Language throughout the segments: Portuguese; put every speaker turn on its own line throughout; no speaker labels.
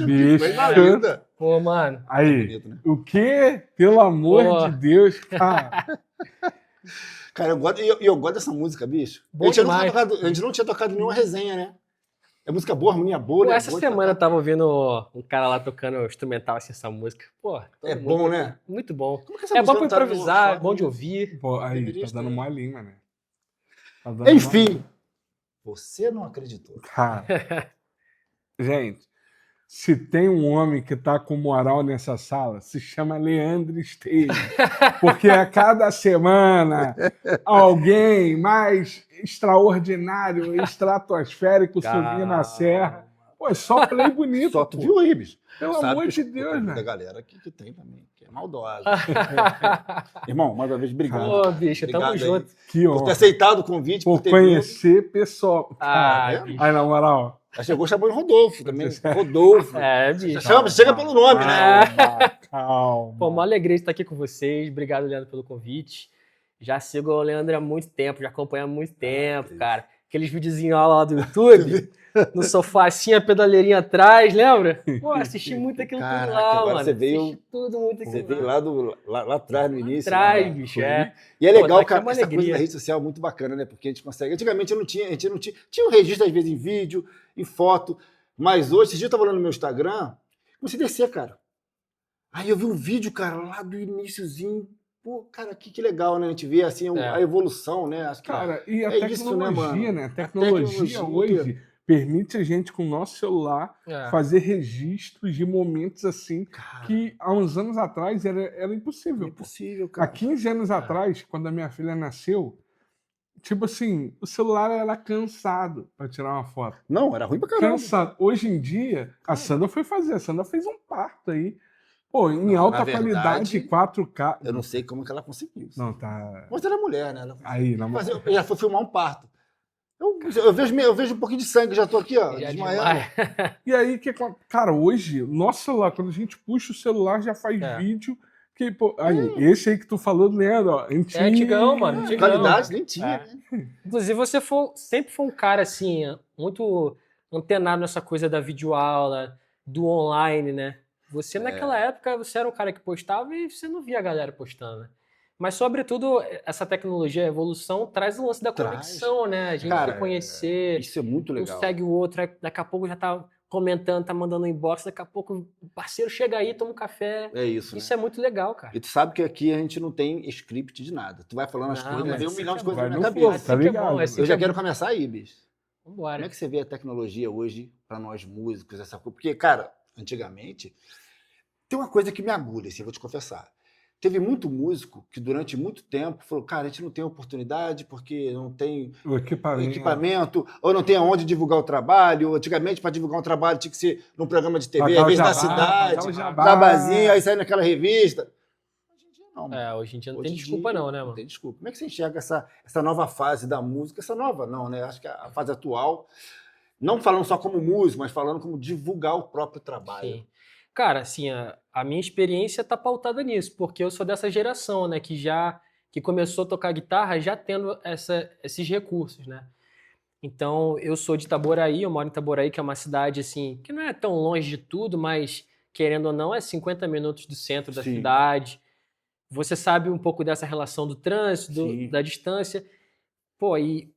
bicho, que
Bicho.
coisa linda.
Pô, mano.
Aí,
Bonito, né?
o quê? Pelo amor
Pô.
de Deus, cara.
Cara, eu gosto dessa música, bicho.
Bom demais.
A gente não tinha tocado nenhuma resenha, né? É música boa, harmonia boa,
Pô,
né?
essa
Boa de
semana eu
tocar.
tava ouvindo um cara lá tocando instrumental assim, essa música. Pô,
É
todo
bom,
mundo-
né?
Muito bom.
Como que essa
É bom
música
pra
não tá no
improvisar, é
workshop,
bom de
né?
ouvir.
Pô, aí,
Deveria
tá dando
estar.
molinho, mano. Tá dando
Enfim,
molinho.
você não acreditou.
Cara, gente, se tem um homem que tá com moral nessa sala, se chama Leandro Esteves. Porque a cada semana alguém mais extraordinário, estratosférico subir na serra. Pô, é só play bonito.
Só tu
pô.
viu aí, bicho.
Pelo
Sabe
amor
que
de
eu
Deus,
convido da
velho.
galera que tem também, que é maldosa. Irmão, mais uma vez, obrigado.
Pô,
cara.
bicho, tamo
Obrigado aí
junto.
Que
Por ter
honra.
aceitado o convite,
Por
ter vindo.
conhecer pessoal.
Ah,
Cara,
bicho.
aí, na moral.
Já chegou chamando Rodolfo também. Rodolfo.
É, bicho.
Chega pelo nome, né?
Calma.
Pô, uma alegria de estar aqui com vocês. Obrigado, Leandro, pelo convite. Já sigo o Leandro há muito tempo, já acompanho há muito tempo, cara. Aqueles videozinhos lá do YouTube, no sofá assim, a pedaleirinha atrás, lembra? Pô, assisti muito aquilo tudo
Caraca,
lá,
agora
mano.
você veio-
Assisti tudo muito
Você
aquilo
veio
lá.
lá atrás, no início.
Atrás,
né?
bicho, é.
E é
Pô,
legal,
tá aqui
cara,
uma
essa coisa
alegria.
da rede social é muito bacana, né? Porque a gente consegue. Antigamente a gente não tinha. Tinha um registro, às vezes, em vídeo, em foto. Mas hoje, esse dia eu tava olhando no meu Instagram, comecei a descer, cara. Aí eu vi um vídeo, cara, lá do iniciozinho. Pô, cara, que legal, né? A gente vê assim
É.
a evolução, né? Acho que
Cara, e a
é isso, né,
tecnologia,
mano?
né? A
A
tecnologia
tecnologia.
hoje permite a gente, com o nosso celular,
É.
fazer registros de momentos assim
Cara,
que há uns anos atrás era
é
impossível. Pô.
impossível,
Há
cara.
15 anos atrás, quando a minha filha nasceu, tipo assim, o celular era cansado para tirar uma foto.
Não, era ruim pra caramba.
Cansado. Hoje em dia, a Sandra foi fazer. A Sandra fez um parto aí. Pô, em
Não,
alta
na verdade,
qualidade, 4K.
Eu não sei como que ela conseguiu isso.
Não, tá.
Mas ela é mulher, né? Ela
Aí, na
Mas eu já fui filmar um parto. Eu vejo um pouquinho de sangue, já tô aqui, ó,
Já
desmaiando.
demais.
E aí, cara, hoje, nosso celular, quando a gente puxa o celular, já faz
É.
vídeo. Que, pô, aí, esse aí que tu falou, Leandro, ó,
É antigão, mano. Antigão.
Qualidade nem tinha,
É.
né?
Inclusive, você sempre foi um cara, assim, muito antenado nessa coisa da videoaula, do online, né? Você, naquela época, você era um cara que postava e você não via a galera postando, né? Mas, sobretudo, essa tecnologia, a evolução, traz o lance da
Traz.
conexão, né? A gente
Cara,
se conhecer,
Isso é muito
um
legal.
segue o outro, aí daqui a pouco já tá comentando, tá mandando um inbox, daqui a pouco o parceiro chega aí, toma um café.
É isso,
Isso
né?
é muito legal, cara.
E tu sabe que aqui a gente não tem script de nada. Tu vai falando as
Não,
coisas,
mas
vem um
isso
milhão
que
de
é
coisas
bom.
na minha
Vai no
cabeça.
flow, tá
Assim que é
ligado?
bom, assim
Eu
que
já
é
quero
bom.
começar aí, bicho.
Vambora.
Como é que você vê a tecnologia hoje pra nós músicos, essa coisa? Porque, cara, antigamente, tem uma coisa que me agulha, assim, vou te confessar. Teve muito músico que durante muito tempo falou, cara, a gente não tem oportunidade porque não tem
o
equipamento, ou não tem aonde divulgar o trabalho. Antigamente, para divulgar um trabalho, tinha que ser num programa de TV,
Pagar
às
o
vezes na
jabá,
cidade,
pagar o jabá.
jabazinho, aí sai naquela revista. Hoje em dia não, mano.
Hoje em dia não
Hoje
tem
em
desculpa
dia,
não, né,
Não
mano?
tem desculpa. Como é que você enxerga essa nova fase da música? Essa nova não, né? Acho que a fase atual, não falando só como músico, mas falando como divulgar o próprio trabalho.
Sim. Cara, assim, a minha experiência tá pautada nisso, porque eu sou dessa geração, né, que começou a tocar guitarra já tendo esses recursos, né? Então, eu sou de Itaboraí, eu moro em Itaboraí, que é uma cidade, assim, que não é tão longe de tudo, mas, querendo ou não, é 50 minutos do centro da
Sim.
cidade. Você sabe um pouco dessa relação do trânsito,
Sim.
da distância. Pô, e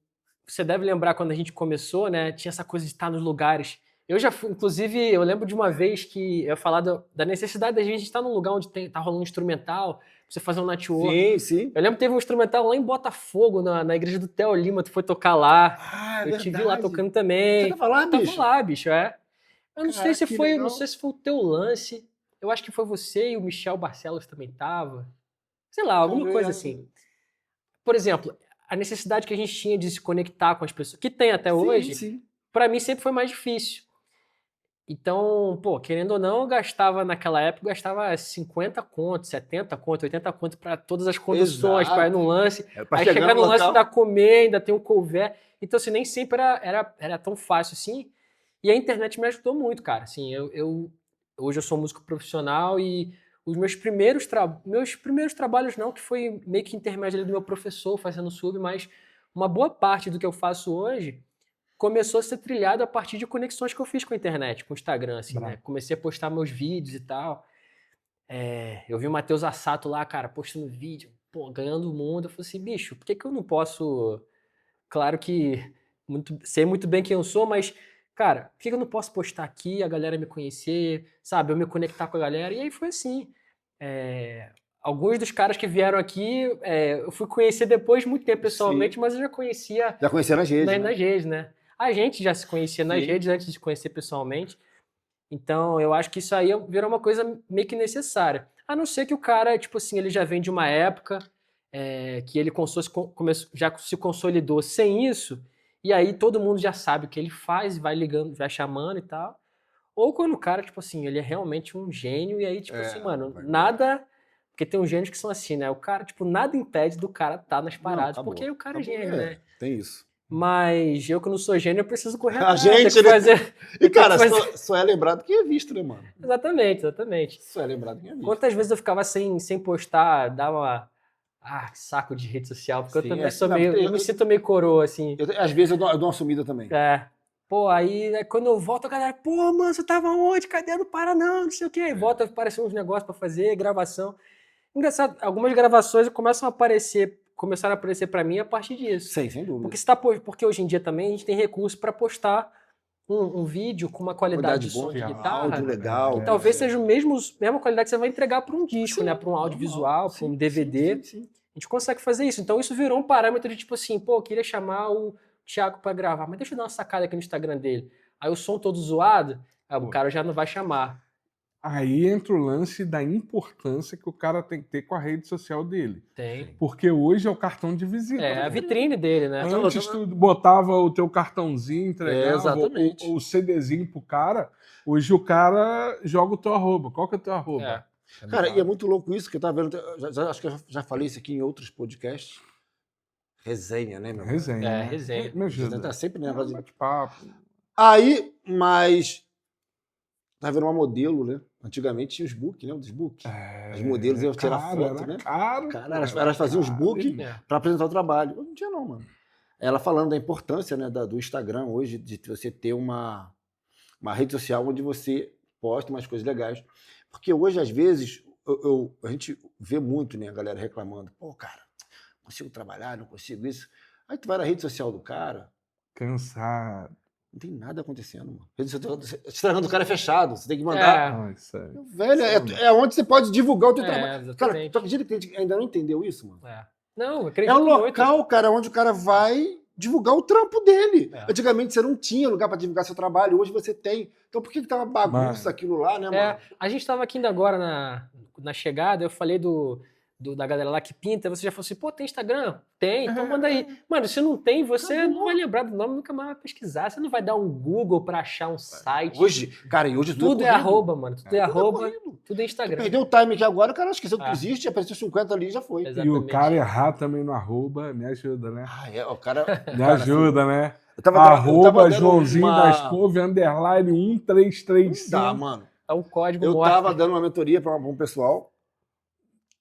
você deve lembrar quando a gente começou, né? Tinha essa coisa de estar nos lugares. Eu já fui, inclusive, eu lembro de uma vez que eu ia falar da necessidade da gente estar num lugar onde tá rolando um instrumental, pra você fazer um network.
Sim, sim.
Eu lembro que teve um instrumental lá em Botafogo, na igreja do Theo Lima, tu foi tocar lá.
Ah,
Eu te vi lá tocando também.
Você tava lá,
Tava
bicho?
lá, bicho, é. Eu não sei
Caraca,
se
que
foi,
legal.
não sei se foi o teu lance. Eu acho que foi você e o Michel Barcelos também tava. Sei lá, alguma
Cara,
coisa assim. Por exemplo, a necessidade que a gente tinha de se conectar com as pessoas, que tem até hoje,
Sim.
pra mim sempre foi mais difícil. Então, pô, querendo ou não, eu gastava naquela época, eu gastava 50 conto, 70 conto, 80 conto pra todas as conduções,
Exato.
pra ir no lance.
É pra
Aí chegar no lance
local.
da comer, ainda tem um couvert. Então, assim, nem sempre era tão fácil assim. E a internet me ajudou muito, cara. Assim, hoje eu sou músico profissional e os meus primeiros trabalhos não, que foi meio que intermédio ali do meu professor fazendo sub, mas uma boa parte do que eu faço hoje começou a ser trilhado a partir de conexões que eu fiz com a internet, com o Instagram, assim, né? Comecei a postar meus vídeos e tal. Eu vi o Matheus Assato lá, cara, postando vídeo, pô, ganhando o mundo. Eu falei assim, bicho, por que que eu não posso... Claro que sei muito bem quem eu sou, mas, cara, por que que eu não posso postar aqui, a galera me conhecer, sabe? Eu me conectar com a galera. E aí foi assim. Alguns dos caras que vieram aqui, eu fui conhecer depois, muito tempo pessoalmente, mas eu já conhecia...
Já conhecia nas redes, né?
nas redes, né? A gente já se conhecia nas redes antes de se conhecer pessoalmente. Então, eu acho que isso aí virou uma coisa meio que necessária. A não ser que o cara, tipo assim, ele já vem de uma época que ele já se consolidou sem isso, e aí todo mundo já sabe o que ele faz, vai ligando, vai chamando e tal. Ou quando o cara, tipo assim, ele é realmente um gênio, e aí, tipo assim, mano, nada... Porque tem uns gênios que são assim, né? O cara, tipo, nada impede do cara estar nas paradas, porque aí o cara é gênio, né?
Tem isso.
Mas eu que não sou gênio, eu preciso correr
A
atrás.
gente,
tem que fazer...
E, cara, só é lembrado que é visto, né, mano?
Exatamente.
Só é lembrado que é visto.
Quantas vezes eu ficava sem postar, dar uma... que saco de rede social, porque eu também sou meio... Eu me sinto meio coroa, assim.
Às vezes eu dou uma sumida também.
Pô, aí quando eu volto, a galera... Pô, mano, você tava onde? Cadê? Não para não sei o quê. Aí volta, aparecem uns negócios pra fazer, gravação. Engraçado, algumas gravações começaram a aparecer pra mim a partir disso.
Sim, sem dúvida.
Porque hoje em dia também a gente tem recurso pra postar um vídeo com uma qualidade de som de guitarra,
áudio legal,
que talvez seja a mesma qualidade que você vai entregar para um disco, né? Para um audiovisual, para um DVD.
Sim.
A gente consegue fazer isso. Então isso virou um parâmetro de tipo assim, pô, eu queria chamar o Thiago para gravar, mas deixa eu dar uma sacada aqui no Instagram dele. Aí o som todo zoado, o cara já não vai chamar.
Aí entra o lance da importância que o cara tem que ter com a rede social dele.
Tem.
Porque hoje é o cartão de visita.
É a vitrine dele, né?
Antes tu botava o teu cartãozinho, entregava
exatamente.
o CDzinho pro cara. Hoje o cara joga o teu arroba. Qual que é o teu arroba?
Cara, e é muito louco isso que eu tava vendo. Acho que eu já falei isso aqui em outros podcasts. Resenha, né, meu?
Resenha.
Resenha.
Me ajuda.
Tá sempre negócio de
bate-papo.
Aí, mas tá vendo uma modelo, né? Antigamente tinha os book, né? Os book. As modelos iam tirar foto, né?
Cara,
elas faziam os book para apresentar o trabalho. Não tinha não, mano. Ela falando da importância, né, do Instagram hoje, de você ter uma rede social onde você posta umas coisas legais. Porque hoje, às vezes, a gente vê muito, né, a galera reclamando. Pô, cara, não consigo trabalhar, não consigo isso. Aí tu vai na rede social do cara...
Cansado.
Não tem nada acontecendo, mano. O Instagram do cara é fechado, você tem que mandar. Velho, é onde você pode divulgar o teu trabalho. Cara, tu acredita que a gente ainda não entendeu isso, mano?
Não, eu acredito.
É um local, cara, onde o cara vai divulgar o trampo dele. Antigamente você não tinha lugar pra divulgar seu trabalho, hoje você tem. Então por que tá uma bagunça aquilo lá, né, mano?
A gente tava aqui ainda agora na chegada, eu falei da galera lá que pinta, você já falou assim, pô, tem Instagram? Tem, então manda aí. Mano, se não tem, você não vai lembrar do nome, nunca mais vai pesquisar. Você não vai dar um Google pra achar um site.
Hoje, cara, e hoje
tudo é arroba, mano. Tudo é arroba, tudo é Instagram.
Tu perdeu o time aqui agora, o cara esqueceu que existe, apareceu 50 ali e já foi.
Exatamente. E o cara errar também no arroba, me ajuda, né?
O cara...
Me ajuda, né?
Arroba
Joãozinho das Couve, _1335.
Tá, mano.
É um código
Eu tava dando uma mentoria para um pessoal,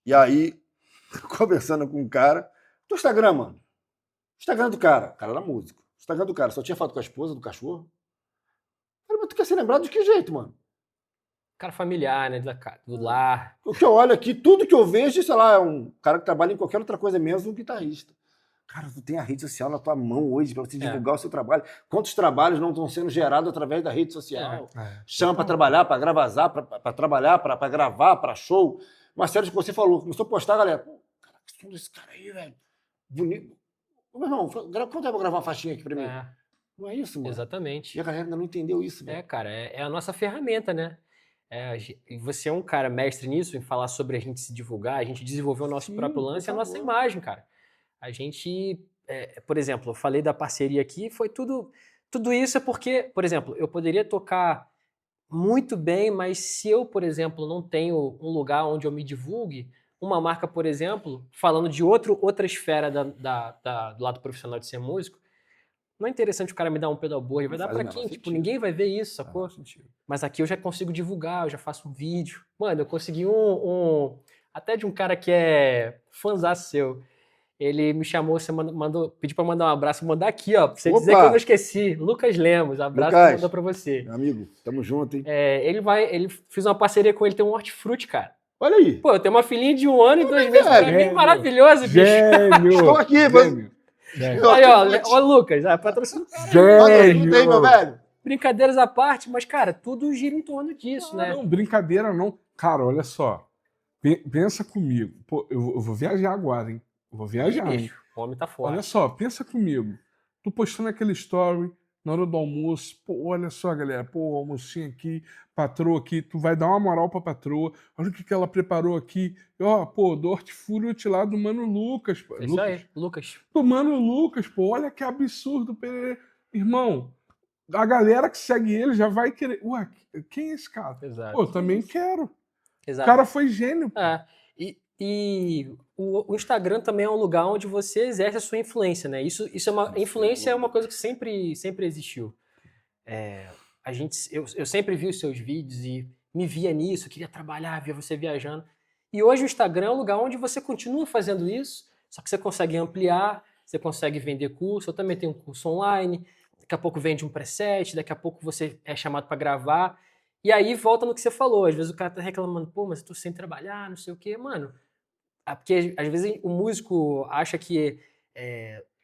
e aí, conversando com um cara, teu Instagram, mano. Instagram do cara era músico. Instagram do cara, só tinha foto com a esposa, do cachorro. Cara, mas tu quer ser lembrado de que jeito, mano?
Cara familiar, né? Do lar.
O que eu olho aqui, tudo que eu vejo, sei lá, é um cara que trabalha em qualquer outra coisa menos um guitarrista. Cara, tu tem a rede social na tua mão hoje para você divulgar o seu trabalho. Quantos trabalhos não estão sendo gerados através da rede social? Chama para trabalhar, para gravar, para trabalhar, para gravar, para show. Uma série que você falou, começou a postar, galera. Pô, cara, que som desse cara aí, velho. Bonito. Meu irmão, quanto tempo eu vou gravar uma faixinha aqui pra mim? Não é isso, mano?
Exatamente.
E a galera ainda não entendeu isso, velho.
Cara, é a nossa ferramenta, né? Você é um cara mestre nisso, em falar sobre a gente se divulgar, a gente desenvolver o nosso próprio lance, a nossa imagem, cara. A gente, por exemplo, eu falei da parceria aqui, foi tudo isso é porque, por exemplo, eu poderia tocar muito bem, mas se eu, por exemplo, não tenho um lugar onde eu me divulgue, uma marca, por exemplo, falando de outra esfera do lado profissional de ser músico, não é interessante o cara me dar um pedalboard, vai dar pra quem? Tipo, ninguém vai ver isso, sacou? Mas aqui eu já consigo divulgar, eu já faço um vídeo. Mano, eu consegui até de um cara que é fãzaço seu. Ele me chamou, você pediu pra mandar um abraço, vou mandar aqui, ó, pra você dizer
Opa!
que eu não esqueci. Lucas Lemos, abraço que
Lucas.
mandou pra você.
Meu amigo, tamo junto, hein?
Ele fiz uma parceria com ele, tem um hortifruti, cara.
Olha aí.
Pô, eu tenho uma filhinha de 1 ano e 2 meses pra mim,
Gênio.
maravilhoso, bicho.
Gênio!
Estou aqui, mas...
Gênio. Gênio.
Aí, ó, Lucas, patrocínio.
Olha, não tem, meu velho.
Brincadeiras à parte, mas, cara, tudo gira em torno disso, né?
Não, brincadeira não. Cara, olha só. Pensa comigo. Pô, eu vou viajar agora, hein? Eu vou viajar, hein?
Bicho, o homem tá forte.
Olha só, pensa comigo. Tu postando aquele story na hora do almoço. Pô, olha só, galera. Pô, almocinho aqui, patroa aqui. Tu vai dar uma moral pra patroa. Olha o que ela preparou aqui. Ó, pô, do hortifruti lá do Mano Lucas. Pô.
É isso aí, Lucas.
Do Mano Lucas, pô. Olha que absurdo. Irmão, a galera que segue ele já vai querer. Ué, quem é esse cara?
Exato.
Pô, eu também quero. O
Exato.
cara foi gênio. Pô.
E o Instagram também é um lugar onde você exerce a sua influência, né? Influência é uma coisa que sempre existiu. Eu sempre vi os seus vídeos e me via nisso, queria trabalhar, via você viajando. E hoje o Instagram é um lugar onde você continua fazendo isso, só que você consegue ampliar, você consegue vender curso. Eu também tenho um curso online, daqui a pouco vende um preset, daqui a pouco você é chamado para gravar. E aí volta no que você falou, às vezes o cara tá reclamando, pô, mas eu tô sem trabalhar, não sei o quê, mano. Porque às vezes o músico acha que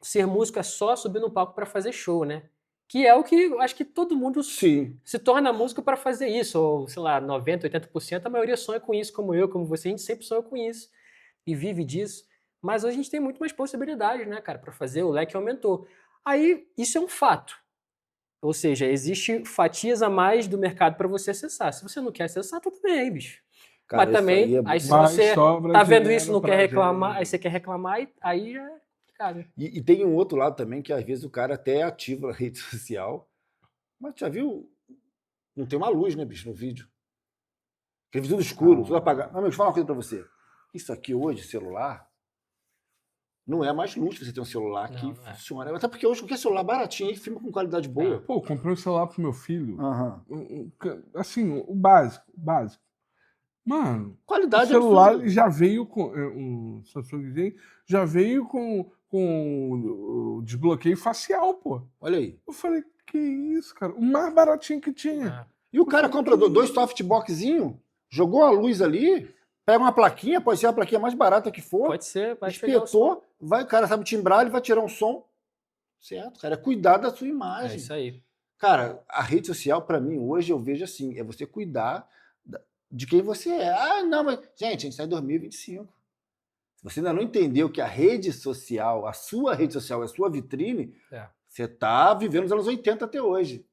ser músico é só subir no palco para fazer show, né? Que é o que eu acho que todo mundo se torna músico para fazer isso, ou sei lá, 90%, 80%, a maioria sonha com isso, como eu, como você, a gente sempre sonha com isso e vive disso. Mas hoje a gente tem muito mais possibilidades, né, cara, para fazer, o leque aumentou. Aí, isso é um fato. Ou seja, existe fatias a mais do mercado para você acessar. Se você não quer acessar, tudo bem, bicho.
Cara,
mas também, aí se você tá vendo isso e não quer reclamar, aí você quer reclamar, aí já é complicado.
E tem um outro lado também, que às vezes o cara até ativa a rede social, mas já viu? Não tem uma luz, né, bicho, no vídeo. Aquele tudo escuro, tudo apagado. Não, mas deixa eu falar uma coisa pra você. Isso aqui hoje, celular, não é mais luxo você ter um celular que funciona. Até porque hoje qualquer celular baratinho aí filma com qualidade boa.
Pô, comprei um celular pro meu filho.
Uhum.
Assim, o básico. Mano,
Qualidade
o celular
absurda.
já veio com... O Samsung Z já veio com o desbloqueio facial, pô.
Olha aí.
Eu falei, que isso, cara? O mais baratinho que tinha.
E o cara compra dois softboxzinhos, jogou a luz ali, pega uma plaquinha, pode ser a plaquinha mais barata que for.
Pode ser, vai pegar o som.
Espetou, vai, o cara sabe timbrar, ele vai tirar um som. Certo, cara? É cuidar da sua imagem.
É isso aí.
Cara, a rede social, pra mim, hoje eu vejo assim, é você cuidar de quem você é. Ah, não, mas... Gente, a gente está em 2025. Se você ainda não entendeu que a rede social, a sua rede social é a sua vitrine, você está vivendo os anos 80 até hoje.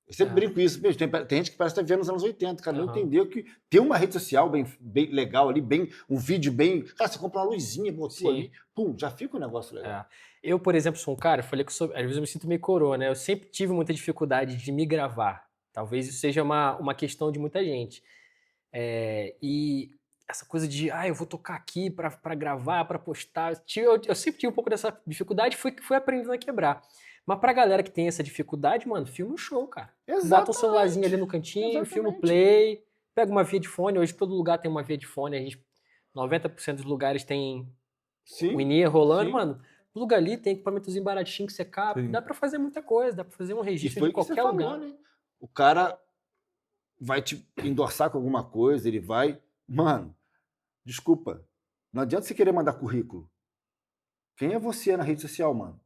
Eu sempre brinco isso. Tem gente que parece que está vivendo nos anos 80, cara. Não entendeu que ter uma rede social bem legal ali, um vídeo bem... Cara, você compra uma luzinha, botou ali, pum, já fica um negócio legal.
Eu, por exemplo, sou um cara, eu falei que às vezes eu me sinto meio coroa, né? Eu sempre tive muita dificuldade de me gravar. Talvez isso seja uma questão de muita gente. E essa coisa de, eu vou tocar aqui para gravar, para postar. Eu sempre tive um pouco dessa dificuldade e fui aprendendo a quebrar. Mas pra galera que tem essa dificuldade, mano, filma um show, cara.
Exatamente.
Bota um celularzinho ali no cantinho, filma o play, pega uma via de fone. Hoje todo lugar tem uma via de fone. 90% dos lugares tem o in-ear rolando, mano. Pluga ali, tem equipamentozinho baratinho que você capa. Dá pra fazer muita coisa, dá pra fazer um registro de qualquer lugar.
Né? O cara vai te endossar com alguma coisa, ele vai... Mano, desculpa, não adianta você querer mandar currículo. Quem é você na rede social, mano?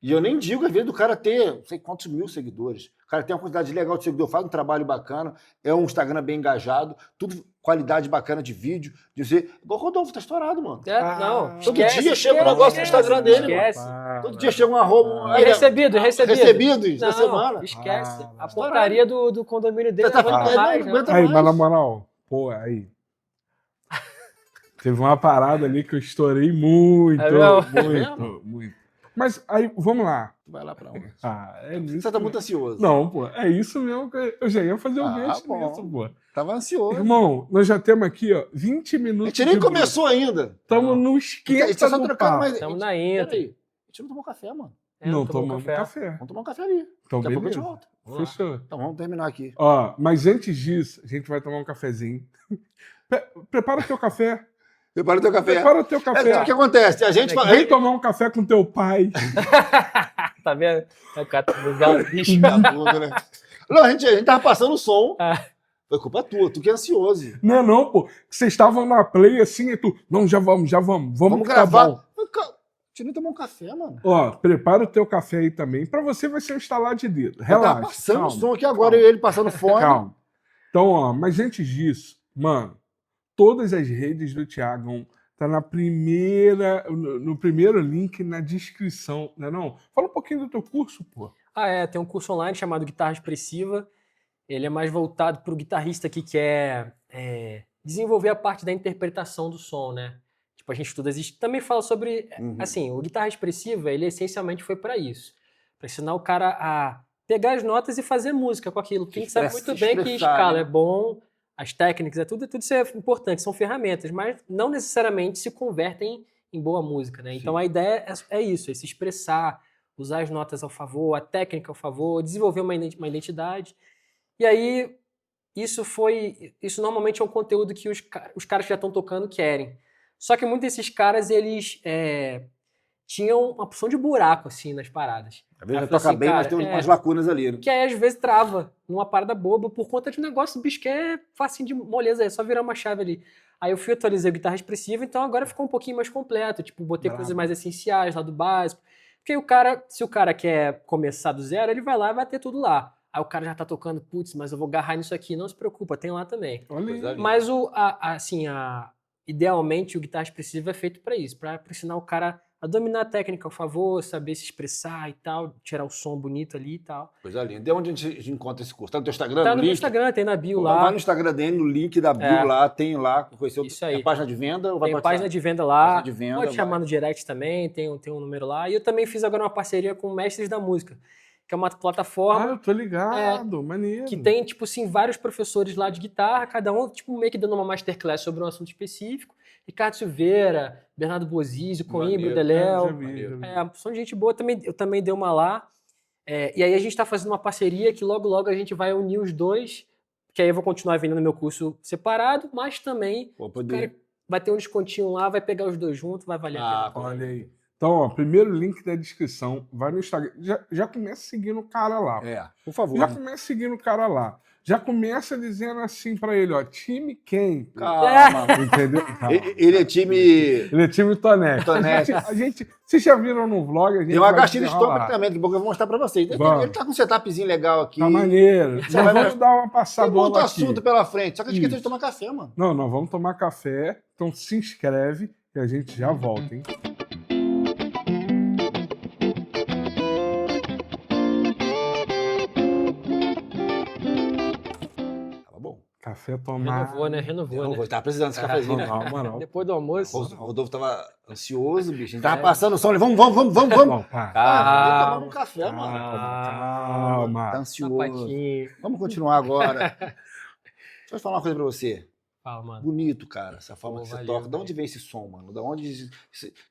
E eu nem digo, às vezes, do cara ter não sei quantos mil seguidores. O cara tem uma quantidade legal de seguidor, faz um trabalho bacana, é um Instagram bem engajado, tudo qualidade bacana de vídeo. Dizer, igual o Rodolfo, tá estourado, mano.
Não,
todo dia chega um negócio no Instagram dele, mano. Todo dia chega um arroba.
Recebidos
da semana.
Esquece. A portaria do condomínio dele
tá
não aguenta mais, né?
Aí, mas na moral, pô, aí... Teve uma parada ali que eu estourei muito. Mas aí, vamos lá.
Vai lá pra onde?
Você
tá muito ansioso.
Não, pô, é isso mesmo que eu já ia fazer o gancho nisso, pô.
Tava ansioso.
Irmão, nós já temos aqui, ó, 20 minutos.
A gente nem começou ainda.
Estamos no esquenta do papo.
Estamos na intro.
Peraí, a gente não tomou café, mano.
Não tomamos café.
Vamos tomar um café ali.
Então,
daqui a pouco a
beleza.
gente volta.
Fechou.
Então vamos terminar aqui.
Ó, mas antes disso, a gente vai tomar um cafezinho. Prepara o teu café.
Prepara o teu café.
Prepara o teu café.
O que acontece? A gente fala...
Vem tomar um café com teu pai.
Tá vendo? O cara tá ligado, bicho.
Vagabundo, né? Não, a gente tava passando o som.
Ah.
Foi culpa tua, tu que é ansioso.
Não, pô. Vocês estavam na play assim e tu... Não, já vamos. Vamos que tá
gravar.
bom.
A gente nem tomou um café, mano.
Ó, prepara o teu café aí também. Pra você vai ser um instalar de dedo.
Eu
Relaxa.
tava passando
calma,
o som aqui agora,
calma.
ele passando fone.
Calma. Então, ó, mas antes disso, mano, todas as redes do Thiagão tá no primeiro link na descrição, né não? Fala um pouquinho do teu curso, pô.
Tem um curso online chamado Guitarra Expressiva. Ele é mais voltado para o guitarrista que quer desenvolver a parte da interpretação do som, né? Tipo, a gente estuda, também fala sobre, assim, o Guitarra Expressiva, ele essencialmente foi para isso. Para ensinar o cara a pegar as notas e fazer música com aquilo. Porque a gente sabe muito bem que escala é bom, as técnicas, tudo isso é importante, são ferramentas, mas não necessariamente se convertem em boa música, né? Então a ideia é isso, é se expressar, usar as notas ao favor, a técnica ao favor, desenvolver uma identidade. E aí, isso normalmente é um conteúdo que os caras que já estão tocando querem. Só que muitos desses caras, eles tinham uma porção de buraco, assim, nas paradas.
Às vezes toca bem, mas tem umas lacunas ali. Né?
Que aí, às vezes, trava numa parada boba por conta de um negócio, bicho, que é facinho de moleza, é só virar uma chave ali. Aí eu atualizei a guitarra expressiva, então agora ficou um pouquinho mais completo. Tipo, botei coisas mais essenciais lá do básico. Porque se o cara quer começar do zero, ele vai lá e vai ter tudo lá. Aí o cara já tá tocando, putz, mas eu vou agarrar nisso aqui. Não se preocupa, tem lá também. Mas idealmente o guitarra expressiva é feito para isso, para ensinar o cara a dominar a técnica ao favor, saber se expressar e tal, tirar o som bonito ali e tal.
Coisa linda. De onde a gente encontra esse curso? Tá no teu Instagram?
Tá no meu Instagram, tem na bio lá.
Vai no Instagram dele, no link da bio lá, tem lá.
Isso aí.
É página de venda? Ou vai
tem página de venda lá.
Página de venda,
pode chamar no direct também, tem um número lá. E eu também fiz agora uma parceria com o Mestres da Música, que é uma plataforma...
eu tô ligado, maneiro.
Que tem, tipo assim, vários professores lá de guitarra, cada um, tipo, meio que dando uma masterclass sobre um assunto específico. Ricardo Silveira, Bernardo Bozizio, Coimbra, Deléo. Uma porção de gente boa. Eu também dei uma lá. E aí a gente tá fazendo uma parceria que logo a gente vai unir os dois, que aí eu vou continuar vendendo meu curso separado, mas também o cara vai ter um descontinho lá, vai pegar os dois juntos, vai valer a pena.
Olha aí. Então, ó, primeiro link da descrição, vai no Instagram. Já começa seguindo o cara lá.
Por favor.
Já começa seguindo o cara lá. Já começa dizendo assim pra ele, ó, time quem?
Calma.
Entendeu? Calma.
Ele é time...
Ele é time Tonete. Vocês já viram no vlog?
Tem uma gastilha estômago também, que eu vou mostrar pra vocês. Ele tá com um setupzinho legal aqui.
Tá maneiro. Nós vamos dar uma passada
aqui. Tem muito
aqui.
assunto pela frente, só que a gente esqueceu de tomar café, mano.
Não, nós vamos tomar café, então se inscreve e a gente já volta, hein? Café tomar.
Renovou, né?
Tava precisando desse cafezinho, né?
Não.
Depois do almoço.
O Rodolfo tava ansioso, bicho. A gente tava passando o som. Vamos. Vamos tomar um café, mano.
Calma.
Tá ansioso. Vamos continuar agora. Deixa eu falar uma coisa pra você.
Fala, mano.
Bonito, cara, essa forma que você toca. De onde vem esse som, mano? Da onde...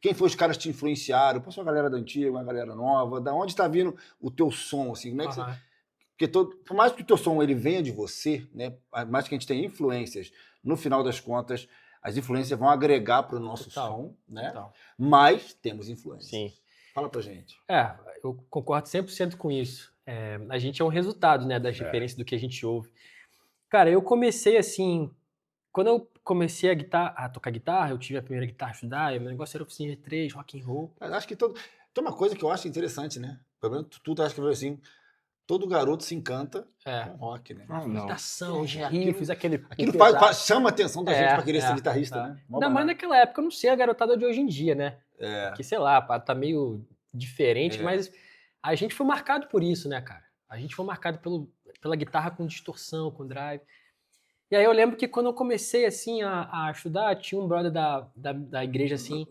Quem foi os caras que te influenciaram? Pode ser uma galera da antiga, uma galera nova. Da onde tá vindo o teu som, assim? Como é que você... Porque por mais que o teu som ele venha de você, né? Mais que a gente tenha influências, no final das contas, as influências vão agregar para o nosso som, né? Mas temos influência.
Sim.
Fala pra gente.
Eu concordo 100% com isso. A gente é um resultado, né, das referências do que a gente ouve. Cara, eu comecei assim... Quando eu comecei a tocar guitarra, eu tive a primeira guitarra a estudar, e meu negócio era oficina de 3, rock and roll.
Mas acho que tem uma coisa que eu acho interessante, né? Pelo menos tu acha que eu assim... Todo garoto se encanta com rock, né?
Imitação, os riffs, aquilo
chama a atenção da gente pra querer ser guitarrista, né?
Ainda mais naquela época, eu não sei a garotada de hoje em dia, né? Que, sei lá, tá meio diferente, mas a gente foi marcado por isso, né, cara? A gente foi marcado pela guitarra com distorção, com drive. E aí eu lembro que quando eu comecei, assim, a estudar, tinha um brother da igreja, assim,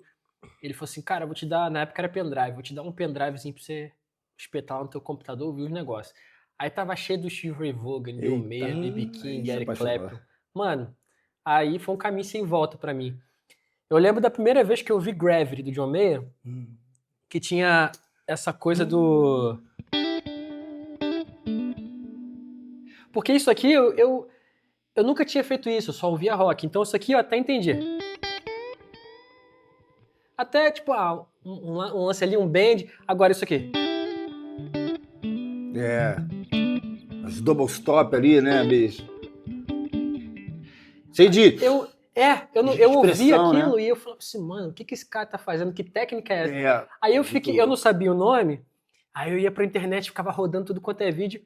ele falou assim, cara, vou te dar, na época era pendrive, vou te dar um pendrivezinho pra você espetar no teu computador, ouvir os negócios. Aí tava cheio do Steve Ray Vaughan, Bill Mayer, B.B. King, Eric Clapton. Mano, aí foi um caminho sem volta pra mim. Eu lembro da primeira vez que eu ouvi Gravity, do John Mayer, que tinha essa coisa do... Porque isso aqui, eu nunca tinha feito isso, eu só ouvia rock. Então isso aqui eu até entendi. Até, tipo, um lance ali, um bend. Agora isso aqui.
As double stop ali, né, bicho? Sei de...
Eu ouvi
Expressão,
aquilo
né?
e eu falava assim, mano, o que esse cara tá fazendo? Que técnica é essa?
É,
Aí eu
muito
não
louco.
sabia o nome, aí eu ia pra internet, ficava rodando tudo quanto é vídeo.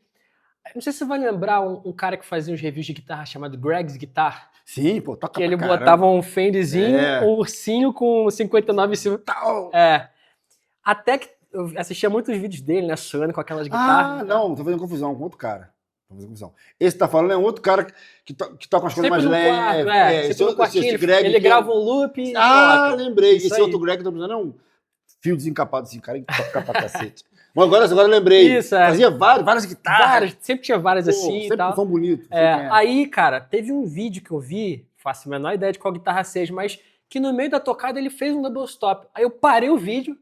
Não sei se você vai lembrar um cara que fazia uns reviews de guitarra chamado Greg's Guitar,
Sim, pô, toca
que ele
pra caramba.
botava um Fenderzinho,
É.
um ursinho com 59 em cima.
Tal.
Até que eu assistia muitos vídeos dele, né, suando com aquelas guitarras.
Ah, não, tô fazendo confusão com outro cara. Tô fazendo confusão. Esse que tá falando é um outro cara que toca umas coisas
Sempre
mais
no
leves.
quarto, sempre no quartinho, ele
que é-
grava um loop e
Ah,
toca.
lembrei.
Isso
Esse
aí.
outro Greg que eu tô precisando é um fio desencapado assim, cara, que toca pra cacete. Bom, agora eu lembrei.
Isso, é.
Fazia várias guitarras.
Sempre tinha várias
Pô,
assim e
sempre
tal.
com som bonito.
Aí, cara, teve um vídeo que eu vi, faço a menor ideia de qual guitarra seja, mas que no meio da tocada ele fez um double stop. Aí eu parei o vídeo,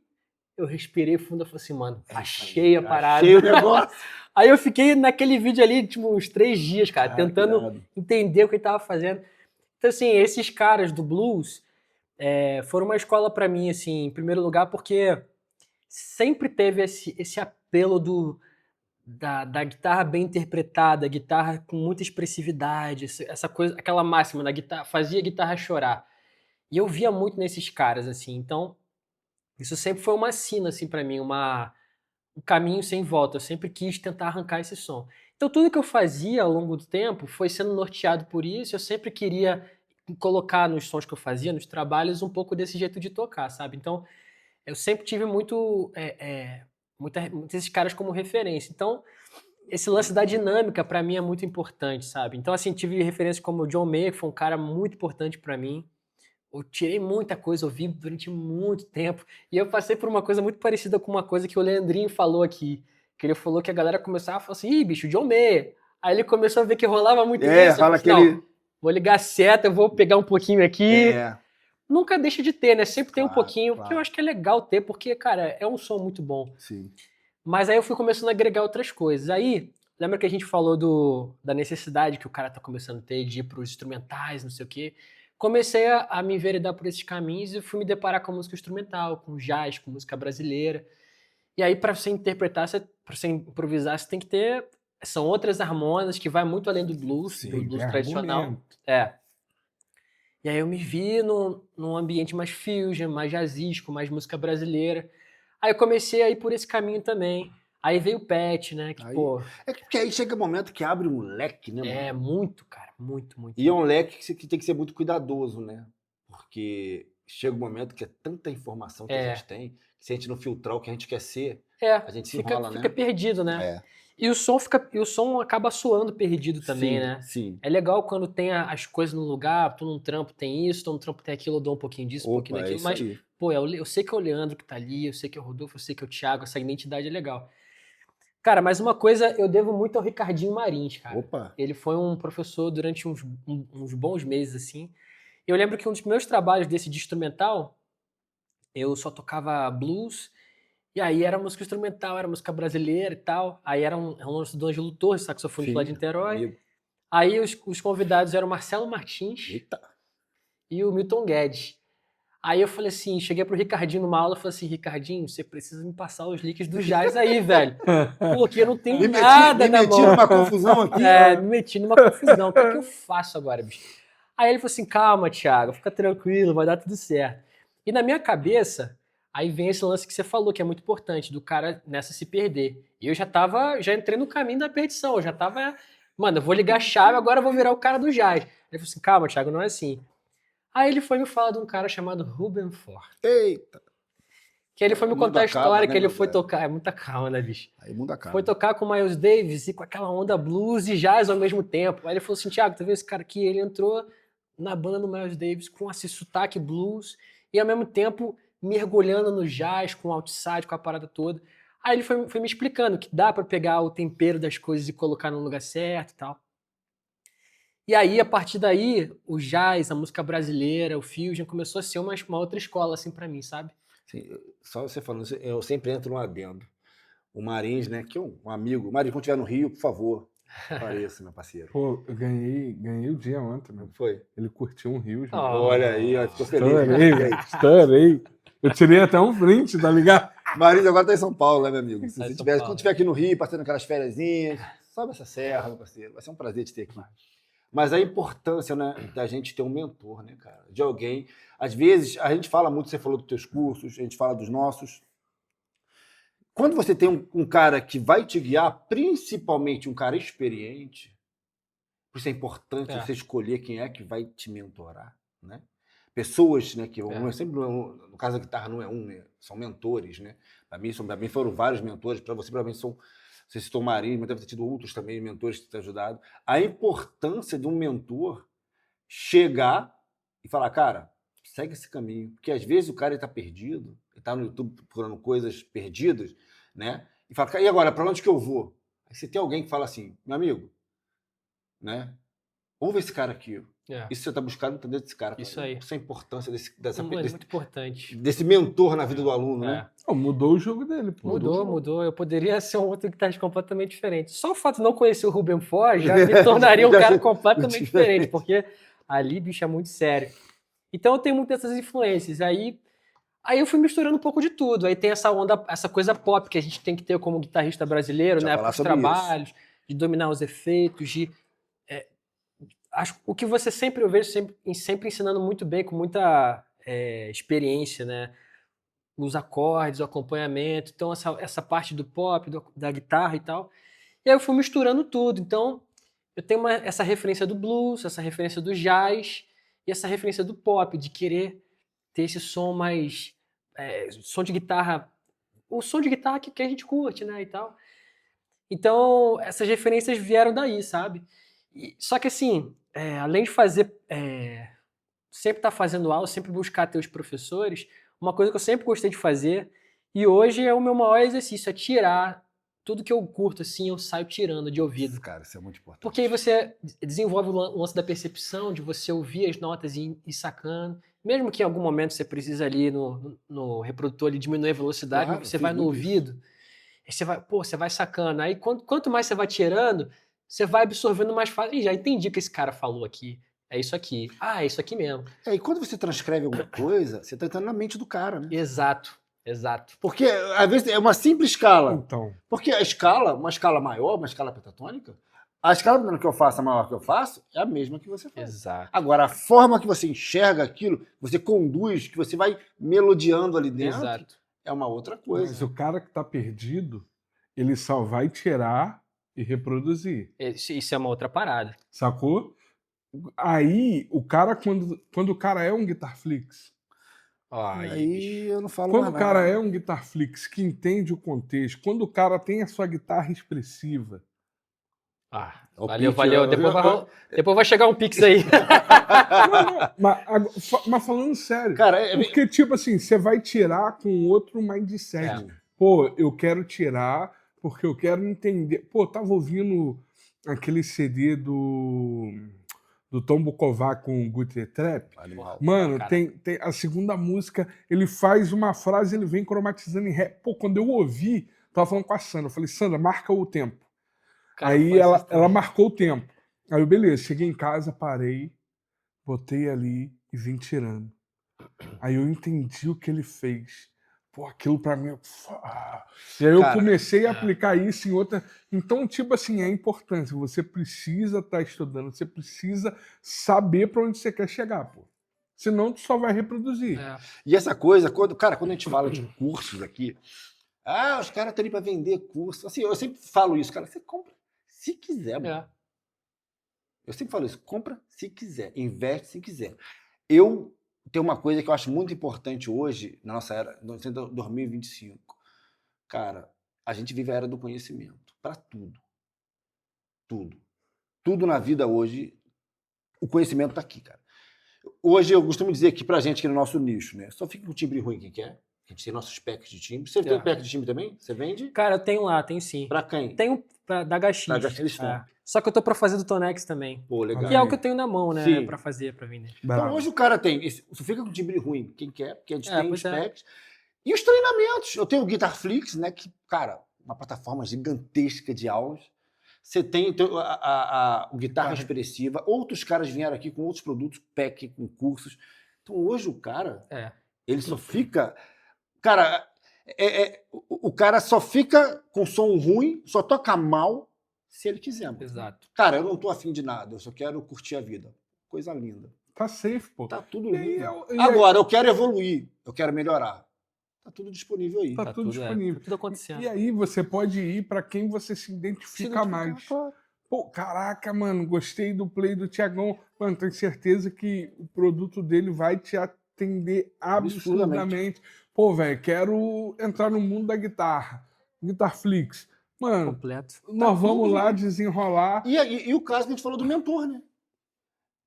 eu respirei fundo e falei assim, mano, achei a parada.
Achei o negócio.
Aí eu fiquei naquele vídeo ali, tipo, uns 3 dias, cara, tentando
irado.
entender o que ele tava fazendo. Então, assim, esses caras do blues foram uma escola pra mim, assim, em primeiro lugar, porque sempre teve esse apelo da guitarra bem interpretada, guitarra com muita expressividade, essa coisa, aquela máxima da guitarra, fazia a guitarra chorar. E eu via muito nesses caras, assim, então isso sempre foi uma sina, assim, pra mim, um caminho sem volta. Eu sempre quis tentar arrancar esse som. Então tudo que eu fazia ao longo do tempo foi sendo norteado por isso. Eu sempre queria colocar nos sons que eu fazia, nos trabalhos, um pouco desse jeito de tocar, sabe? Então eu sempre tive muitos esses caras como referência. Então esse lance da dinâmica pra mim é muito importante, sabe? Então assim, tive referências como o John Mayer, que foi um cara muito importante pra mim. Eu tirei muita coisa, ouvi durante muito tempo. E eu passei por uma coisa muito parecida com uma coisa que o Leandrinho falou aqui. Que ele falou que a galera começava a falar assim, ih, bicho, John Mayer. Aí ele começou a ver que rolava muito isso.
Fala
Eu falei,
aquele...
não, vou ligar a seta, eu vou pegar um pouquinho aqui.
É,
Nunca deixa de ter, né? Sempre tem um
Claro,
pouquinho,
claro.
que eu acho que é legal ter, porque, cara, é um som muito bom.
sim.
Mas aí eu fui começando a agregar outras coisas. Aí, lembra que a gente falou da necessidade que o cara tá começando a ter de ir pros instrumentais, não sei o quê. Comecei a me enveredar por esses caminhos e fui me deparar com música instrumental, com jazz, com música brasileira. E aí, para você interpretar, para você improvisar, você tem que ter... São outras harmônicas que vai muito além do blues,
Sim,
do blues
é
tradicional.
argumento.
E aí eu me vi num ambiente mais fusion, mais jazzístico, mais música brasileira. Aí eu comecei a ir por esse caminho também. Aí veio o Pet, né? Que,
Aí-
pô,
É porque aí chega um momento que abre um leque, né, mano?
muito, cara. Muito, muito.
E é um leque que tem que ser muito cuidadoso, né? Porque chega um momento que é tanta informação que a gente tem, que se a gente não filtrar o que a gente quer ser, a gente se enrola,
fica
né?
perdido, né?
É.
E o som acaba soando perdido também,
Sim,
né?
sim.
É legal quando tem as coisas no lugar, tô num trampo tem isso, tô num trampo tem aquilo, eu dou um pouquinho disso, um pouquinho
Opa, é
daquilo.
isso
Mas,
aí.
pô, eu sei que é o Leandro que tá ali, eu sei que é o Rodolfo, eu sei que é o Thiago, essa identidade é legal. Cara, mas uma coisa eu devo muito ao Ricardinho Marins, cara.
Opa.
Ele foi um professor durante uns bons meses, assim. Eu lembro que um dos primeiros trabalhos desse de instrumental, eu só tocava blues, e aí era música instrumental, era música brasileira e tal. Aí era um lance do Ângelo Torres, saxofonista lá de Niterói.
amigo.
Aí os convidados eram Marcelo Martins
Eita.
e o Milton Guedes. Aí eu falei assim, cheguei pro Ricardinho numa aula e falei assim, Ricardinho, você precisa me passar os links do jazz aí, velho. Porque eu não tenho nada na mão.
Me meti numa confusão aqui.
Me meti numa confusão. O que é que eu faço agora, bicho? Aí ele falou assim, calma, Thiago, fica tranquilo, vai dar tudo certo. E na minha cabeça, aí vem esse lance que você falou, que é muito importante, do cara nessa se perder. E eu já entrei no caminho da perdição, eu já tava, mano, eu vou ligar a chave, agora eu vou virar o cara do jazz. Ele falou assim, calma, Thiago, não é assim. Aí ele foi me falar de um cara chamado Ruben Ford.
Eita.
Que ele foi me
Muda
contar a
a
história
calma,
que
né,
ele
meu
foi
velho?
tocar. É muita calma, né, bicho?
Aí muda a cara.
Foi tocar com o Miles Davis e com aquela onda blues e jazz ao mesmo tempo. Aí ele falou assim, Thiago, tá vendo esse cara aqui? Ele entrou na banda do Miles Davis com esse sotaque blues e ao mesmo tempo mergulhando no jazz, com o outside, com a parada toda. Aí ele foi me explicando que dá pra pegar o tempero das coisas e colocar no lugar certo e tal. E aí, a partir daí, o jazz, a música brasileira, o fusion, começou a ser uma outra escola, assim, pra mim, sabe?
Sim, só você falando isso, eu sempre entro no adendo. O Marins, né, que é um amigo. Marins, quando estiver no Rio, por favor, apareça, meu parceiro.
Pô, eu ganhei o dia ontem,
Não
mano.
foi?
Ele curtiu um Rio, gente.
Oh.
Olha aí, ó, ficou feliz.
Estourei, velho. Estourei. Eu tirei até um print, tá ligado?
Marisa agora tá em São Paulo, né, meu amigo? Se
Tá em
você
São
tiver,
Paulo.
quando estiver aqui no Rio, passando aquelas fériasinhas, sobe essa serra, meu parceiro. Vai ser um prazer te ter aqui. Mas a importância, né, da gente ter um mentor, né, cara? De alguém. Às vezes, a gente fala muito, você falou dos teus cursos, a gente fala dos nossos. Quando você tem um cara que vai te guiar, principalmente um cara experiente, por isso é importante
É.
você escolher quem é que vai te mentorar, né? Pessoas, né, que
É.
não é sempre no caso da guitarra não é um, né? São mentores, né? Para mim foram vários mentores, para você provavelmente são, você citou Marinho, mas deve ter tido outros também mentores que te ajudado. A importância de um mentor chegar e falar, cara, segue esse caminho, porque às vezes o cara está perdido, ele está no YouTube procurando coisas perdidas, né? E fala, e agora, para onde que eu vou? Aí você tem alguém que fala assim, meu amigo, né? Ouve esse cara aqui.
É.
Isso você está buscando entender desse cara.
Isso aí.
Essa é a importância
Muito importante.
desse mentor na vida do aluno, né?
É.
Pô, mudou o jogo dele, pô.
Mudou. Eu poderia ser um outro guitarrista completamente diferente. Só o fato de não conhecer o Ruben Ford já me tornaria um cara completamente diferente, porque ali, bicho, é muito sério. Então eu tenho muitas dessas influências. Aí eu fui misturando um pouco de tudo. Aí tem essa onda, essa coisa pop que a gente tem que ter como guitarrista brasileiro,
Já
né?
falar
Para os
sobre
trabalhos, de dominar os efeitos, o que você sempre eu vejo sempre ensinando muito bem, com muita experiência, né? Os acordes, o acompanhamento, então essa parte do pop, da guitarra e tal. E aí eu fui misturando tudo. Então eu tenho essa referência do blues, essa referência do jazz e essa referência do pop, de querer ter esse som mais... som de guitarra, o som de guitarra que a gente curte, né, e tal. Então essas referências vieram daí, sabe? Só que assim, além de fazer... sempre estar fazendo aula, sempre buscar ter os professores, uma coisa que eu sempre gostei de fazer, e hoje é o meu maior exercício, é tirar tudo que eu curto, assim, eu saio tirando de ouvido.
Cara, isso é muito importante.
Porque aí você desenvolve o lance da percepção, de você ouvir as notas e ir sacando. Mesmo que em algum momento você precise ali no reprodutor ali, diminuir a velocidade,
Claro,
mas você
fiz
vai no
muito
ouvido, aí você vai sacando. Aí quanto mais você vai tirando, você vai absorvendo mais fácil. Ih, já entendi o que esse cara falou aqui. É isso aqui. Ah, é isso aqui mesmo.
E quando você transcreve alguma coisa, você está entrando na mente do cara, né?
Exato.
Porque, às vezes, é uma simples escala.
Então,
Porque a escala, uma escala maior, uma escala pentatônica, a escala que eu faço, a maior que eu faço, é a mesma que você faz.
Exato.
Agora, a forma que você enxerga aquilo, você conduz, que você vai melodiando ali dentro,
Exato.
é uma outra
mas
coisa.
o cara que tá perdido, ele só vai tirar e reproduzir.
Isso é uma outra parada.
Sacou? Aí, o cara, quando o cara é um Guitarflix,
Aí eu não falo
quando
mais
o cara
nada.
é um Guitarflix que entende o contexto, quando o cara tem a sua guitarra expressiva,
O
Valeu.
Pete,
Depois vai chegar um pix aí.
mas falando sério,
Cara,
porque tipo assim, você vai tirar com outro mindset. Pô, eu quero tirar porque eu quero entender. Pô, tava ouvindo aquele CD do Tom Bukovac com o Guthrie Trap.
animal.
Mano,
Cara.
tem a segunda música, ele faz uma frase, ele vem cromatizando em ré. Pô, quando eu ouvi, tava falando com a Sandra, eu falei, Sandra, marca o tempo.
Cara,
Aí
faz isso
ela
também.
marcou o tempo. Aí eu, beleza, cheguei em casa, parei, botei ali e vim tirando. Aí eu entendi o que ele fez. Pô, aquilo pra mim... E aí eu
Cara,
comecei a aplicar isso em outra... Então, tipo assim, é importante. Você precisa estar estudando, você precisa saber pra onde você quer chegar, pô. Senão tu só vai reproduzir.
E essa coisa, quando a gente fala de cursos aqui, os caras estão ali para vender curso. Assim, eu sempre falo isso, cara, você compra se quiser, mano. Eu sempre falo isso, compra se quiser, investe se quiser. Eu tenho uma coisa que eu acho muito importante hoje, na nossa era, 2025. Cara, a gente vive a era do conhecimento, para tudo. Tudo. Tudo na vida hoje, o conhecimento está aqui, cara. Hoje eu costumo dizer que pra gente, aqui no nosso nicho, né? Só fica com o timbre ruim quem quer. A gente tem nossos packs de timbre. Você tem um pack de timbre também? Você vende?
Cara, eu tenho sim.
Pra quem?
Tenho da HX.
Da HX eles têm.
Só que eu tô pra fazer do Tonex também.
Pô, legal.
Que é o que eu tenho na mão, né?
Sim.
Pra fazer, pra vender.
Então hoje o cara tem. Só fica com timbre ruim quem quer, porque a gente tem os
pois é.
packs. E os treinamentos. Eu tenho o Guitarflix, né? Que, cara, uma plataforma gigantesca de aulas. Você tem o Guitarra Expressiva. Outros caras vieram aqui com outros produtos, pack, com cursos. Então hoje o cara, ele só fica... Cara, o cara só fica com som ruim, só toca mal se ele quiser. Mano.
Exato.
Cara, eu não tô afim de nada, eu só quero curtir a vida. Coisa linda.
Tá safe, pô.
Tá tudo
E aí,
lindo.
e aí-
Agora, eu quero evoluir, eu quero melhorar. Tá tudo disponível aí.
Tá tudo disponível.
Tá tudo acontecendo.
E aí você pode ir pra quem você se identifica mais.
Claro.
Pô, caraca, mano, gostei do play do Thiagão. Mano, tenho certeza que o produto dele vai te atender absurdamente. Pô, velho, quero entrar no mundo da guitarra. Guitarflix. Mano,
Completo.
nós vamos
tudo
lá
lá.
desenrolar.
E o caso que a gente falou do mentor, né?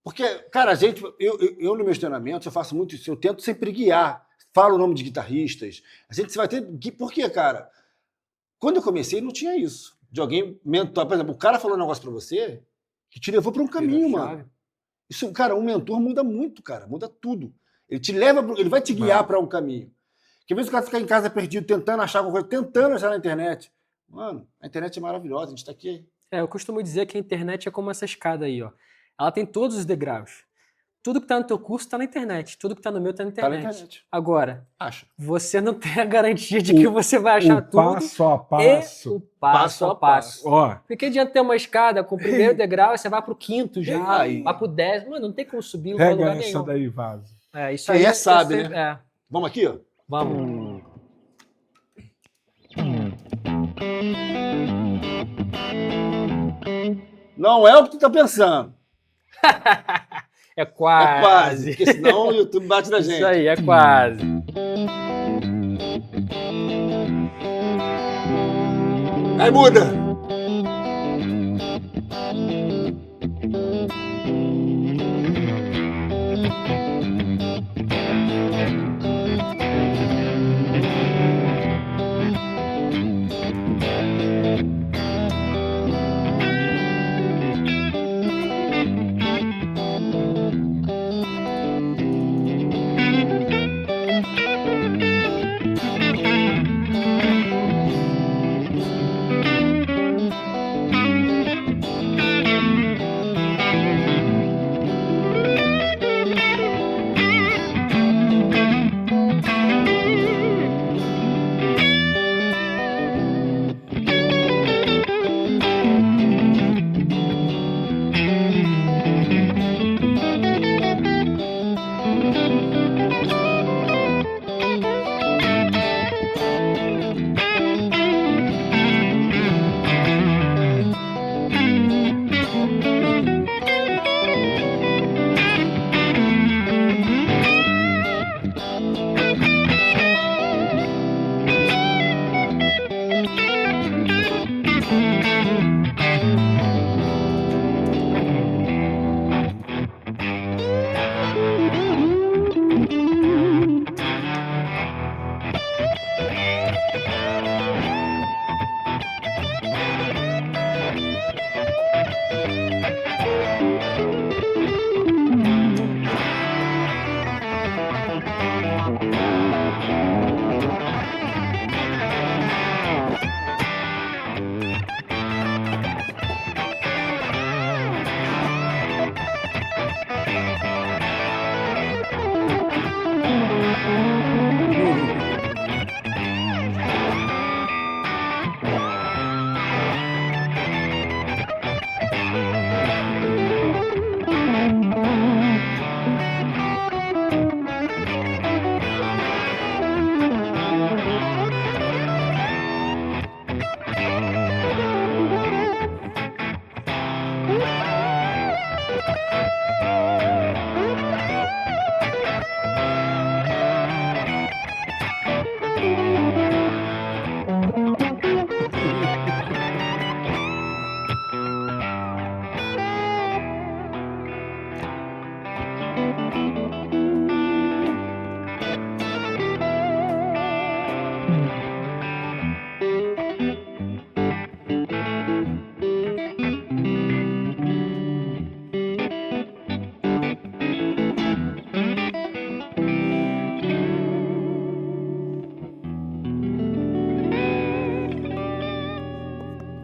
Porque, cara, a gente, eu no meus treinamentos, eu faço muito isso, eu tento sempre guiar, falo o nome de guitarristas. A gente vai ter. Por quê, cara? Quando eu comecei, não tinha isso. De alguém mentor. Por exemplo, o cara falou um negócio pra você que te levou para um caminho, mano. Isso, cara, um mentor muda muito, cara, muda tudo. Ele te leva, ele vai te guiar para um caminho. Porque às vezes o cara fica em casa perdido, tentando achar alguma coisa, tentando achar na internet. Mano, a internet é maravilhosa, a gente tá aqui.
Eu costumo dizer que a internet é como essa escada aí, ó. Ela tem todos os degraus. Tudo que tá no teu curso tá na internet. Tudo que tá no meu tá na
Tá na
internet.
internet.
Agora,
Acha.
você não tem a garantia de que você vai achar
O
tudo.
passo a
E
passo.
o passo a passo.
Ó,
Porque adianta ter uma escada com o primeiro degrau, você vai pro quinto já,
Aí.
vai pro 10. Mano, não tem como subir, não vai
pega
lugar
essa
nenhum.
daí, vaso.
Isso
Quem
aí
é sabe,
sempre-
né? Vamos aqui, ó.
Vamos.
Não é o que tu tá pensando.
É
É
quase.
quase. Porque senão o YouTube bate na gente.
Isso aí, é quase.
Aí muda.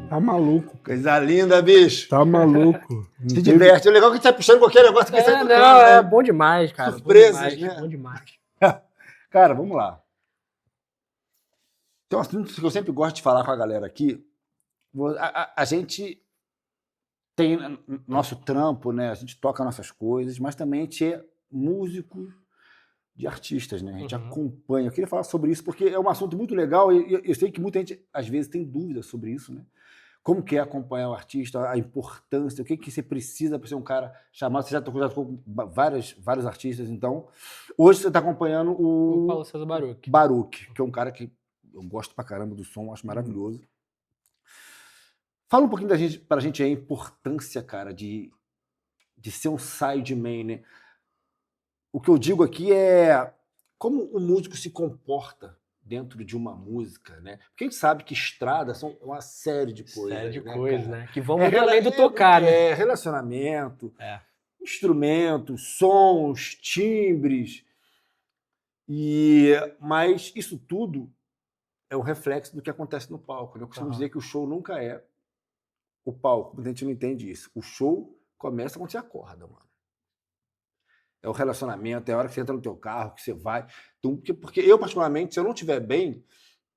Tá maluco.
Coisa linda, bicho.
Tá maluco.
Se diverte. O legal é que a gente tá puxando qualquer negócio que sai tocando,
Não,
né?
bom demais, cara.
Surpresas,
bom demais,
né?
Bom demais.
Cara, vamos lá. Tem um assunto que eu sempre gosto de falar com a galera aqui. A gente tem nosso trampo, né? A gente toca nossas coisas, mas também a gente é músico de artistas, né? A gente acompanha. Eu queria falar sobre isso porque é um assunto muito legal e eu sei que muita gente, às vezes, tem dúvidas sobre isso, né? Como que é acompanhar o artista, a importância, o que que você precisa para ser um cara chamado. Você já tocou com vários artistas, então. Hoje você está acompanhando
O
o
Paulo César Baruch.
Baruch, que é um cara que eu gosto pra caramba do som, acho maravilhoso. Fala um pouquinho pra gente a importância, cara, de ser um sideman, né? O que eu digo aqui é como o músico se comporta dentro de uma música, né? Porque a gente sabe que estrada são uma série de coisas,
Série de
né,
coisas,
cara?
né? Que vão muito além do tocar, né?
Relacionamento,
É.
instrumentos, sons, timbres. Mas isso tudo é o reflexo do que acontece no palco, né? Eu costumo dizer que o show nunca é o palco, a gente não entende isso. O show começa quando você acorda, mano. É o relacionamento, é a hora que você entra no teu carro, que você vai. Então, porque eu, particularmente, se eu não estiver bem,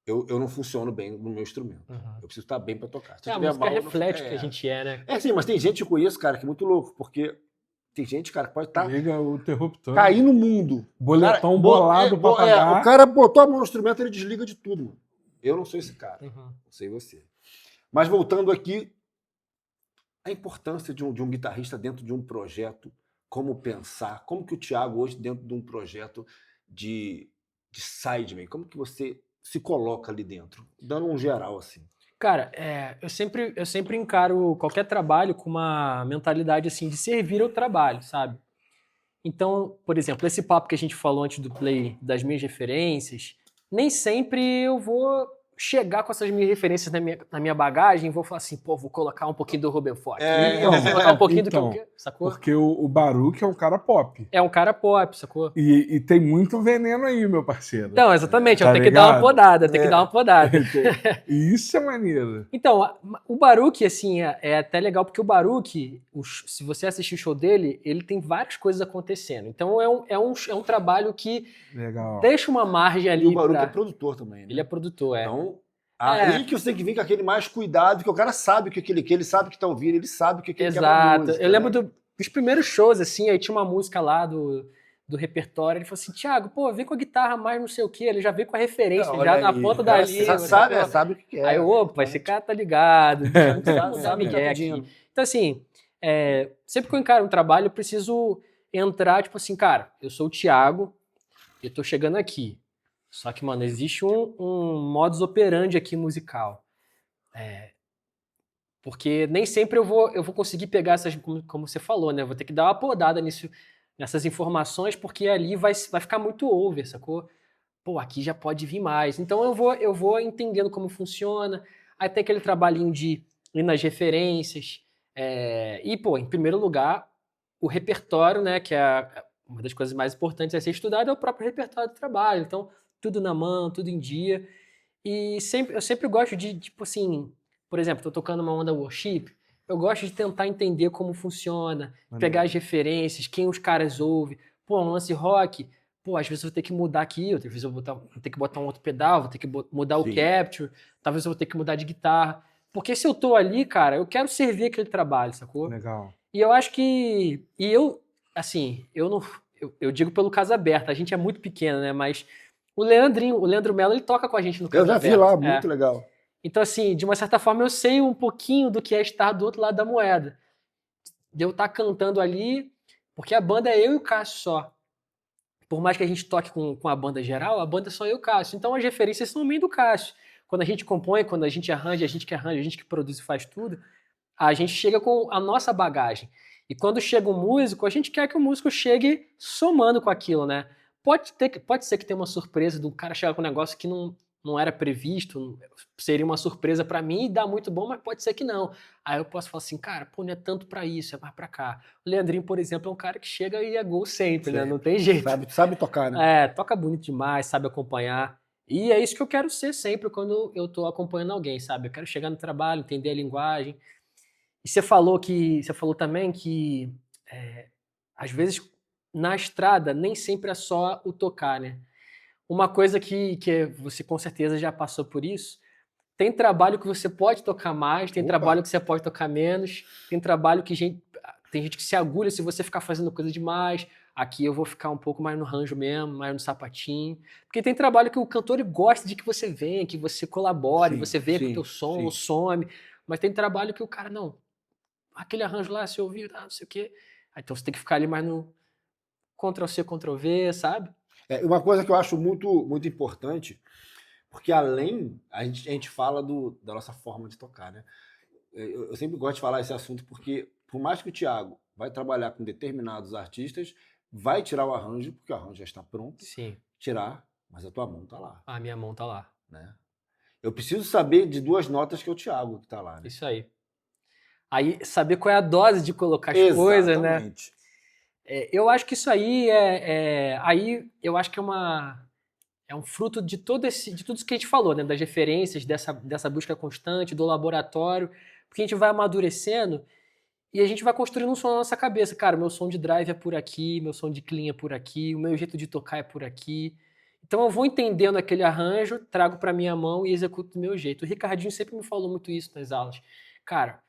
eu não funciono bem no meu instrumento. Eu preciso estar bem para tocar. Se eu
A
tiver
música
mal,
reflete o que a gente é, né?
sim, mas tem gente que eu conheço, cara, que é muito louco, porque tem gente, cara, que pode estar
Liga o interruptor.
cair no mundo.
Boletão bolado pra pagar.
O cara botou a mão no instrumento, ele desliga de tudo, mano. Eu não sou esse cara. Não sei você. Mas voltando aqui, a importância de um guitarrista dentro de um projeto, como pensar, como que o Thiago hoje dentro de um projeto de sideman, como que você se coloca ali dentro, dando um geral assim.
Cara, eu sempre encaro qualquer trabalho com uma mentalidade assim de servir ao trabalho, sabe? Então, por exemplo, esse papo que a gente falou antes do play das minhas referências, nem sempre eu vou chegar com essas minhas referências na minha bagagem e vou falar assim, pô, vou colocar um pouquinho do Ruben Ford. Vou colocar um pouquinho do que eu quero, sacou?
Porque o Baruch é um cara pop.
É um cara pop, sacou?
E tem muito veneno aí, meu parceiro.
Então, exatamente,
Tá
tem que dar uma podada, tem que dar uma podada.
E isso é maneiro.
Então, o Baruch, assim, é até legal porque o Baruch, se você assistir o show dele, ele tem várias coisas acontecendo. Então, é um trabalho que deixa uma margem ali.
E o Baruch é produtor também, né?
Ele é produtor,
Então, aí que você tem que vir com aquele mais cuidado, porque o cara sabe o que ele quer, ele sabe o que tá ouvindo, ele sabe o que ele quer pra música.
Eu lembro dos primeiros shows, assim, aí tinha uma música lá do repertório, ele falou assim, Thiago, pô, vem com a guitarra mais não sei o que, ele já veio com a referência, já na ponta da língua.
Sabe o que quer.
Aí, opa, esse cara tá ligado, não dá migué aqui. Então, assim, sempre que eu encaro um trabalho, eu preciso entrar, tipo assim, cara, eu sou o Thiago, eu tô chegando aqui. Só que, mano, existe um modus operandi aqui musical. Porque nem sempre eu vou conseguir pegar essas, como você falou, né? Eu vou ter que dar uma podada nessas informações, porque ali vai ficar muito over, sacou? Pô, aqui já pode vir mais. Então eu vou entendendo como funciona. Aí tem aquele trabalhinho de ir nas referências. E, pô, em primeiro lugar, o repertório, né? Que é uma das coisas mais importantes a ser estudado, é o próprio repertório do trabalho. Então, tudo na mão, tudo em dia. E eu sempre gosto de, tipo assim, por exemplo, tô tocando uma onda worship, eu gosto de tentar entender como funciona, pegar as referências, quem os caras ouvem. Pô, um lance rock, pô, às vezes eu vou ter que mudar aqui, outras vezes eu vou ter que botar um outro pedal, vou ter que mudar o capture, talvez eu vou ter que mudar de guitarra. Porque se eu tô ali, cara, eu quero servir aquele trabalho, sacou?
Legal.
E eu acho que... E eu, assim, eu digo pelo Casa Aberta, a gente é muito pequeno, né, mas... O Leandro Mello, ele toca com a gente no Casa Aberta.
Eu já vi lá, muito legal.
Então, assim, de uma certa forma, eu sei um pouquinho do que é estar do outro lado da moeda. De eu estar cantando ali, porque a banda é eu e o Cássio só. Por mais que a gente toque com a banda geral, a banda é só eu e o Cássio. Então, as referências são minhas do Cássio. Quando a gente compõe, quando a gente arranja, a gente que produz e faz tudo, a gente chega com a nossa bagagem. E quando chega um músico, a gente quer que o músico chegue somando com aquilo, né? Pode ser que tenha uma surpresa do cara chegar com um negócio que não era previsto, seria uma surpresa pra mim e dá muito bom, mas pode ser que não. Aí eu posso falar assim, cara, pô, não é tanto pra isso, é mais pra cá. O Leandrinho, por exemplo, é um cara que chega e é gol sempre, né? Não tem jeito.
Sabe tocar, né?
Toca bonito demais, sabe acompanhar. E é isso que eu quero ser sempre quando eu tô acompanhando alguém, sabe? Eu quero chegar no trabalho, entender a linguagem. E você falou também que às vezes na estrada nem sempre é só o tocar, né? Uma coisa que você com certeza já passou por isso, tem trabalho que você pode tocar mais, tem
Opa.
trabalho que você pode tocar menos, tem trabalho que tem gente que se agulha se você ficar fazendo coisa demais. Aqui eu vou ficar um pouco mais no ranjo mesmo, mais no sapatinho. Porque tem trabalho que o cantor gosta de que você venha, que você colabore,
Sim,
você venha com o
sim,
teu som,
sim.
some. Mas tem trabalho que o cara, não, aquele arranjo lá, você ouviu, não sei o quê. Então você tem que ficar ali mais no Ctrl-C, Ctrl-V, sabe?
Uma coisa que eu acho muito, muito importante, porque além, a gente fala da nossa forma de tocar, né? Eu sempre gosto de falar esse assunto porque, por mais que o Thiago vai trabalhar com determinados artistas, vai tirar o arranjo, porque o arranjo já está pronto,
Sim.
tirar, mas a tua mão tá lá,
A minha mão tá lá.
né? Eu preciso saber de 2 notas que é o Thiago que tá lá, né?
Isso aí. Aí, saber qual é a dose de colocar as coisas, né?
Exatamente.
Eu acho que isso aí aí eu acho que é um fruto de tudo isso que a gente falou, né? Das referências, dessa busca constante, do laboratório, porque a gente vai amadurecendo e a gente vai construindo um som na nossa cabeça. Cara, meu som de drive é por aqui, meu som de clean é por aqui, o meu jeito de tocar é por aqui. Então eu vou entendendo aquele arranjo, trago pra minha mão e executo do meu jeito. O Ricardinho sempre me falou muito isso nas aulas. Cara,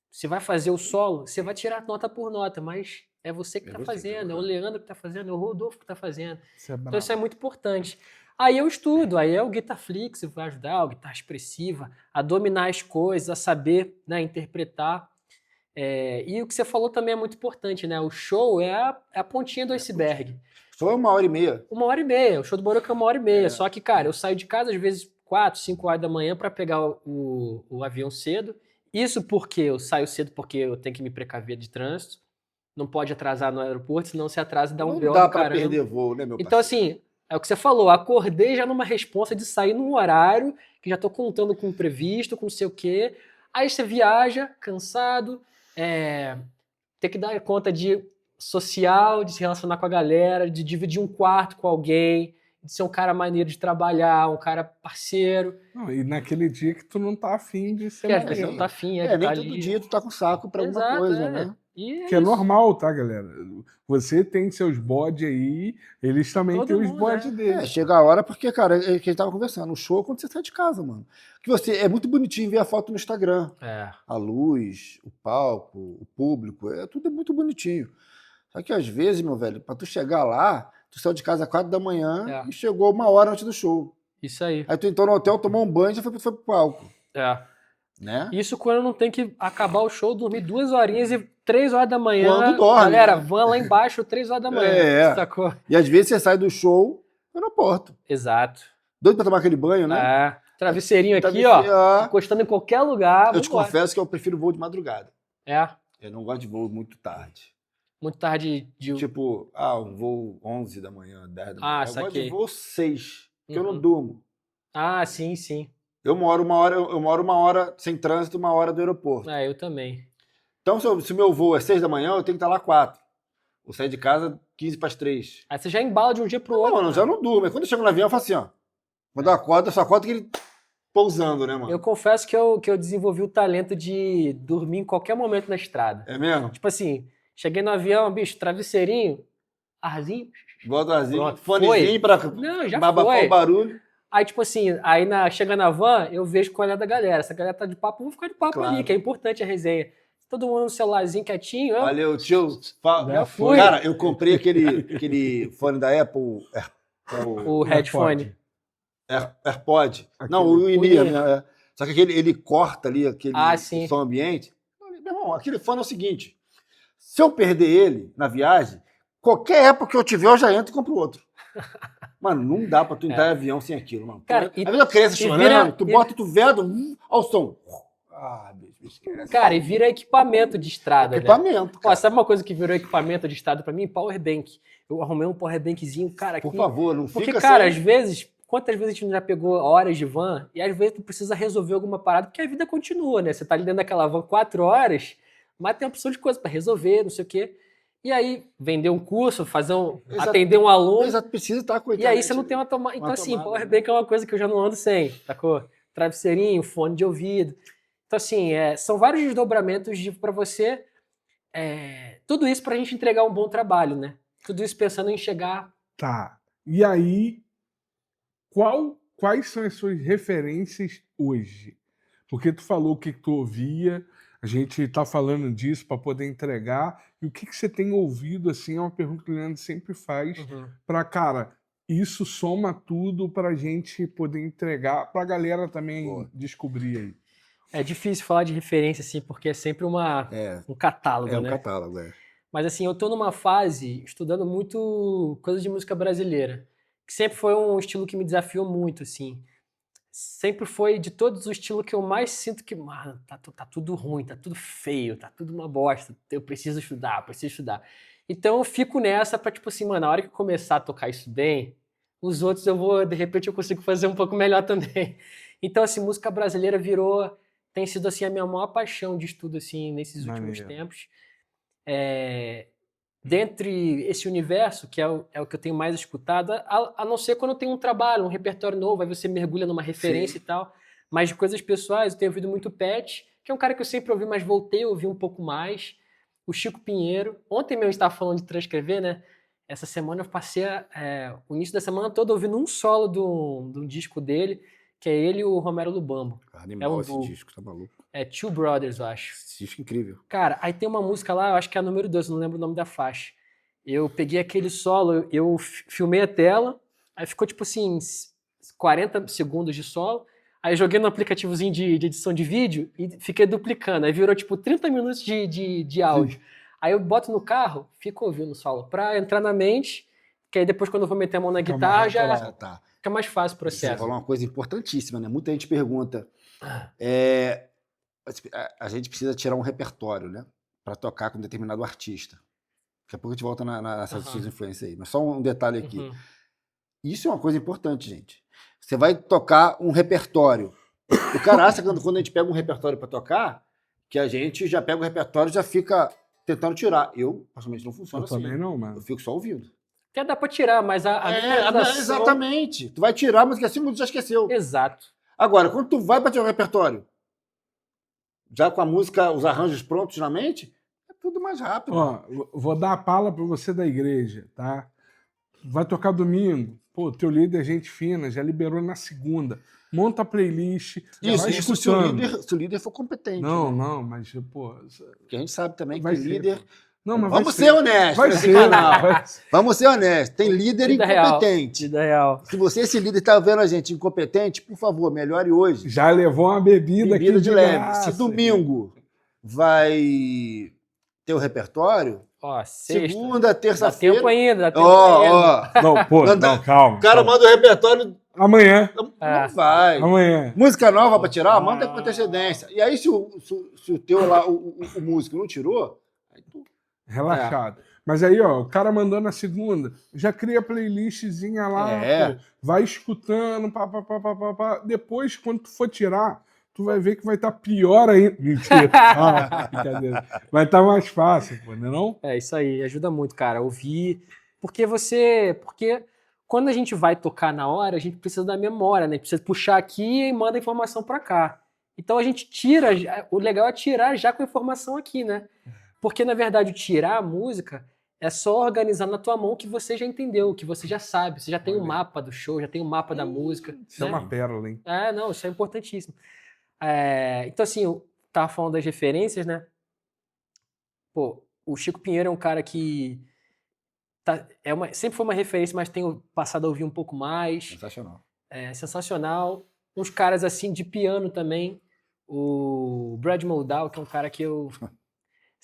você vai fazer o solo, você vai tirar nota por nota, mas é você que
É
tá
você que tá
fazendo, é o
tocando.
Leandro que tá fazendo, é o Rodolfo que tá fazendo.
Isso é
Então
brabo.
isso é muito importante. Aí eu estudo, aí é o Guitarflix que vai ajudar, o guitarra expressiva, a dominar as coisas, a saber, né, interpretar. E o que você falou também é muito importante, né? O show é a pontinha do iceberg.
Só 1h30.
1h30, o show do Boruca é 1h30.
É.
Só que, cara, eu saio de casa às vezes 4, 5 horas da manhã para pegar o avião cedo. Isso porque eu saio cedo porque eu tenho que me precaver de trânsito. Não pode atrasar no aeroporto, senão se atrasa e dá um
Não
BO
dá
do
pra
caramba.
perder voo, né, meu
Então,
parceiro?
assim, é o que você falou, acordei já numa responsa de sair num horário que já tô contando com o previsto, com não sei o quê. Aí você viaja, cansado, ter que dar conta de social, de se relacionar com a galera, de dividir um quarto com alguém, de ser um cara maneiro de trabalhar, um cara parceiro,
Não, e naquele dia que tu não tá afim de ser
que às vezes não
maneiro.
tá afim, de
Nem
tá
todo
ali.
dia tu tá com saco pra alguma
Exato,
coisa, né?
E
Que é
isso.
normal, tá, galera? Você tem seus bodes aí, eles também
Todo
têm os
mundo,
bodes deles.
Chega a hora, porque, cara, é que a gente tava conversando, o show é quando você sai de casa, mano. Que é muito bonitinho ver a foto no Instagram. A luz, o palco, o público, tudo é muito bonitinho. Só que às vezes, meu velho, pra tu chegar lá, tu saiu de casa às 4 da manhã e chegou 1 hora antes do show.
Isso aí.
Aí tu entrou no hotel, tomou um banho e já foi pro palco. Né?
Isso quando não tem que acabar o show, dormir 2 horinhas e 3 horas da manhã.
Quando dorme,
galera,
né?
van lá embaixo, 3 horas da manhã. Sacou?
E às vezes você sai do show no aeroporto.
Exato.
Doido pra tomar aquele banho, né?
Travesseirinho aqui, ó. Encostando em qualquer lugar.
Eu te confesso que eu prefiro voo de madrugada.
Eu
não gosto de voo muito tarde.
Muito tarde de...
Tipo, um voo 11 da manhã, 10 da manhã. Eu gosto de voo 6, porque eu não durmo.
Sim, sim.
Eu moro 1 hora sem trânsito, 1 hora do aeroporto.
Eu também.
Então, se o meu voo é 6 da manhã, eu tenho que estar lá 4. Vou sair de casa 15 para as 3.
Aí você já embala de um dia pro outro.
Não, já não durmo. Quando eu chego no avião, eu faço assim, ó. Quando eu acordo, eu só acordo que ele pousando, né, mano?
Eu confesso que eu desenvolvi o talento de dormir em qualquer momento na estrada.
É mesmo?
Tipo assim, cheguei no avião, bicho, travesseirinho, arzinho.
Bota o arzinho,
Pronto,
fonezinho pra abafar o barulho.
Aí, tipo assim, chega na van, eu vejo qual é da galera. Se a galera tá de papo, eu vou ficar de papo ali, que é importante a resenha. Todo mundo no celularzinho quietinho.
Valeu, tio.
Já fui.
Cara, eu comprei aquele fone da Apple.
O headphone.
AirPod. Não, o in-ear, né? Só que ele corta ali aquele som ambiente. Meu irmão, aquele fone é o seguinte: se eu perder ele na viagem, qualquer época que eu tiver, eu já entro e compro outro. Mano, não dá pra tu entrar em avião sem aquilo, mano.
Cara,
às vezes a criança chorando, tu bota, tu veda, olha o som. Bicho, esquece.
Cara, e vira equipamento de estrada.
Equipamento.
Né? Sabe uma coisa que virou equipamento de estrada pra mim? Powerbank. Eu arrumei um powerbankzinho, cara.
Por favor, não
porque,
fica
cara, às vezes, quantas vezes a gente já pegou horas de van e às vezes tu precisa resolver alguma parada, porque a vida continua, né? Você tá ali dentro daquela van 4 horas, mas tem uma opção de coisa pra resolver, não sei o quê. E aí, vender um curso, atender um aluno.
Exato, precisa estar com
E aí você não tem uma tomada. Então, assim, powerbank é uma coisa que eu já não ando sem, sacou? Travesseirinho, fone de ouvido. Então, assim, são vários desdobramentos para você. Tudo isso pra gente entregar um bom trabalho, né? Tudo isso pensando em chegar.
Tá. E aí, quais são as suas referências hoje? Porque tu falou o que tu ouvia, a gente tá falando disso para poder entregar, e o que você tem ouvido, assim, é uma pergunta que o Leandro sempre faz, para, cara, isso soma tudo pra gente poder entregar, pra galera também
Boa.
descobrir aí.
É difícil falar de referência, assim, porque é sempre um catálogo,
É um
né?
catálogo, é.
Mas assim, eu tô numa fase estudando muito coisa de música brasileira, que sempre foi um estilo que me desafiou muito, assim. Sempre foi de todos os estilos que eu mais sinto que, mano, tá tudo ruim, tá tudo feio, tá tudo uma bosta. Eu preciso estudar, preciso estudar. Então eu fico nessa pra, tipo assim, mano, na hora que eu começar a tocar isso bem, os outros de repente eu consigo fazer um pouco melhor também. Então, assim, música brasileira tem sido, assim, a minha maior paixão de estudo, assim, nesses últimos tempos. Dentre esse universo, que é o que eu tenho mais escutado, a não ser quando eu tenho um trabalho, um repertório novo, aí você mergulha numa referência e tal. Mas de coisas pessoais, eu tenho ouvido muito Pet, que é um cara que eu sempre ouvi, mas voltei a ouvir um pouco mais. O Chico Pinheiro. Ontem mesmo a gente estava falando de transcrever, né? Essa semana eu passei o início da semana toda ouvindo um solo de um disco dele, que é ele e o Romero Lubambo.
Animal esse disco, tá maluco.
É Two Brothers, eu acho.
Esse disco é incrível.
Cara, aí tem uma música lá, eu acho que é a número 2, eu não lembro o nome da faixa. Eu peguei aquele solo, eu filmei a tela, aí ficou tipo assim, 40 segundos de solo, aí joguei no aplicativozinho de edição de vídeo e fiquei duplicando, aí virou tipo 30 minutos de áudio. Aí eu boto no carro, fico ouvindo o solo pra entrar na mente, que aí depois quando eu vou meter a mão na guitarra já fica mais fácil o processo.
Você falou uma coisa importantíssima, né? Muita gente pergunta, a gente precisa tirar um repertório, né? Pra tocar com um determinado artista. Daqui a pouco a gente volta nessas suas influências aí. Mas só um detalhe aqui. Isso é uma coisa importante, gente. Você vai tocar um repertório. O cara acha que quando a gente pega um repertório para tocar, que a gente já pega o repertório e já fica tentando tirar. Eu, particularmente, não funciona assim.
Eu também não, mano.
Eu fico só ouvindo.
Até dá para tirar, mas a memorização...
Exatamente. Tu vai tirar, mas daqui a 5 minutos já esqueceu.
Exato.
Agora, quando tu vai para tirar o repertório, já com a música, os arranjos prontos na mente, é tudo mais rápido.
Ó, vou dar a pala para você da igreja, tá? Vai tocar domingo. Pô, teu líder é gente fina, já liberou na segunda. Monta a playlist.
Isso se o líder for competente.
Não,
né?
não, mas, pô...
Porque a gente sabe também que
vai
líder...
Não, mas
vamos ser honestos
vai
nesse
ser,
canal.
vai ser.
Vamos ser honestos. Tem líder
Vida
incompetente.
Vida real.
Se você, esse líder, está vendo a gente incompetente, por favor, melhore hoje.
Já levou uma bebida aqui
de leve.
graça.
Se domingo vai ter o repertório,
ó, sexta.
Segunda, terça-feira...
Dá tempo ainda, dá tempo ainda.
Não, pô, não, calma.
O cara manda o repertório...
Amanhã.
Não vai.
Amanhã.
Música nova para tirar, manda com antecedência. E aí, se o teu lá, o músico não tirou, aí tu...
Relaxado. Mas aí, ó, o cara mandou na segunda, já cria playlistzinha lá, pô, vai escutando, pá. Depois, quando tu for tirar, tu vai ver que vai estar pior ainda. Mentira. Brincadeira. Vai estar mais fácil, pô, não é não?
É, isso aí, ajuda muito, cara, ouvir. Porque quando a gente vai tocar na hora, a gente precisa da memória, né? Precisa puxar aqui e manda a informação para cá. Então a gente tira, o legal é tirar já com a informação aqui, né? Porque, na verdade, tirar a música é só organizar na tua mão que você já entendeu, que você já sabe. Você já tem um mapa do show, já tem um mapa da música.
Isso é uma pérola, hein?
Não, isso é importantíssimo. Então, assim, eu tava falando das referências, né? Pô, o Chico Pinheiro é um cara que sempre foi uma referência, mas tenho passado a ouvir um pouco mais.
Sensacional.
Sensacional. Uns caras, assim, de piano também. O Brad Moldau, que é um cara que eu...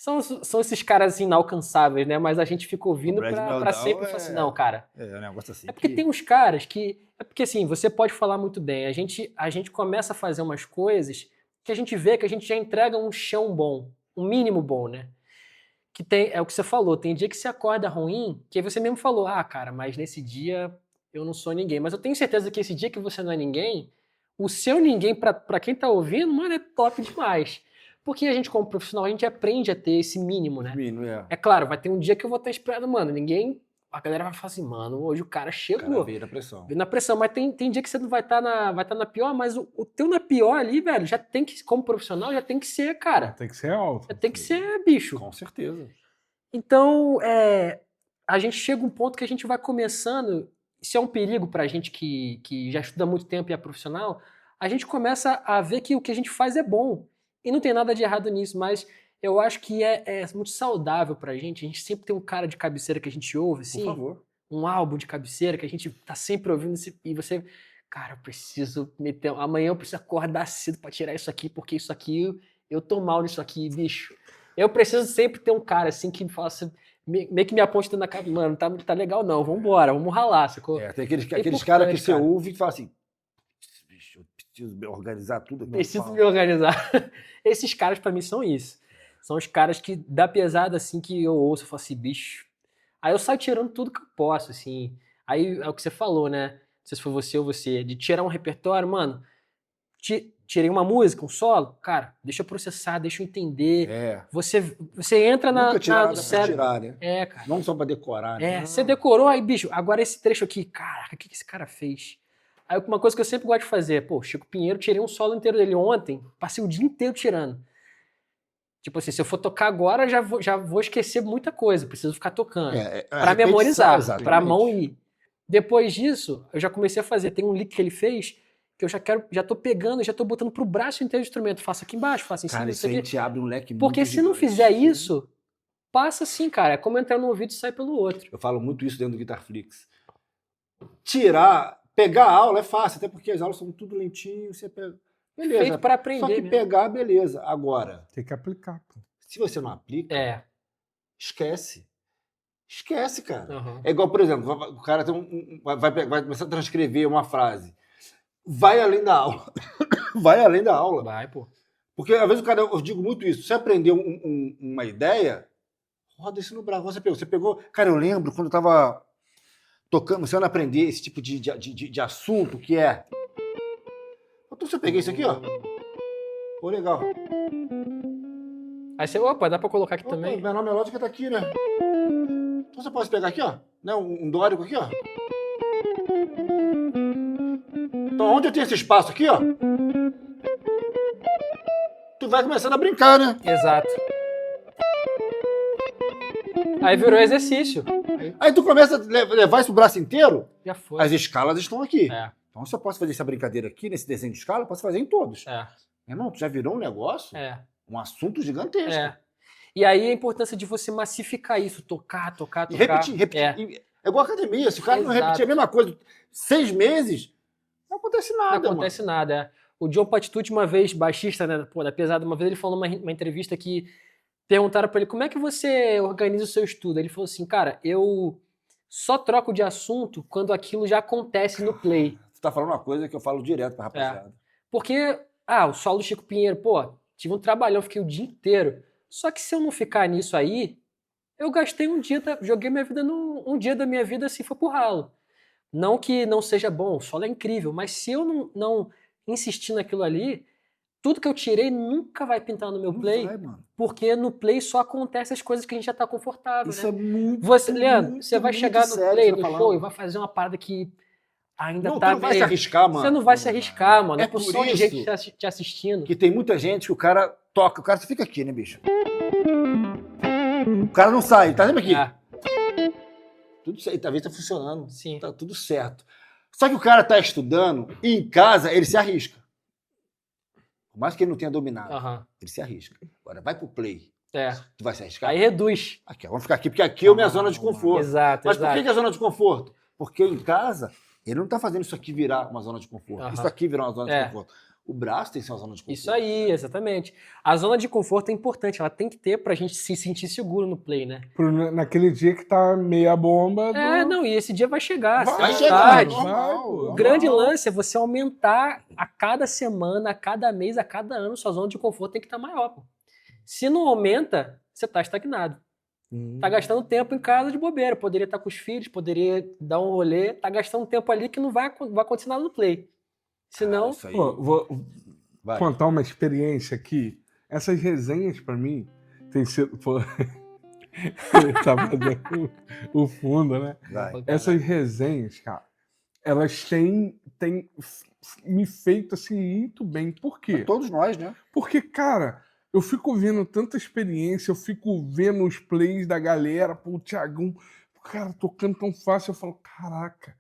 São esses caras assim, inalcançáveis, né? Mas a gente fica ouvindo pra sempre falar assim, não, cara.
É um negócio assim.
É porque tem uns caras que... É porque assim, você pode falar muito bem. A gente começa a fazer umas coisas que a gente vê que a gente já entrega um chão bom, um mínimo bom, né? É o que você falou, tem dia que você acorda ruim, que aí você mesmo falou, cara, mas nesse dia eu não sou ninguém. Mas eu tenho certeza que esse dia que você não é ninguém, o seu ninguém, pra quem tá ouvindo, mano, é top demais. Porque a gente, como profissional, a gente aprende a ter esse mínimo, né? É claro, vai ter um dia que eu vou estar esperando, mano, a galera vai falar assim, mano, hoje o cara chegou. O cara
veio na pressão.
Veio na pressão, mas tem dia que você não vai estar na pior, mas o teu na pior ali, velho, já tem que, como profissional, já tem que ser, cara.
Tem que ser alto.
Já tem que ser bicho.
Com certeza.
Então, a gente chega a um ponto que a gente vai começando isso é um perigo pra gente que já estuda há muito tempo e é profissional, a gente começa a ver que o que a gente faz é bom. E não tem nada de errado nisso, mas eu acho que é muito saudável pra gente. A gente sempre tem um cara de cabeceira que a gente ouve, assim,
Por favor.
um álbum de cabeceira que a gente tá sempre ouvindo e você, cara, eu preciso meter, amanhã eu preciso acordar cedo pra tirar isso aqui, porque isso aqui, eu tô mal nisso aqui, bicho. Eu preciso sempre ter um cara assim que me faça, meio que me aponte na cara, mano, tá legal não, vambora, vamos ralar, sacou?
Tem aqueles
importante,
caras que você
cara.
ouve e fala assim, bicho, eu preciso organizar tudo aqui.
Preciso me organizar. Esses caras pra mim são isso. São os caras que dá pesada assim que eu ouço, eu falo assim, bicho. Aí eu saio tirando tudo que eu posso, assim. Aí é o que você falou, né? Não sei se foi você ou você, de tirar um repertório, mano. Tirei uma música, um solo, cara, deixa eu processar, deixa eu entender.
É.
Você entra
Nunca tirar
no
nada pra
cérebro.
tirar, né?
É, cara.
Não só pra decorar, né?
Você decorou, aí, bicho, agora esse trecho aqui, caraca, o que esse cara fez? Aí uma coisa que eu sempre gosto de fazer, pô, Chico Pinheiro, tirei um solo inteiro dele ontem, passei o dia inteiro tirando. Tipo assim, se eu for tocar agora, já vou esquecer muita coisa, preciso ficar tocando. Pra memorizar, pra mão ir. Depois disso, eu já comecei a fazer, tem um lick que ele fez, que eu já tô pegando, já tô botando pro braço inteiro do instrumento, faço aqui embaixo, faço em cima,
Cara,
isso
isso aí
aqui.
te abre um leque muito
Porque se não
gigante.
fizer isso, passa assim, cara, é como entrar num ouvido e sair pelo outro.
Eu falo muito isso dentro do Guitarflix. Pegar a aula é fácil, até porque as aulas são tudo lentinho, você pega. Beleza.
Feito pra aprender
Só que
mesmo.
pegar, beleza. Agora,
Tem que aplicar, pô.
se você não aplica, esquece. Esquece, cara.
Uhum.
É igual, por exemplo, o cara vai começar a transcrever uma frase. Vai além da aula. Vai além da aula.
Vai, pô.
Porque, às vezes, eu digo muito isso. Você aprendeu uma ideia, roda isso no braço. Você pegou... Cara, eu lembro quando eu tava tocando, você vai aprender esse tipo de assunto que é... Então, você peguei isso aqui, ó. Pô, legal.
Aí você, opa, dá pra colocar aqui
Opa,
também?
menor melódica tá aqui, né? Então você pode pegar aqui, ó. Né? Um dórico aqui, ó. Então, onde eu tenho esse espaço aqui, ó, tu vai começando a brincar, né?
Exato. Aí virou exercício.
Aí tu começa a levar isso pro braço inteiro,
Já foi.
as escalas estão aqui.
É,
Então, se eu posso fazer essa brincadeira aqui, nesse desenho de escala, eu posso fazer em todos.
é,
Meu irmão, tu já virou um negócio,
é.
um assunto gigantesco.
É. E aí a importância de você massificar isso, tocar.
E repetir. É igual a academia. Se o cara não
Exato.
repetir a mesma coisa 6 meses, não acontece nada,
Não acontece nada. É. O John Patitucci, uma vez, baixista, né, pô, da Pesada, uma vez ele falou numa entrevista que perguntaram pra ele como é que você organiza o seu estudo. Ele falou assim, cara, eu só troco de assunto quando aquilo já acontece no play.
Tu tá falando uma coisa que eu falo direto pra rapaziada.
Porque, o solo do Chico Pinheiro, pô, tive um trabalhão, fiquei o dia inteiro. Só que se eu não ficar nisso aí, eu gastei um dia, joguei minha vida um dia da minha vida assim, foi pro ralo. Não que não seja bom, o solo é incrível, mas se eu não insistir naquilo ali, tudo que eu tirei nunca vai pintar no meu
Não
play,
vai, mano.
porque no play só acontece as coisas que a gente já tá confortável,
Isso
né?
é muito,
Leandro,
muito,
você vai
muito
chegar no
sério
play,
que você
no
tá
show,
falando.
e vai fazer uma parada que ainda
Não,
tá
tu não vai se
meio...
arriscar, mano.
Você não vai se arriscar, mano.
É
É
por
por de
isso
gente te assistindo.
que tem muita gente que o cara toca, o cara fica aqui, né, bicho? O cara não sai, tá sempre aqui.
É,
Tudo certo, talvez tá funcionando.
sim.
Tá tudo certo. Só que o cara tá estudando e em casa ele se arrisca. Por mais que ele não tenha dominado,
Aham.
ele se arrisca. Agora vai pro play.
É.
Tu vai se arriscar?
Aí reduz.
Aqui, ó, vamos ficar aqui, porque aqui é a minha zona de conforto.
Exato,
Mas por
exato.
que é a zona de conforto? Porque em casa, ele não tá fazendo isso aqui virar uma zona de conforto.
Aham.
Isso aqui virar uma zona
É.
de conforto. O braço tem que ser uma zona de conforto.
Isso aí, exatamente. A zona de conforto é importante, ela tem que ter pra gente se sentir seguro no play, né?
Naquele dia que tá meia bomba.
Não, e esse dia vai chegar.
Vai
cedo ou
chegar,
tarde.
normal,
Vai, pô.
O grande lance é você aumentar a cada semana, a cada mês, a cada ano, sua zona de conforto tem que estar maior, pô. Se não aumenta, você tá estagnado. Tá gastando tempo em casa de bobeira. Poderia estar com os filhos, poderia dar um rolê. Tá gastando tempo ali que não vai acontecer nada no play. Senão,
Isso aí.
Pô, vou
Vai.
contar uma experiência aqui. Essas resenhas, pra mim, tem sido. Pô, ele tá fazendo o fundo, né?
Vai.
Essas resenhas, cara, elas têm me feito assim muito bem. Por quê?
Todos nós, né?
Porque, cara, eu fico vendo tanta experiência, eu fico vendo os plays da galera, pô, o Thiagão, cara, tocando tão fácil, eu falo, caraca,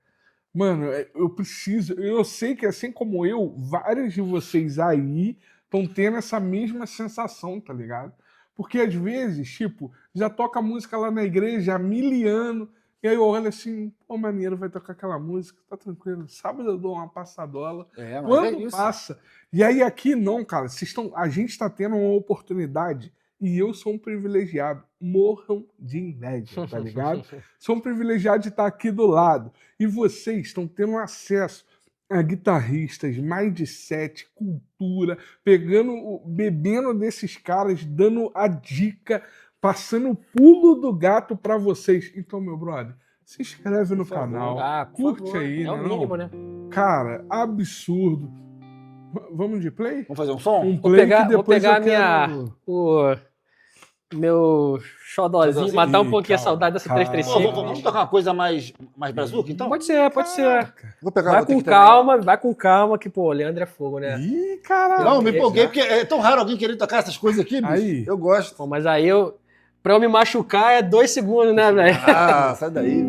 Mano, eu preciso. Eu sei que, assim como eu, vários de vocês aí estão tendo essa mesma sensação, tá ligado? Porque às vezes, tipo, já toca música lá na igreja há 1000 anos, e aí eu olho assim, pô, maneiro, vai tocar aquela música, tá tranquilo. Sábado eu dou uma passadola.
É, mas é
Quando
isso.
passa. E aí aqui não, cara, a gente tá tendo uma oportunidade e eu sou um privilegiado. Morram de inveja, tá ligado? Sou um privilegiado de estar aqui do lado. E vocês estão tendo acesso a guitarristas, mindset, cultura, bebendo desses caras, dando a dica, passando o pulo do gato para vocês. Então, meu brother, se inscreve no
Por favor.
canal,
Por
curte
favor.
aí,
É o
né?
mínimo,
Não?
né?
Cara, absurdo. Vamos de play?
Vamos fazer um som?
Um
Vou
play
pegar,
que
vou
depois
pegar
eu quero...
o meu xodózinho,
Xodózinho?
matar um pouquinho a
Calma,
saudade dessa
calma.
Pô,
335.
vamos tocar uma coisa mais brazuca, então?
Pode ser, pode ser.
Caraca.
Vou pegar
Vai
outra
com
aqui também.
calma, vai com calma, que, pô, o Leandro é fogo, né?
Ih, caralho.
Não, me empolguei,
Já.
porque é tão raro alguém querer tocar essas coisas aqui, bicho.
Aí.
Eu gosto.
Pô, mas aí pra eu me machucar é 2 segundos, né, velho?
Ah, sai daí.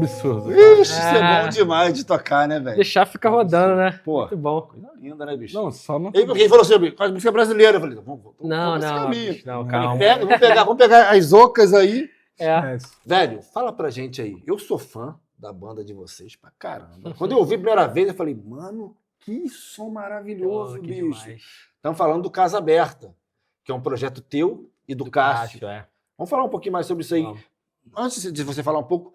absurdo.
Ixi, isso é bom demais de tocar, né, velho?
Deixar ficar rodando, né?
Pô,
Muito bom.
coisa linda, né, bicho?
Não, só não.
Aí quem falou assim, faz música brasileira. Eu falei, vamos
Não,
pra esse
não,
caminho.
bicho, não,
Não.
calma.
Vamos pegar as ocas aí.
É.
Esquece.
Velho, fala pra gente aí. Eu sou fã da banda de vocês pra caramba. Quando eu ouvi a primeira vez, eu falei, mano, que som maravilhoso,
Pô, que
bicho.
demais.
Estamos falando do Casa Aberta, que é um projeto teu e do Cássio.
É.
Vamos falar um pouquinho mais sobre isso aí.
Vamos.
Antes de você falar um pouco,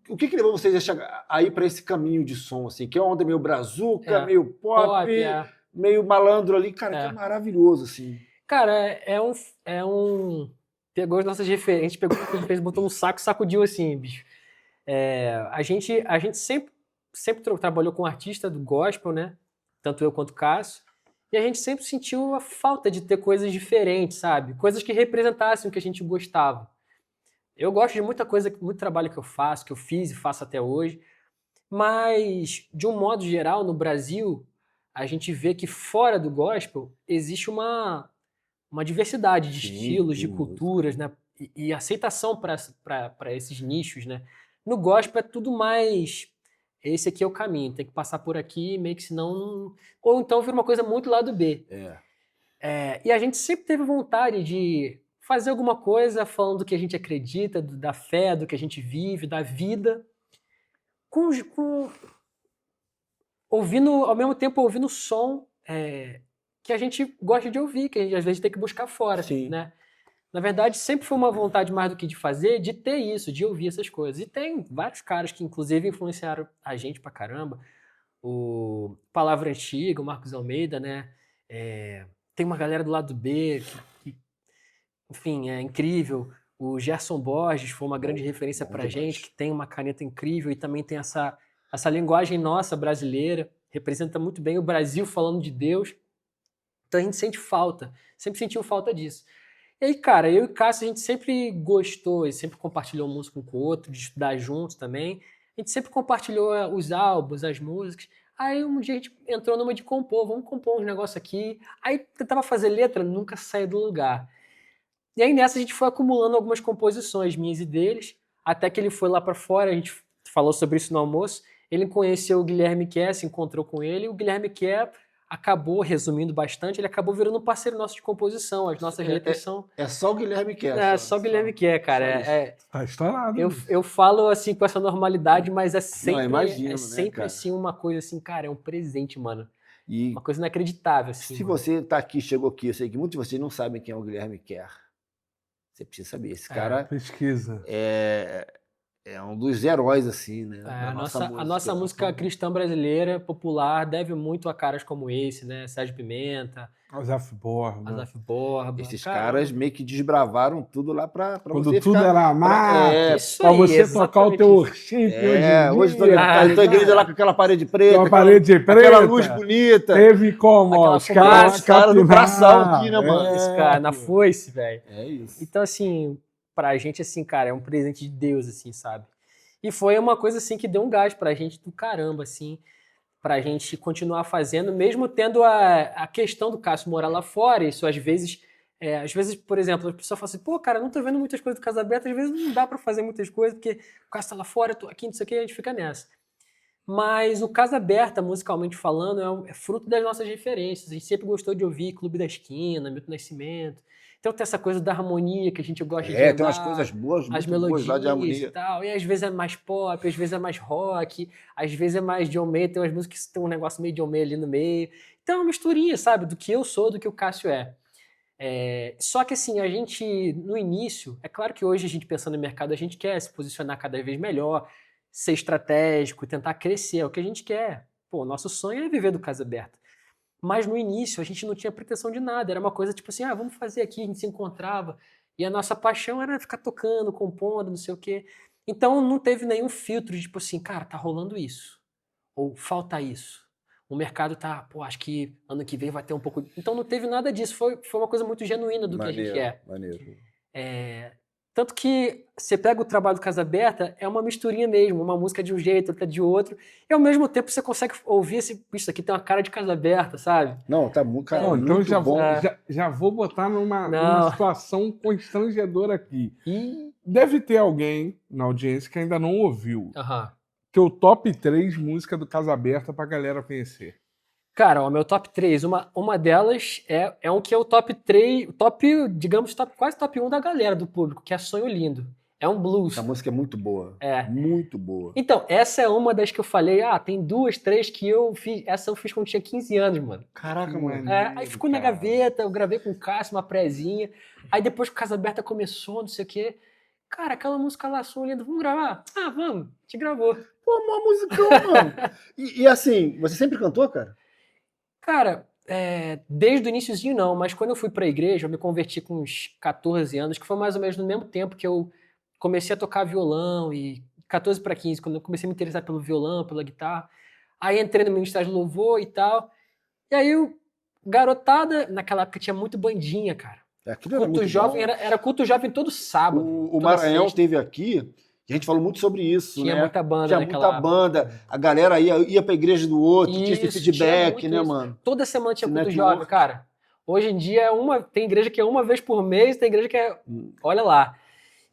o que levou vocês a ir para esse caminho de som, assim, que é uma onda meio brazuca,
É.
meio pop,
É.
meio malandro ali, cara,
É.
que é maravilhoso, assim.
Cara, é um. Pegou as nossas referências, pegou as referências, botou no saco e sacudiu assim, bicho. A gente sempre trabalhou com artista do gospel, né? Tanto eu quanto o Cássio. E a gente sempre sentiu a falta de ter coisas diferentes, sabe? Coisas que representassem o que a gente gostava. Eu gosto de muita coisa, muito trabalho que eu faço, que eu fiz e faço até hoje. Mas, de um modo geral, no Brasil, a gente vê que fora do gospel existe uma diversidade de
Sim,
estilos, de
tem
culturas, né? E aceitação para esses nichos, né? No gospel é tudo mais. Esse aqui é o caminho, tem que passar por aqui, meio que senão. Ou então vira uma coisa muito lado B. E a gente sempre teve vontade de fazer alguma coisa falando do que a gente acredita, da fé, do que a gente vive, da vida, ouvindo, ao mesmo tempo ouvindo som que a gente gosta de ouvir, que a gente às vezes tem que buscar fora,
Sim.
né? Na verdade, sempre foi uma vontade mais do que de fazer, de ter isso, de ouvir essas coisas. E tem vários caras que, inclusive, influenciaram a gente pra caramba. O Palavra Antiga, o Marcos Almeida, né? Tem uma galera do lado B que, enfim, é incrível. O Gerson Borges foi uma grande referência pra gente, que tem uma caneta incrível e também tem essa linguagem nossa brasileira, representa muito bem o Brasil falando de Deus. Então a gente sente falta, sempre sentiu falta disso. E aí, cara, eu e o Cássio, a gente sempre gostou e sempre compartilhou música um com o outro, de estudar juntos também. A gente sempre compartilhou os álbuns, as músicas. Aí um dia a gente entrou numa de compor, vamos compor uns negócios aqui. Aí tentava fazer letra, nunca saía do lugar. E aí nessa a gente foi acumulando algumas composições minhas e deles, até que ele foi lá pra fora, a gente falou sobre isso no almoço. Ele conheceu o Guilherme Kerr, se encontrou com ele, e o Guilherme Kerr acabou, resumindo bastante, ele acabou virando um parceiro nosso de composição. As nossas letras são...
É só o Guilherme Kerr.
só o Guilherme Kerr, cara.
Tá estourado.
Eu falo assim com essa normalidade, mas é sempre,
imagino, né,
sempre
cara?
assim uma coisa assim, cara, é um presente, mano.
E
Uma coisa inacreditável, assim.
se
mano.
você tá aqui, chegou aqui, eu sei que muitos de vocês não sabem quem é o Guilherme Kerr. Você precisa saber. Esse cara
Pesquisa.
é um dos heróis, assim, né?
A
da
nossa música cristã brasileira popular deve muito a caras como esse, né? Sérgio Pimenta,
Azaf Borba.
Azaf Borba.
Esses
Cara,
caras meio que desbravaram tudo lá pra
Quando
você
tudo
ficar...
era mato,
isso
pra
aí,
você tocar o
exatamente
teu
isso.
worship
hoje
hoje em dia.
a tua igreja lá com aquela parede preta,
Com a parede preta.
aquela luz bonita.
Teve como, ó,
Aquela
os caras
fumaça, cara do bração aqui, né, mano?
Esse cara, na foice, velho.
É isso.
Então, assim, pra gente, assim, cara, é um presente de Deus, assim, sabe? E foi uma coisa, assim, que deu um gás pra gente do caramba, assim, pra gente continuar fazendo, mesmo tendo a questão do Cássio morar lá fora, isso às vezes, por exemplo, a pessoa fala assim, pô, cara, não tô vendo muitas coisas do Casa Aberta, às vezes não dá pra fazer muitas coisas, porque o Cássio tá lá fora, eu tô aqui, não sei o que, a gente fica nessa. Mas o Casa Aberta, musicalmente falando, é fruto das nossas referências. A gente sempre gostou de ouvir Clube da Esquina, Milton Nascimento. Então tem essa coisa da harmonia que a gente gosta de
Tem
andar,
umas coisas boas,
as
muito boas lá de
melodias e
harmonia.
tal. E às vezes é mais pop, às vezes é mais rock, às vezes é mais John Mayer, tem umas músicas que tem um negócio meio John Mayer ali no meio. Então é uma misturinha, sabe? Do que eu sou, do que o Cássio é. Só que assim, a gente, no início, é claro que hoje a gente pensando no mercado, a gente quer se posicionar cada vez melhor, ser estratégico, tentar crescer, é o que a gente quer. Pô, nosso sonho é viver do Casa Aberta. Mas no início a gente não tinha pretensão de nada, era uma coisa tipo assim, vamos fazer aqui, a gente se encontrava, e a nossa paixão era ficar tocando, compondo, não sei o quê. Então não teve nenhum filtro de tipo assim, cara, tá rolando isso, ou falta isso. O mercado tá, pô, acho que ano que vem vai ter um pouco... Então não teve nada disso, foi uma coisa muito genuína do que a gente é.
Maneiro.
Tanto que você pega o trabalho do Casa Aberta, é uma misturinha mesmo, uma música de um jeito, outra de outro, e ao mesmo tempo você consegue ouvir isso aqui tem uma cara de Casa Aberta, sabe?
Não, tá muito, cara,
Não, então
muito
já,
bom.
já vou botar numa situação constrangedora aqui. deve ter alguém na audiência que ainda não ouviu.
Aham.
Teu top 3 música do Casa Aberta pra galera conhecer.
Cara, o meu top 3, uma delas é um que é o top 3, digamos, quase top 1 da galera, do público, que é Sonho Lindo. É um blues.
Essa música é muito boa.
É.
Muito boa.
Então, essa é uma das que eu falei, tem 2, 3 que eu fiz, essa eu fiz quando tinha 15 anos, mano.
Caraca,
Mano.
mano.
Aí ficou na gaveta, eu gravei com o Cássio, uma prézinha. Aí depois que o Casa Aberta começou, não sei o quê. Cara, aquela música lá, Sonho Lindo, vamos gravar? Vamos, a gente gravou.
Pô, uma musicão, mano. E assim, você sempre cantou, cara?
Cara, desde o iniciozinho não, mas quando eu fui pra igreja, eu me converti com uns 14 anos, que foi mais ou menos no mesmo tempo que eu comecei a tocar violão, e 14 para 15, quando eu comecei a me interessar pelo violão, pela guitarra. Aí entrei no Ministério de Louvor e tal. E aí, garotada, naquela época tinha muito bandinha, cara.
Aquilo era
Culto
muito
jovem,
bom.
era culto jovem todo sábado.
O
toda
Maranhão
sexta.
esteve aqui e a gente falou muito sobre isso,
Tinha
né?
muita banda
Tinha
naquela
muita banda, a galera ia pra igreja do outro, tinha esse
Isso,
feedback,
tinha
né,
muito isso.
mano?
Toda semana tinha
Esse
culto
network.
jovem, cara. Hoje em dia tem igreja que é uma vez por mês, tem igreja que olha lá.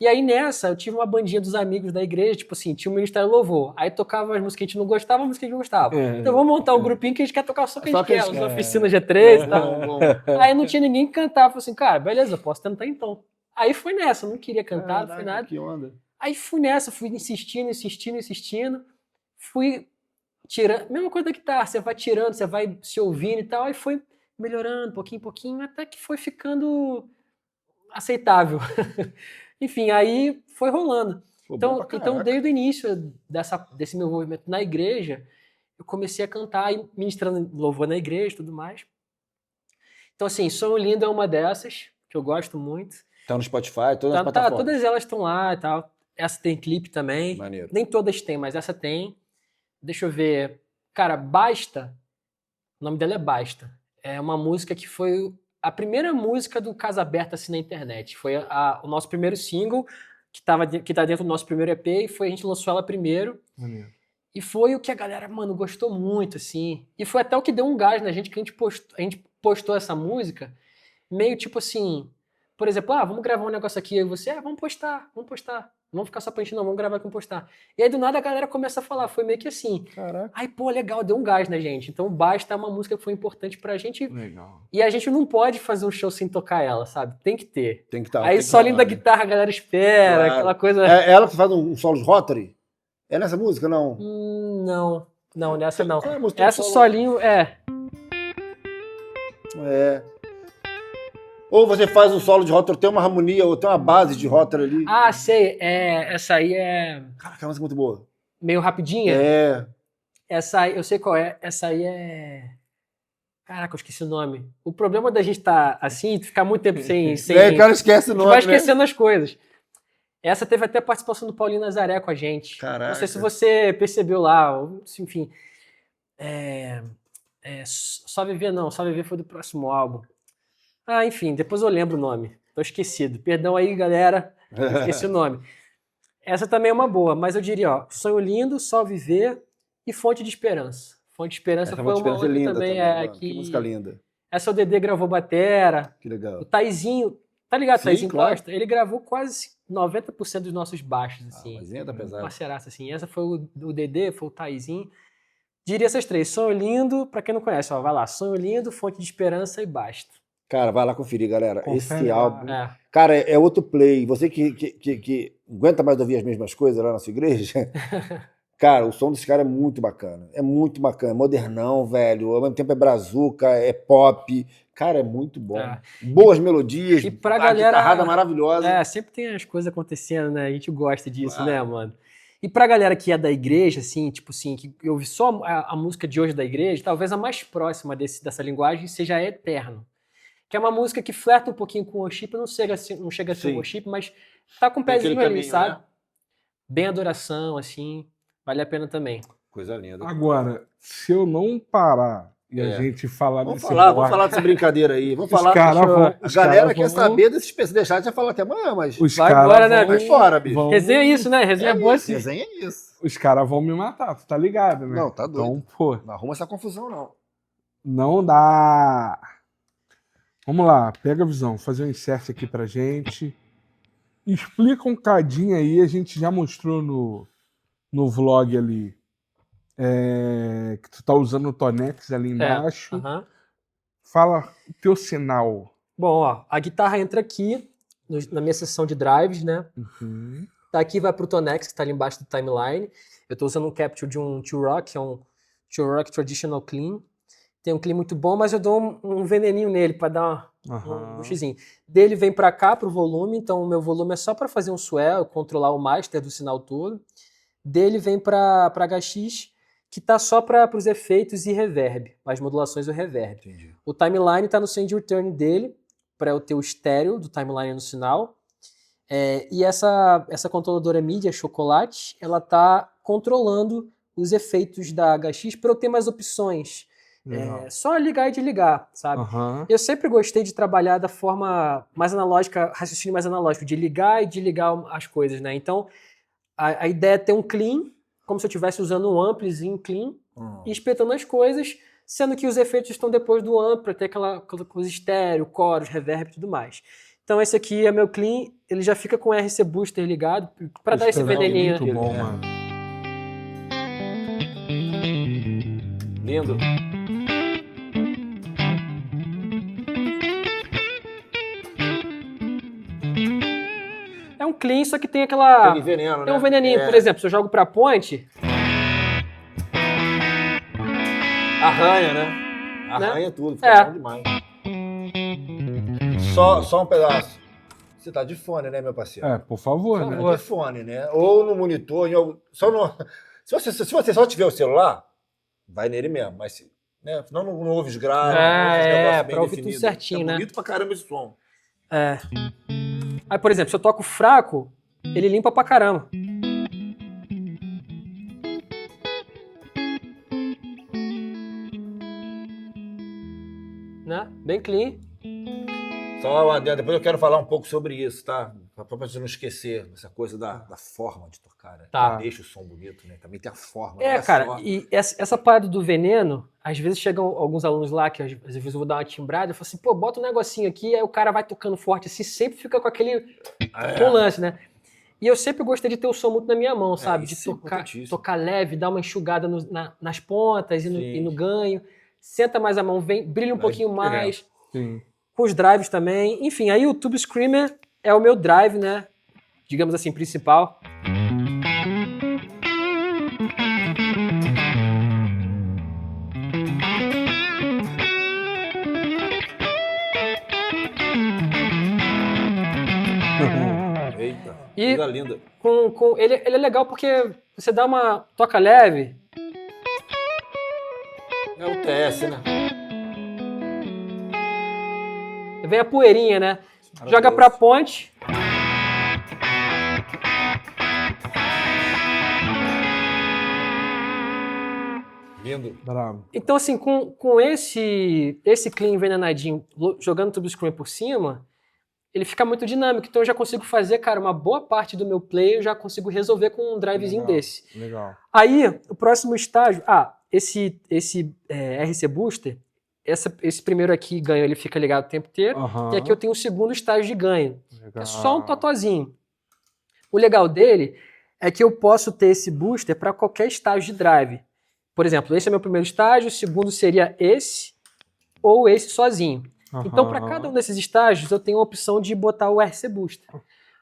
E aí nessa, eu tive uma bandinha dos amigos da igreja, tipo assim, tinha o Ministério Louvor. Aí tocava as músicas que a gente não gostava, as músicas que a gente gostava. Então vamos montar um grupinho que a gente quer tocar só o que a
Só
gente
que a
quer,
gente
as
quer.
oficinas G3 e tal.
Bom.
Aí não tinha ninguém que cantava. Falei assim, cara, beleza, eu posso tentar então. Aí foi nessa, eu não queria cantar, não foi
Caraca,
nada.
que onda.
Aí fui nessa, fui insistindo. Fui tirando, mesma coisa da guitarra, você vai tirando, você vai se ouvindo e tal. Aí foi melhorando, pouquinho em pouquinho, até que foi ficando aceitável. Enfim, aí foi rolando.
Pô, bom pra
Então,
caraca.
desde o início desse meu envolvimento na igreja, eu comecei a cantar e ministrando louvor na igreja e tudo mais. Então, assim, Sonho Lindo é uma dessas, que eu gosto muito.
Tá no Spotify, todas as
Tá,
plataformas.
todas elas estão lá e tal. Essa tem clipe também.
Maneiro.
Nem todas têm, mas essa tem. Deixa eu ver. Cara, Basta. O nome dela é Basta. É uma música que foi a primeira música do Casa Aberta assim na internet. Foi o nosso primeiro single, que tá dentro do nosso primeiro EP, e a gente lançou ela primeiro.
Maneiro.
E foi o que a galera, mano, gostou muito, assim. E foi até o que deu um gás na gente, que a gente postou essa música, meio tipo assim, por exemplo, vamos gravar um negócio aqui, e você, vamos postar. Não vamos ficar só pra gente, não, vamos gravar aqui e postar. E aí, do nada, a galera começa a falar, foi meio que assim.
Caraca.
Aí, pô, legal, deu um gás na gente. Então, Basta é uma música que foi importante pra gente.
Legal.
E a gente não pode fazer um show sem tocar ela, sabe? Tem que ter.
Tem que estar.
Aí, solinho da guitarra, a galera espera,
Claro.
aquela coisa...
É ela que faz um solo de Rotary? É nessa música, não?
Não, nessa não.
Qual é a música?
Essa solinho é...
É. Ou você faz um solo de Rotary, tem uma harmonia, ou tem uma base de Rotary ali.
Sei. Essa aí é
Caraca, a música é muito boa.
meio rapidinha.
É.
Essa aí, eu sei qual é. Essa aí é... Caraca, eu esqueci o nome. O problema da gente estar assim, ficar muito tempo sem...
O cara esquece o
a
nome,
gente vai
né?
esquecendo as coisas. Essa teve até participação do Paulinho Nazaré com a gente.
Caraca.
Não sei se você percebeu lá, enfim. Só Viver não, Só Viver foi do próximo álbum. Enfim, depois eu lembro o nome. Tô esquecido. Perdão aí, galera. Esqueci o nome. Essa também é uma boa, mas eu diria, Sonho Lindo, Só Viver e Fonte de Esperança. Fonte de Esperança
Essa
foi uma
música é
outra
linda
também.
mano. Que música linda.
Essa o Dedê gravou batera.
Que legal.
O Taizinho, tá ligado?
Sim,
Taizinho
claro.
Costa? Ele gravou quase 90% dos nossos baixos, assim.
Mas ainda pesado.
Parceiraço, assim. Essa foi o Dedê, foi o Taizinho. Diria essas três. Sonho Lindo, pra quem não conhece, vai lá. Sonho Lindo, Fonte de Esperança e Basta.
Cara, vai lá conferir, galera.
Confere
Esse
lá.
álbum... Cara, é outro play. Você que aguenta mais ouvir as mesmas coisas lá na sua igreja... Cara, o som desse cara é muito bacana. É muito bacana. Modernão, velho. Ao mesmo tempo é brazuca, é pop. Cara, é muito bom. Boas melodias.
E pra
a
galera...
guitarrada maravilhosa.
Sempre tem as coisas acontecendo, né? A gente gosta disso,
Claro.
né, mano? E pra galera que é da igreja, assim, tipo assim, que ouve só a música de hoje da igreja, talvez a mais próxima dessa linguagem seja Eterno. Que é uma música que flerta um pouquinho com o worship, não chega a ser
Sim.
worship, mas tá com o
Tem aquele
pezinho ali,
caminho,
sabe?
né?
Bem adoração, assim, vale a pena também.
Coisa linda.
Agora, se eu não parar e a gente falar
Vamos
desse
falar,
rock,
dessa brincadeira aí. Vamos
os
falar.
caras vão...
A galera quer saber desses personagens. Já falar até amanhã, mas...
Os
Vai
caras
embora, né,
vão-
Vai fora, bicho.
vão-
Resenha é isso, né? Resenha é boa assim.
Resenha é isso.
Os caras vão me matar, tu tá ligado, né?
Não, tá doido.
Então, pô,
Não arruma essa confusão, não.
não dá. Vamos lá, pega a visão, fazer um insert aqui pra gente. Explica um cadinho aí, a gente já mostrou no vlog ali, que tu tá usando o Tonex ali embaixo.
Aham.
Fala o teu sinal.
Bom, ó, a guitarra entra aqui na minha seção de drives, né?
Uhum.
Daqui vai pro Tonex, que tá ali embaixo do timeline. Eu tô usando um capture de um Two Rock, que é um Two Rock Traditional Clean. Tem um clean muito bom, mas eu dou um veneninho nele para dar um xizinho. Dele vem para cá pro volume, então o meu volume é só para fazer um swell, controlar o master do sinal todo. Dele vem para HX, que tá só para os efeitos e reverb, as modulações e o reverb.
Entendi.
O timeline tá no send return dele, para eu ter o estéreo do timeline no sinal. E essa controladora mídia chocolate, ela tá controlando os efeitos da HX para eu ter mais opções. Só ligar e desligar, sabe? Eu sempre gostei de trabalhar da forma mais analógica, raciocínio mais analógico, de ligar e desligar as coisas, né? Então, a ideia é ter um clean, como se eu estivesse usando um amplizinho clean, e espetando as coisas, sendo que os efeitos estão depois do ampli, para ter aquela coisa estéreo, coros, reverb e tudo mais. Então esse aqui é meu clean, ele já fica com o RC Booster ligado, para dar esse veneninho.
Muito bom, mano.
Lindo.
É um clean, só que tem aquele
veneno,
tem um
né?
veneninho. Por exemplo, se eu jogo pra ponte...
Arranha, né? Arranha tudo, fica
É.
bom demais. Só um pedaço. Você tá de fone, né, meu parceiro?
Por favor,
Por
né?
favor.
De fone, né? Ou no monitor, se você só tiver o celular, vai nele mesmo, mas né? Senão não ouve os graves,
pra ouvir tudo certinho, né?
Bonito pra caramba esse som.
Aí, por exemplo, se eu toco fraco, ele limpa pra caramba. Né? Bem clean.
Só um adendo, depois eu quero falar um pouco sobre isso, tá? Pra você não esquecer essa coisa da forma de tocar, né?
Tá.
Deixa o som bonito, né? Também tem a forma.
Cara,
só.
e essa parada do veneno, às vezes chegam alguns alunos lá, que às vezes eu vou dar uma timbrada, eu falo assim, pô, bota um negocinho aqui, aí o cara vai tocando forte assim, sempre fica com aquele lance, né? E eu sempre gostei de ter o som muito na minha mão, sabe? De tocar leve, dar uma enxugada nas pontas e no ganho. Senta mais a mão, brilha um pouquinho mais.
Sim.
Com os drives também. Enfim, aí o Tube Screamer é o meu drive, né? Digamos assim, principal.
Eita,
E
coisa linda.
Ele é legal porque você dá uma toca leve.
É o TS, né?
Vem a poeirinha, né? Joga pra ponte.
Lindo.
Bravo.
Então, assim, com esse clean envenenadinho, jogando Tube Screamer por cima, ele fica muito dinâmico. Então eu já consigo fazer, cara, uma boa parte do meu play eu já consigo resolver com um drivezinho desse.
Legal.
Aí, o próximo estágio... esse RC Booster, esse primeiro aqui, ganho, ele fica ligado o tempo inteiro. E aqui eu tenho o segundo estágio de ganho.
Legal.
É só um totozinho. O legal dele é que eu posso ter esse booster para qualquer estágio de drive. Por exemplo, esse é meu primeiro estágio, o segundo seria esse ou esse sozinho. Então, para cada um desses estágios, eu tenho a opção de botar o RC Booster.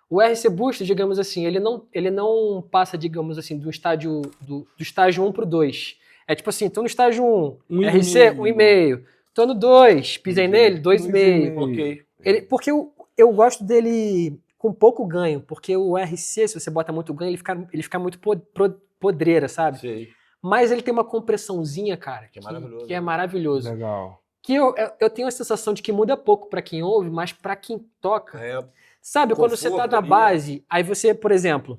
O RC Booster, digamos assim, ele não passa, digamos assim, do estágio 1 para o 2. É tipo assim, tô no estágio 1, RC 1,5. Tô no 2, pisei nele, 2,5.
Ok.
Porque eu gosto dele com pouco ganho, porque o RC, se você bota muito ganho, ele fica muito podreira, sabe?
Sei.
Mas ele tem uma compressãozinha, cara,
Que é maravilhoso.
que é maravilhoso.
Legal.
Que eu tenho a sensação de que muda pouco pra quem ouve, mas pra quem toca... Sabe, quando você tá na base, aí você, por exemplo,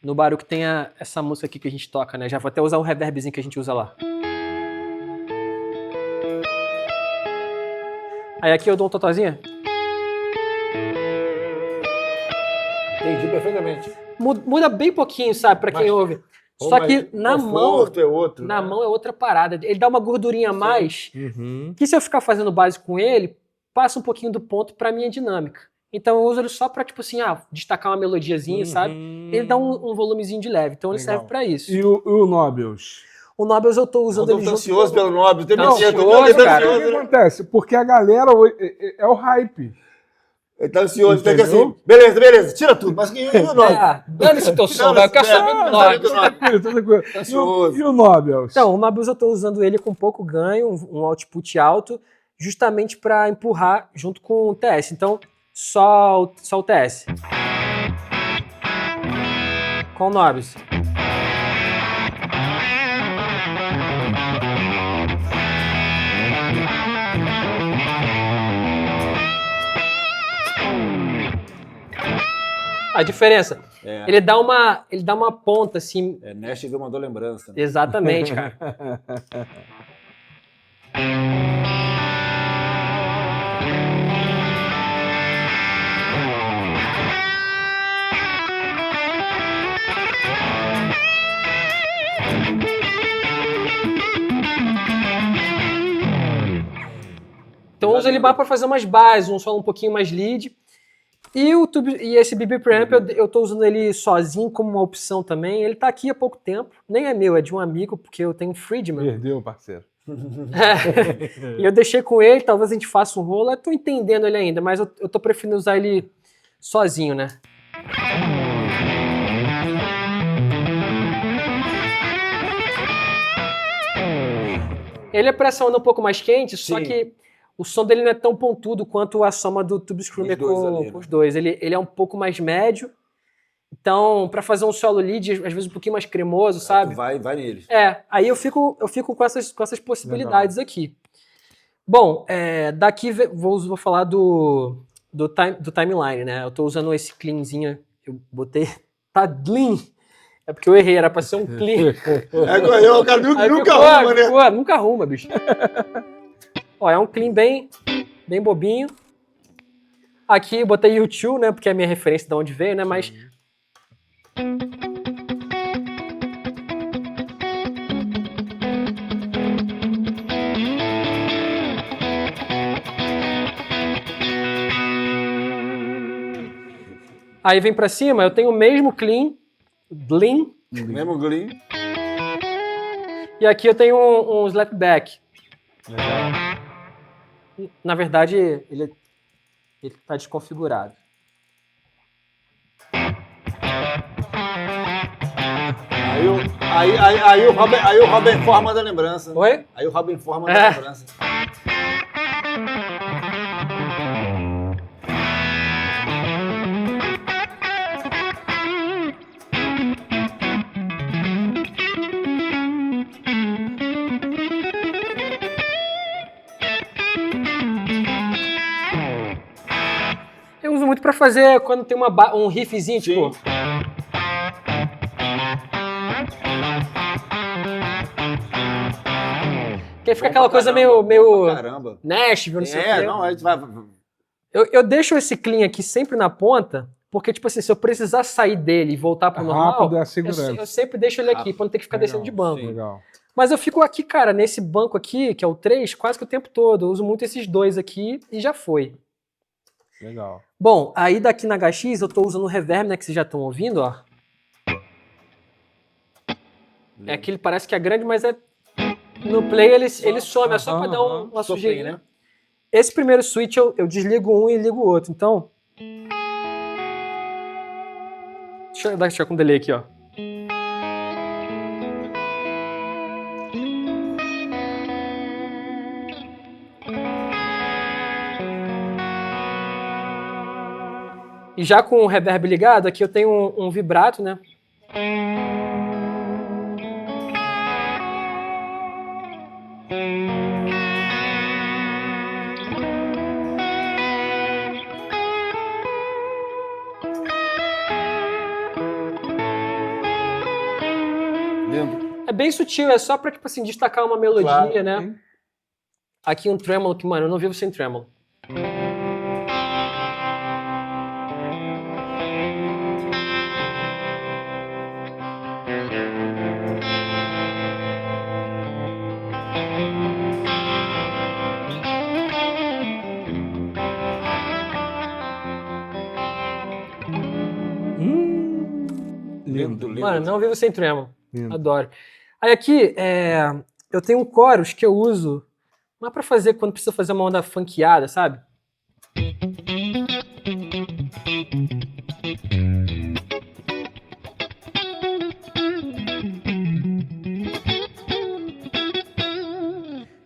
no Baruch tem essa música aqui que a gente toca, né? Já vou até usar um reverbzinho que a gente usa lá. Aí aqui eu dou um totozinho.
Entendi perfeitamente.
Muda bem pouquinho, sabe, pra quem ouve. Só que na mão...
é outro,
na mão é outra parada. Ele dá uma gordurinha a mais, que se eu ficar fazendo base com ele, passa um pouquinho do ponto pra minha dinâmica. Então eu uso ele só pra, tipo assim, destacar uma melodiazinha, sabe? Ele dá um volumezinho de leve, então ele
Legal.
serve pra isso.
E o Nobios?
O Nobios eu tô usando ele
Rodolfo tá
junto
ansioso
com...
pelo Nobre.
Tá ansioso, cara.
O que acontece? Porque a galera hoje é o hype.
Ele tá ansioso, tá aqui
Entendeu?
assim. Beleza, tira tudo. Mas e o Nobre?
Dane-se teu som, vai. Eu quero saber do Nobios.
Tranquilo.
Tá ansioso.
E o Nobios?
Então, o Nobios eu tô usando ele com pouco ganho, um output alto, justamente pra empurrar junto com o TS. Então, só o TS. Com o Nobios. A diferença, ele dá uma ponta assim.
Nashville mandou lembrança. Né?
Exatamente, cara. Então eu uso ele mais para fazer umas bases, um solo um pouquinho mais lead. E esse BB Preamp eu tô usando ele sozinho como uma opção também. Ele tá aqui há pouco tempo. Nem é meu, é de um amigo, porque eu tenho um Friedman.
Perdeu, parceiro.
E eu deixei com ele, talvez a gente faça um rolo. Eu tô entendendo ele ainda, mas eu tô preferindo usar ele sozinho, né? Ele é pressa onda um pouco mais quente, só que o som dele não é tão pontudo quanto a soma do Tube Screamer com os dois. Ele é um pouco mais médio. Então, para fazer um solo lead, às vezes um pouquinho mais cremoso, sabe?
Vai nele.
Aí eu fico com essas possibilidades aqui. Bom, daqui vou falar do timeline, né? Eu tô usando esse cleanzinho, eu botei... Tá clean! É porque eu errei, era pra ser um clean.
O cara nunca arruma, né?
Nunca arruma, bicho. Ó, é um clean bem bobinho. Aqui eu botei U2, né? Porque é a minha referência de onde veio, né? Mas... Aí vem pra cima, eu tenho o mesmo clean,
Mesmo Gleam.
e aqui eu tenho um slapback. Na verdade, ele tá desconfigurado.
Aí o Robin forma da lembrança.
Oi?
Aí o Robin forma da lembrança.
Eu uso muito pra fazer quando tem um riffzinho, tipo... Que fica aquela coisa meio
Caramba.
Nashville, não sei o que.
Não, a gente vai...
Eu deixo esse clean aqui sempre na ponta, porque, tipo assim, se eu precisar sair dele e voltar pro normal,
rápido é a segurança.
eu sempre deixo ele aqui, pra não ter que ficar descendo de banco.
Legal.
Mas eu fico aqui, cara, nesse banco aqui, que é o 3, quase que o tempo todo. Eu uso muito esses dois aqui e já foi.
Legal.
Bom, aí daqui na HX eu tô usando o reverb, né, que vocês já estão ouvindo, ó. É que ele parece que é grande, mas no play ele some, é só pra dar uma sujeirinha. Né? Esse primeiro switch eu desligo um e ligo o outro, então... Deixa eu deixar com delay aqui, ó. E já com o reverb ligado, aqui eu tenho um vibrato, né? É bem sutil, é só pra, tipo assim, destacar uma melodia, né? Aqui um tremolo que, mano, eu não vivo sem tremolo.
Lindo, lindo.
Mano, não vivo sem tremolo.
Lindo.
Adoro. Aí aqui, eu tenho um chorus que eu uso, mas pra fazer quando precisa fazer uma onda funkeada, sabe?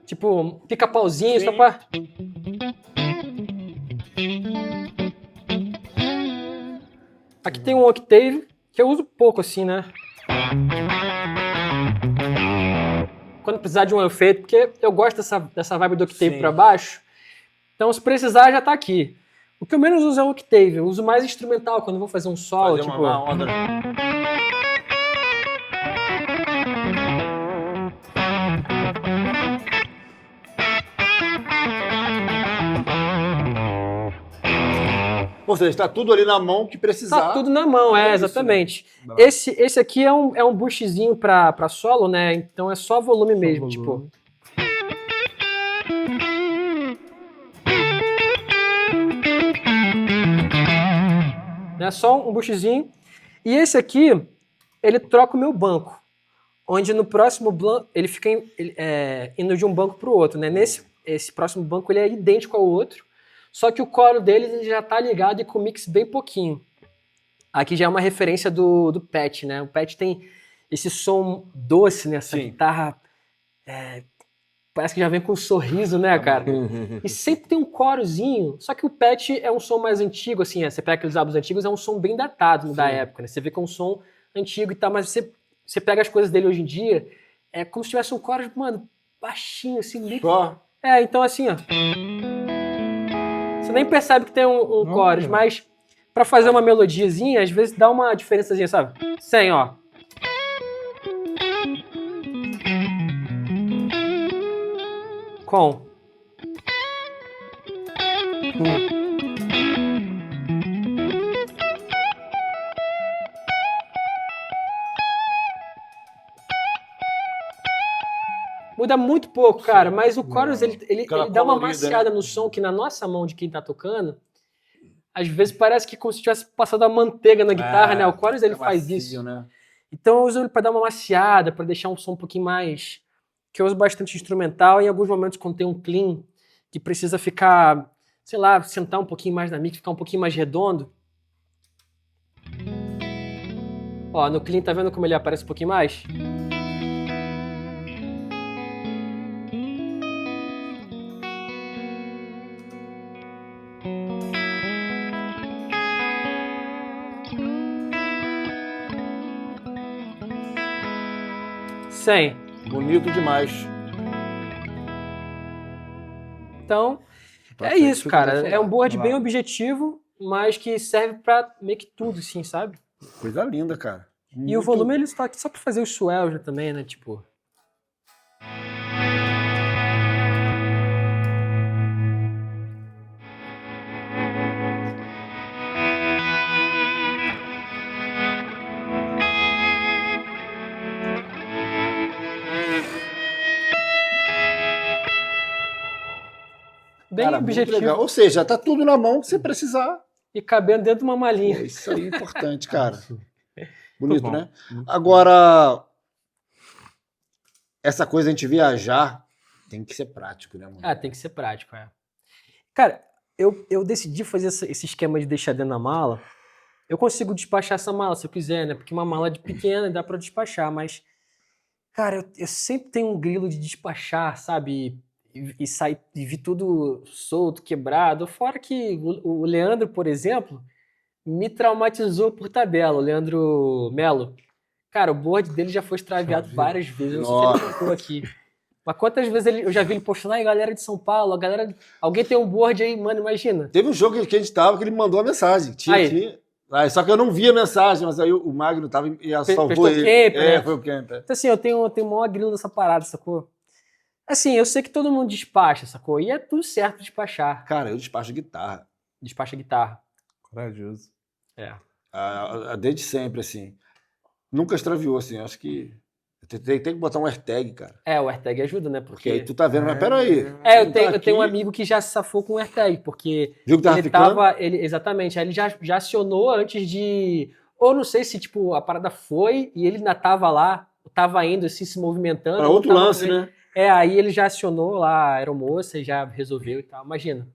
Tipo, pica-pauzinho, só pra... Aqui tem um octave, que eu uso pouco assim, né? Quando precisar de um efeito, porque eu gosto dessa vibe do octave
Sim.
pra baixo. Então, se precisar, já tá aqui. O que eu menos uso é o octave. Eu uso mais instrumental, quando eu vou fazer um solo,
Fazer
tipo...
uma onda. Ou seja, está tudo ali na mão que precisar.
Tá tudo na mão,
É isso,
exatamente.
né?
Esse aqui é um boostzinho pra solo, né? Então é só volume mesmo,
volume.
tipo... É só um boostzinho. E esse aqui, ele troca o meu banco. Onde no próximo banco, ele fica indo de um banco pro outro, né? Esse próximo banco, ele é idêntico ao outro. Só que o coro dele ele já tá ligado e com mix bem pouquinho. Aqui já é uma referência do Pat, né? O Pat tem esse som doce nessa
Sim.
guitarra. Parece que já vem com um sorriso, né, cara? E sempre tem um corozinho. Só que o Pat é um som mais antigo, assim. Você pega aqueles álbuns antigos, é um som bem datado da época, né? Você vê que é um som antigo e tal, mas você pega as coisas dele hoje em dia, é como se tivesse um coro, mano, baixinho, assim, meio...
Só.
Então assim, ó. Você nem percebe que tem um chorus, mas pra fazer uma melodiazinha, às vezes dá uma diferençazinha, sabe? Sem, ó. Com. Muda muito pouco, cara, mas o chorus ele
Aquela
dá uma
colorida,
maciada
né?
no som que na nossa mão de quem tá tocando, às vezes parece que como se tivesse passado a manteiga na guitarra, né? O chorus ele faz
macio,
isso.
né?
Então eu uso ele pra dar uma maciada, pra deixar um som um pouquinho mais... Que eu uso bastante instrumental e em alguns momentos quando tem um clean que precisa ficar, sei lá, sentar um pouquinho mais na mix, ficar um pouquinho mais redondo. Ó, no clean tá vendo como ele aparece um pouquinho mais? Sem.
Bonito demais.
Então,
Pra
é
frente,
isso,
fica
cara.
bem
É um board
Vai lá.
bem objetivo, mas que serve pra meio que tudo, assim, sabe?
Coisa linda, cara.
E o volume ele está aqui só pra fazer os swells, né, também, né? Tipo. Bem
Cara, muito
objetivo
legal. Ou seja, tá tudo na mão que você precisar.
e cabendo dentro de uma
É
malinha.
isso aí, importante, cara. Bonito,
bom.
né? Agora, essa coisa de a gente viajar tem que ser prático, né, mano?
Ah, tem que ser prático, é. Cara, eu decidi fazer esse esquema de deixar dentro da mala. Eu consigo despachar essa mala se eu quiser, né? Porque uma mala de pequena dá pra despachar, mas... Cara, eu sempre tenho um grilo de despachar, sabe? E sair e vir tudo solto, quebrado. Fora que o Leandro, por exemplo, me traumatizou por tabela. O Leandro Melo. Cara, o board dele já foi extraviado várias vezes. Eu não sei se ele contou aqui. Mas quantas vezes eu já vi ele postando, aí galera de São Paulo, alguém tem um board aí, mano, imagina.
Teve um jogo que a gente tava que ele mandou a mensagem. Tinha
Aí.
aqui. Aí, só que eu não vi a mensagem, mas aí o Magno tava e salvou
prestou
ele.
camp, né?
Foi o camp. É.
Então assim, eu tenho o maior grilo dessa parada, sacou? Assim, eu sei que todo mundo despacha, sacou? E é tudo certo despachar.
Cara, eu despacho guitarra.
Despacha guitarra.
Corajoso.
É.
Desde sempre, assim. Nunca extraviou, assim. Acho que tem que botar um AirTag, cara.
O AirTag ajuda, né?
Porque aí tu tá vendo, mas peraí.
Eu tenho um amigo que já se safou com o AirTag, porque
Viu que tava
ele
ficando?
exatamente, aí ele já acionou antes de Ou não sei se, tipo, a parada foi e ele ainda tava lá, tava indo assim, se movimentando.
Para
ou
outro
tava com
lance,
ele.
né?
Aí ele já acionou lá a aeromoça e já resolveu e tal. Imagina.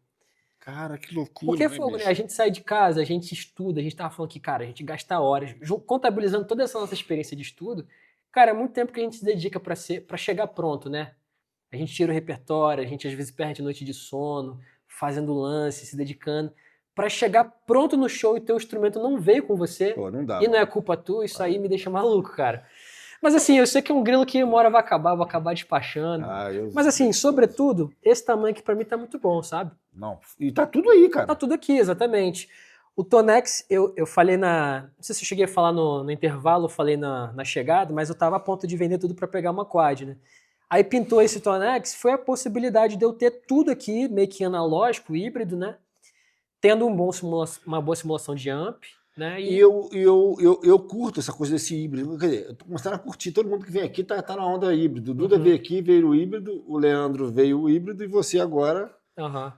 Cara, que loucura,
Porque é
né,
fogo, né?
bicho?
A gente sai de casa, a gente estuda, a gente tava falando que, cara, a gente gasta horas, contabilizando toda essa nossa experiência de estudo, cara, é muito tempo que a gente se dedica pra chegar pronto, né? A gente tira o repertório, a gente às vezes perde noite de sono, fazendo lance, se dedicando, pra chegar pronto no show e teu instrumento não veio com você,
Pô, não dá,
e não é
mano.
culpa tua, isso aí me deixa maluco, cara. Mas assim, eu sei que é um grilo que uma hora vai acabar, vou acabar despachando. Mas assim, sobretudo, esse tamanho aqui pra mim tá muito bom, sabe?
Não, e tá tudo aí,
Tá
cara.
tudo aqui, exatamente. O Tonex, eu falei na. Não sei se eu cheguei a falar no intervalo, eu falei na chegada, mas eu tava a ponto de vender tudo para pegar uma quad, né? Aí pintou esse Tonex, foi a possibilidade de eu ter tudo aqui, meio que analógico, híbrido, né? Tendo uma boa simulação de amp, né?
E eu curto essa coisa desse híbrido. Quer dizer, eu tô começando a curtir. Todo mundo que vem aqui tá na onda híbrido. O Duda veio aqui, veio o híbrido, o Leandro veio o híbrido e você agora.
Aham.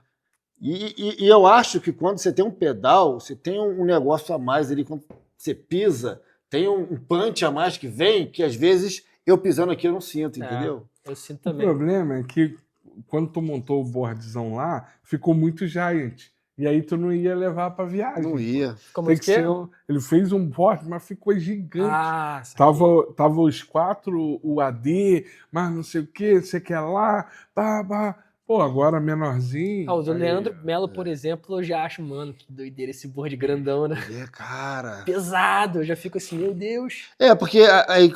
E eu acho que quando você tem um pedal, você tem um negócio a mais ali, quando você pisa, tem um punch a mais que vem, que às vezes eu pisando aqui eu não sinto, entendeu?
Eu sinto
O
também.
problema é que quando tu montou o boardzão lá, ficou muito giant. E aí tu não ia levar pra viagem.
Não ia.
Ficou
Tem
muito
que ser,
quê?
ele fez um board, mas ficou gigante.
Ah, saquei.
Tava os 4, o AD, mas não sei o que, você quer lá, pá. Pô, agora menorzinho.
O do
aí,
Leandro Melo, por exemplo, eu já acho, mano, que doideira esse board grandão, né?
Cara.
Pesado, eu já fico assim, meu Deus.
Porque aí,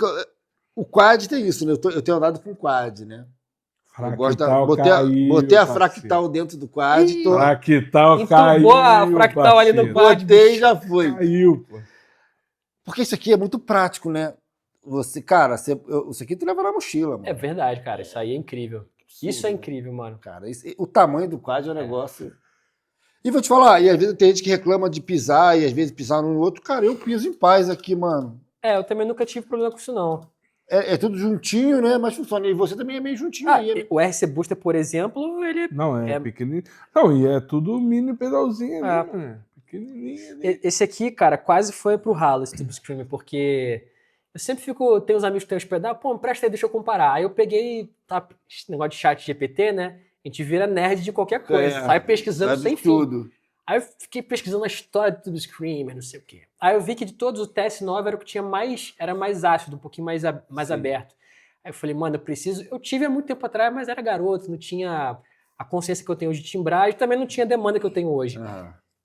o quad tem isso, né? Eu tenho andado com quad, né? Eu gosto
Fractal
botei
caiu,
a
parceiro.
fractal dentro do quad.
Ih,
Fractal
entubou a
caiu,
fractal ali no
parceiro.
quad.
Botei e já foi.
Caiu, pô.
Porque isso aqui é muito prático, né? Você, cara, isso aqui tu leva na mochila, mano.
É verdade, cara, isso aí é incrível. Isso é incrível, mano.
Cara, o tamanho do quad é um negócio. E vou te falar, e às vezes tem gente que reclama de pisar, e às vezes pisar no outro. Cara, eu piso em paz aqui, mano.
Eu também nunca tive problema com isso, não.
É tudo juntinho, né? Mas funciona. E você também é meio juntinho aí, né?
O RC Booster, por exemplo, ele
Não, é
é-
pequenininho. Não, e é tudo mini pedalzinho
É.
ali, mano. Pequenininho ali.
Esse aqui, cara, quase foi pro ralo, esse Tube Screamer, porque eu sempre fico. Tem uns amigos que tem os pedal, pô, presta aí, deixa eu comparar. Aí eu peguei, esse negócio de chat GPT, né? A gente vira nerd de qualquer coisa, sai pesquisando
sabe
sem fim.
tudo.
Aí eu fiquei pesquisando a história do Tube Screamer, não sei o quê. Aí eu vi que de todos o TS9 era o que tinha era mais ácido, um pouquinho mais aberto. Aí eu falei, mano, eu preciso. Eu tive há muito tempo atrás, mas era garoto, não tinha a consciência que eu tenho hoje de timbragem, também não tinha a demanda que eu tenho hoje.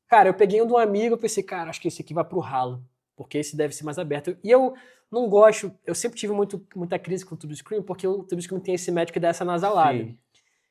Cara, eu peguei um de um amigo e pensei, cara, acho que esse aqui vai pro ralo, porque esse deve ser mais aberto. E eu não gosto, eu sempre tive muita crise com o Tube Screamer, porque o Tube Screamer tem esse médico que dá essa nasalada.
Sim.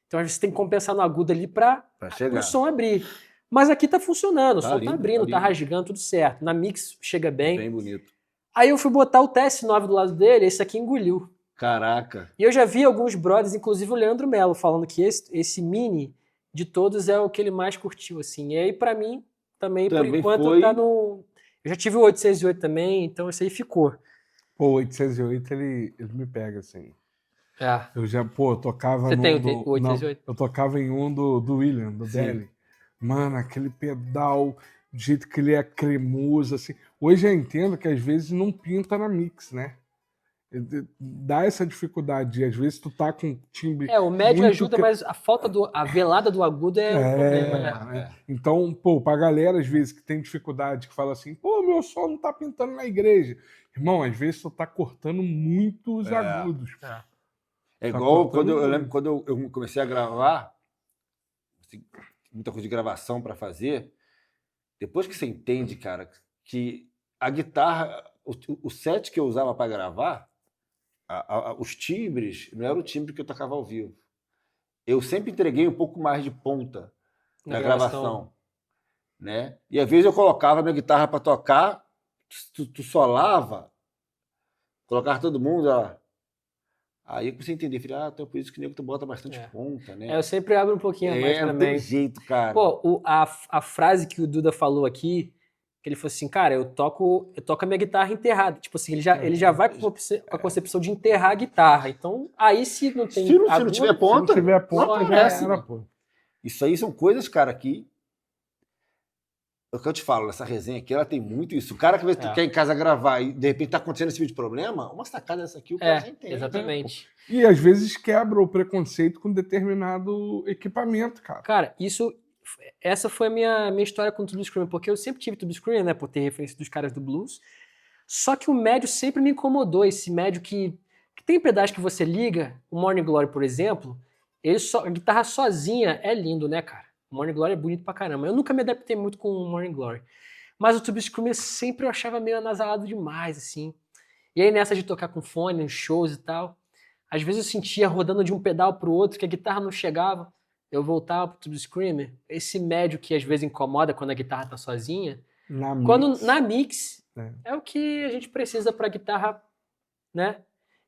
Então a gente tem que compensar no agudo ali pra
chegar.
o som abrir. Mas aqui tá funcionando, o som
lindo,
tá abrindo,
tá
tá
lindo.
rasgando, tudo certo. Na mix chega bem.
Bem bonito.
Aí eu fui botar o TS9 do lado dele, esse aqui engoliu.
Caraca.
E eu já vi alguns brothers, inclusive o Leandro Melo, falando que esse mini de todos é o que ele mais curtiu, assim. E aí, pra mim, também por enquanto,
foi.
tá no... Eu já tive o 808 também, então esse aí ficou.
Pô, o 808, ele me pega, assim. Eu já, tocava
Você
no...
tem o 808?
eu tocava em um do William, do Belly. Mano, aquele pedal, do jeito que ele é cremoso, assim. Hoje eu entendo que às vezes não pinta na mix, né? Dá essa dificuldade. Às vezes tu tá com timbre.
O médio
muito
ajuda, mas a velada do agudo é um problema, né?
Então, pra galera, às vezes, que tem dificuldade, que fala assim, pô, meu som não tá pintando na igreja. Irmão, às vezes tu tá cortando muitos agudos.
É igual quando eu lembro quando eu comecei a gravar, assim, muita coisa de gravação para fazer. Depois que você entende, cara, que a guitarra, o set que eu usava para gravar, os timbres, não era o timbre que eu tocava ao vivo. Eu sempre entreguei um pouco mais de ponta na gravação, né? E às vezes eu colocava a minha guitarra para tocar, tu solava, colocava todo mundo, ó. Aí eu comecei a entender, falei, então por isso que nego tu bota bastante ponta, né?
Eu sempre abro um pouquinho a mais também.
Não tem jeito, cara.
Pô, a frase que o Duda falou aqui, que ele falou assim, cara, eu toco a minha guitarra enterrada. Tipo assim, ele já vai com a concepção de enterrar a guitarra. Então, aí se não tem...
Se não tiver ponta,
já era, pô.
Isso aí são coisas, cara, que É o que eu te falo, essa resenha aqui, ela tem muito isso. O cara que vai quer em casa gravar e de repente tá acontecendo esse tipo de problema, uma sacada dessa aqui o cara já entende.
Exatamente.
E às vezes quebra o preconceito com determinado equipamento, cara.
Cara, essa foi a minha história com o Tube Screamer, porque eu sempre tive Tube Screamer, né, por ter referência dos caras do blues. Só que o médio sempre me incomodou, esse médio que tem pedaço que você liga, o Morning Glory, por exemplo, a guitarra sozinha é lindo, né, cara? O Morning Glory é bonito pra caramba. Eu nunca me adaptei muito com o Morning Glory. Mas o Tube Screamer sempre eu achava meio anasalado demais, assim. E aí nessa de tocar com fone, nos shows e tal, às vezes eu sentia rodando de um pedal pro outro, que a guitarra não chegava, eu voltava pro Tube Screamer. Esse médio que às vezes incomoda quando a guitarra tá sozinha, na mix é o que a gente precisa pra guitarra, né?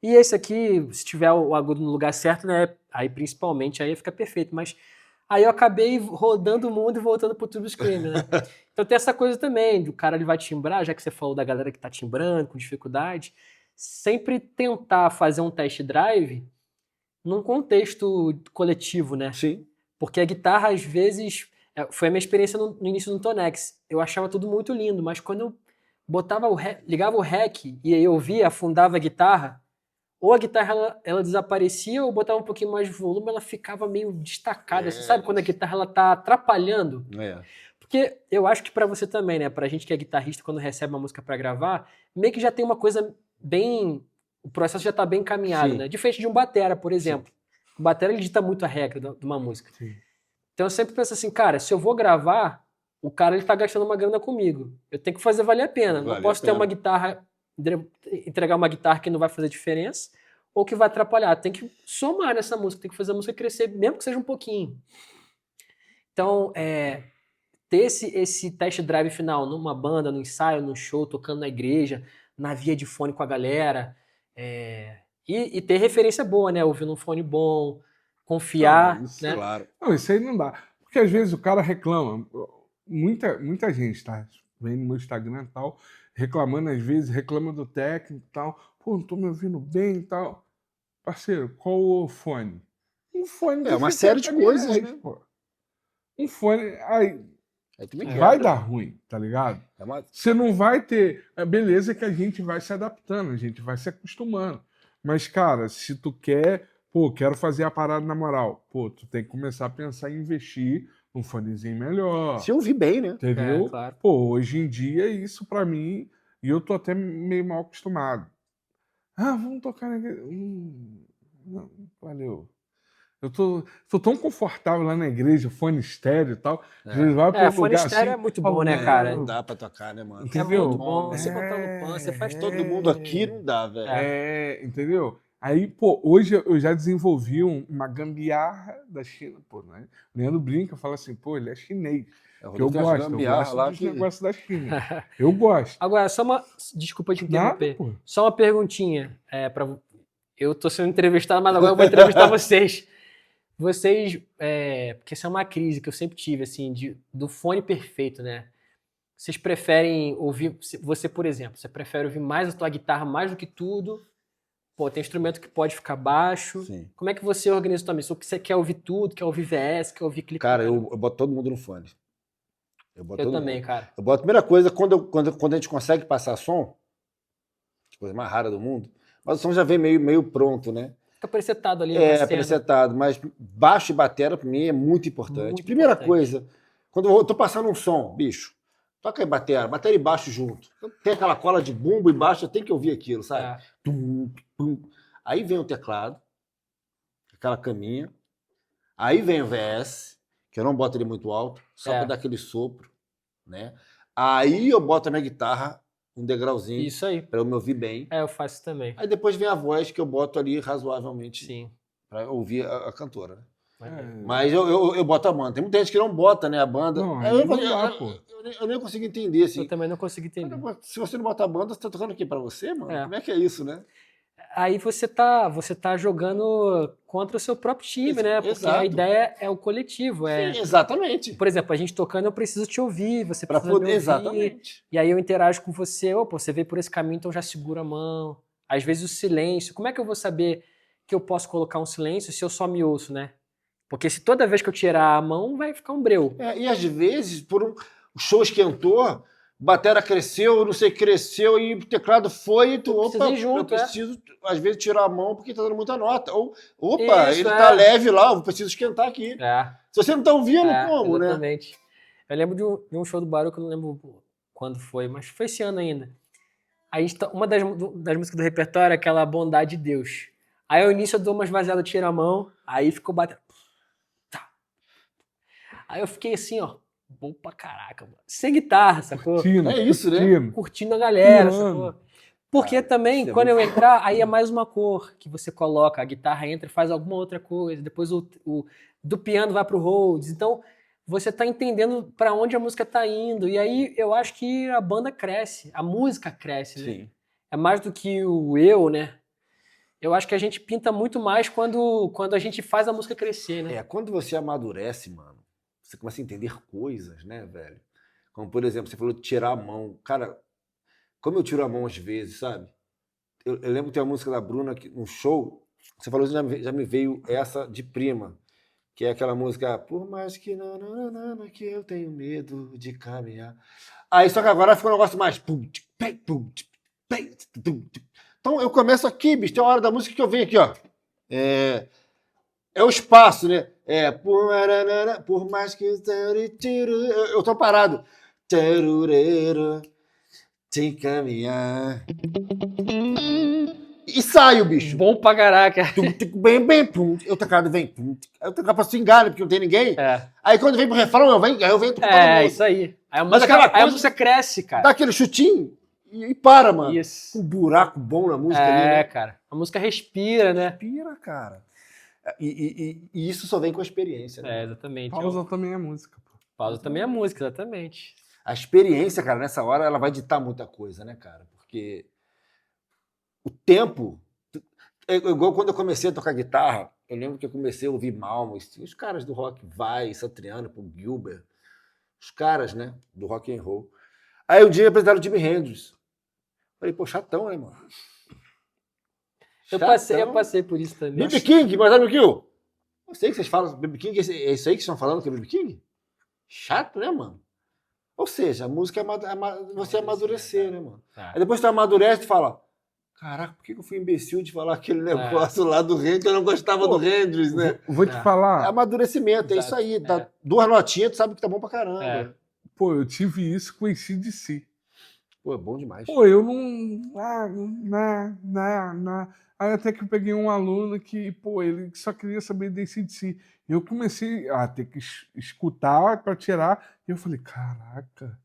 E esse aqui, se tiver o agudo no lugar certo, né? Aí principalmente, aí fica perfeito. Mas aí eu acabei rodando o mundo e voltando pro Tube Screamer, né? Então tem essa coisa também, o cara ele vai timbrar, já que você falou da galera que tá timbrando, com dificuldade, sempre tentar fazer um test drive num contexto coletivo, né?
Sim.
Porque a guitarra, às vezes, foi a minha experiência no início do Tonex. Eu achava tudo muito lindo, mas quando eu ligava o REC e aí eu ouvia, afundava a guitarra, ou a guitarra ela desaparecia, ou botava um pouquinho mais de volume, ela ficava meio destacada. Você sabe quando a guitarra ela tá atrapalhando? Porque eu acho que pra você também, né? Pra gente que é guitarrista, quando recebe uma música pra gravar, meio que já tem uma coisa bem... O processo já tá bem encaminhado, né? Diferente de um batera, por exemplo. O batera, ele dita muito a regra de uma música.
Sim.
Então eu sempre penso assim, cara, se eu vou gravar, o cara ele tá gastando uma grana comigo. Eu tenho que fazer valer a pena. Não posso ter uma guitarra... entregar uma guitarra que não vai fazer diferença ou que vai atrapalhar. Tem que somar nessa música, tem que fazer a música crescer, mesmo que seja um pouquinho. Então, ter esse test drive final numa banda, no ensaio, no show, tocando na igreja, na via de fone com a galera, e ter referência boa, né? Ouvindo um fone bom, confiar, né?
Claro.
Não, isso aí não dá. Porque às vezes o cara reclama. Muita gente, tá? Vem no meu Instagram e tal, reclamando às vezes, reclama do técnico e tal. Pô, não tô me ouvindo bem e tal. Parceiro, qual o fone? Um fone de
uma série de coisas,
reais,
né?
Pô. Um fone... Aí
também
vai dar ruim, tá ligado? Você não vai ter... Beleza que a gente vai se adaptando, a gente vai se acostumando. Mas, cara, se tu quer... Pô, quero fazer a parada na moral. Pô, tu tem que começar a pensar em investir num fonezinho melhor.
Se ouvir bem, né?
Entendeu?
Claro.
Pô, hoje em dia isso pra mim, e eu tô até meio mal acostumado. Vamos tocar não, valeu. Eu tô tão confortável lá na igreja, fone estéreo e tal. Às vezes vai pra um
fone
lugar
estéreo
assim,
é muito bom, né, cara?
Não dá pra tocar, né, mano?
Entendeu?
É muito bom. Você botar no pan, você faz
Todo mundo aqui não dá, velho.
Entendeu? Aí, pô, hoje eu já desenvolvi uma gambiarra da China. Pô, né? O Leandro brinca, fala assim, pô, ele é chinês. Que eu gosto dos negócios da China. Eu gosto.
Agora, só uma... Desculpa te interromper.
Nada,
só uma perguntinha. Eu tô sendo entrevistado, mas agora eu vou entrevistar vocês. Porque essa é uma crise que eu sempre tive, assim, do fone perfeito, né? Vocês preferem ouvir... Você, por exemplo, você prefere ouvir mais a tua guitarra mais do que tudo? Pô, tem instrumento que pode ficar baixo.
Sim.
Como é que você organiza a tua missão? Você quer ouvir tudo? Quer ouvir VS? Quer ouvir clipe?
Cara, eu boto todo mundo no fone.
Eu também, cara.
Eu boto a primeira coisa, quando a gente consegue passar som, coisa mais rara do mundo, mas o som já vem meio pronto, né?
Fica presetado ali.
Presetado, mas baixo e batera pra mim é muito importante.
Muito
Primeira
importante.
coisa, quando eu tô passando um som, bicho, toca aí batera e baixo junto. Tem aquela cola de bumbo e baixo, eu tenho que ouvir aquilo, sabe? Tum, tum. Aí vem o teclado, aquela caminha, aí vem o VS, que eu não boto ele muito alto, só para dar aquele sopro, né? Aí eu boto a minha guitarra um degrauzinho.
Isso aí.
Para eu me ouvir bem.
Eu faço também.
Aí depois vem a voz que eu boto ali razoavelmente.
Sim.
Para ouvir a cantora, né?
Mas
eu boto a banda. Tem muita gente que não bota, né, a banda.
Não,
eu nem consigo entender, assim.
Eu também não consigo entender.
Se você não bota a banda, você tá tocando aqui para você, mano? Como é que é isso, né?
Aí você tá jogando contra o seu próprio time, né? Porque a ideia é o coletivo.
Sim, exatamente.
Por exemplo, a gente tocando, eu preciso te ouvir, você precisa me ouvir.
Exatamente.
E aí eu interajo com você, você veio por esse caminho, então já segura a mão. Às vezes o silêncio. Como é que eu vou saber que eu posso colocar um silêncio se eu só me ouço, né? Porque se toda vez que eu tirar a mão, vai ficar um breu.
E às vezes, o show esquentou, batera cresceu, não sei o que cresceu, e o teclado foi, e tu,
Precisa
opa,
ir junto,
eu preciso, às vezes, tirar a mão porque tá dando muita nota. Ou, opa,
Isso,
ele
é.
tá leve lá, eu preciso esquentar aqui.
É.
Se você não tá ouvindo, como, né?
Exatamente. Eu lembro de um show do Barulho, que eu não lembro quando foi, mas foi esse ano ainda. Aí uma das músicas do repertório é aquela Bondade de Deus. Aí ao início eu dou uma esvaziada, tiro a mão, aí ficou batendo. Tá. Aí eu fiquei assim, ó, bom pra caraca, mano. Sem guitarra, sacou?
Curtindo,
É isso, né?
curtindo.
Curtindo a galera,
Pirando.
sacou? Porque
Cara,
também,
isso é
quando
muito
eu entrar, aí é mais uma cor que você coloca, a guitarra entra e faz alguma outra coisa, depois do piano vai pro Rhodes. Então, você tá entendendo pra onde a música tá indo. E aí eu acho que a banda cresce, a música cresce, né?
Sim.
É mais do que o eu, né? Eu acho que a gente pinta muito mais quando a gente faz a música crescer, né?
Quando você amadurece, mano, você começa a entender coisas, né, velho? Como, por exemplo, você falou de tirar a mão. Cara, como eu tiro a mão às vezes, sabe? Eu lembro que tem uma música da Bruna que, no show, você falou, já me veio essa de prima, que é aquela música, por mais que que eu tenho medo de caminhar. Aí, só que agora ficou um negócio mais... Então, eu começo aqui, bicho, tem uma hora da música que eu venho aqui, ó. É o espaço, né? Por mais que... Eu tô parado. Te caminhar. E saio, bicho.
Bom pra caraca.
Bem, pum. Eu teclado vem, pum. Eu teclado pra swingar, né? Porque não tem ninguém. Aí quando vem pro refrão, eu venho com todo mundo.
Isso aí. Aí a
Mas
música,
aquela
aí a
coisa-
música cresce, cara.
Dá aquele chutinho e para, mano.
Isso.
Um buraco bom na música ali, né?
Cara. A música respira, né?
Respira, cara. E isso só vem com a experiência, né?
Exatamente.
Pausa também é música, pô.
Pausa também é música, exatamente.
A experiência, cara, nessa hora, ela vai ditar muita coisa, né, cara? Porque o tempo... Igual quando eu comecei a tocar guitarra, eu lembro que eu comecei a ouvir Malmsteen, os caras do rock, Vai, Satriano, Paul Gilbert, os caras, né, do rock and roll. Aí um dia apresentaram o Jimi Hendrix. Falei, pô, chatão, né, mano?
Eu
Chatão.
passei por isso também.
B.B. King, mas sabe o que eu sei que vocês falam, B.B. King, é isso aí que vocês estão falando que é B.B. King? Chato, né, mano? Ou seja, a música é você amadurecer, né, mano? Aí depois tu amadurece e fala, caraca, por que eu fui imbecil de falar aquele negócio lá do Hendrix, que eu não gostava do Hendrix, né?
Vou te falar.
É amadurecimento, é isso aí. Dá 2 notinhas, tu sabe que tá bom pra caramba.
Pô, eu tive isso com AC/DC.
Pô, é bom demais.
Pô, eu não. Aí até que eu peguei um aluno que, pô, ele só queria saber de AC/DC. Eu comecei a ter que escutar para tirar. E eu falei, caraca,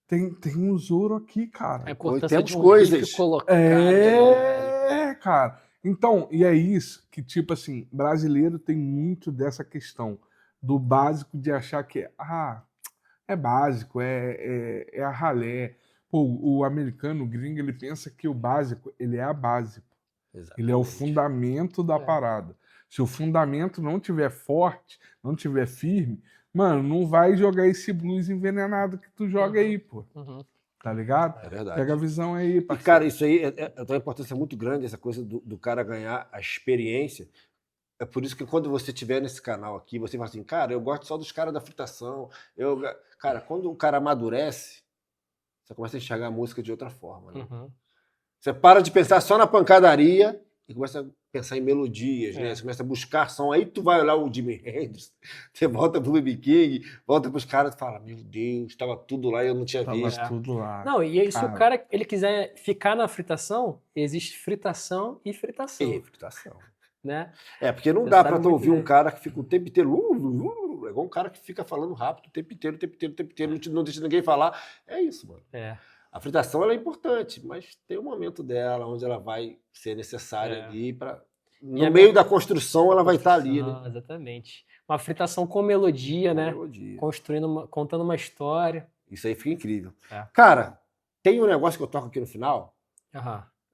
tem um tesouro aqui, cara.
A importância
Temos
de um
coisas.
riff colocado.
Cara. Então, e é isso que, tipo assim, brasileiro tem muito dessa questão do básico de achar que é básico, é a ralé. Pô, o americano, o gringo, ele pensa que o básico, ele é a base.
Exatamente.
Ele é o fundamento da parada. Se o fundamento não tiver forte, não tiver firme, mano, não vai jogar esse blues envenenado que tu joga aí, pô. Tá ligado?
É verdade.
Pega a visão aí,
E,
parceiro.
cara, isso aí tem uma importância muito grande, essa coisa do cara ganhar a experiência. É por isso que quando você estiver nesse canal aqui, você fala assim, cara, eu gosto só dos caras da fritação. Cara, quando o cara amadurece, você começa a enxergar a música de outra forma, né? Você para de pensar só na pancadaria e começa a pensar em melodias, né? Você começa a buscar som. Aí tu vai olhar o Jimi Hendrix, você volta pro B.B. King, volta pros caras e fala, meu Deus, estava tudo lá e eu não tinha visto.
Tava tudo lá.
Não, e aí, se o cara ele quiser ficar na fritação, existe fritação e fritação.
E fritação.
Né?
Porque não
Você
dá
sabe
pra tu
muito
ouvir
bem.
um cara que fica o tempo inteiro. É igual um cara que fica falando rápido o tempo inteiro, não deixa ninguém falar. É isso, mano. A fritação ela é importante, mas tem um momento dela onde ela vai ser necessária ali para no meio da construção ela vai estar ali, né?
Exatamente. Uma fritação com melodia, né?
Melodia.
Contando uma história.
Isso aí fica incrível. Cara, tem um negócio que eu toco aqui no final,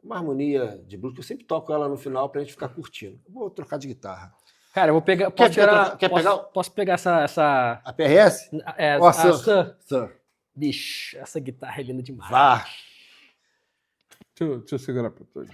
uma harmonia de blues que eu sempre toco ela no final pra gente ficar curtindo. Eu vou trocar de guitarra.
Cara, eu vou pegar. Posso pegar essa.
A PRS?
Ou
a Sun?
Bicho, essa guitarra é linda demais.
Vá.
Deixa eu segurar pra tu.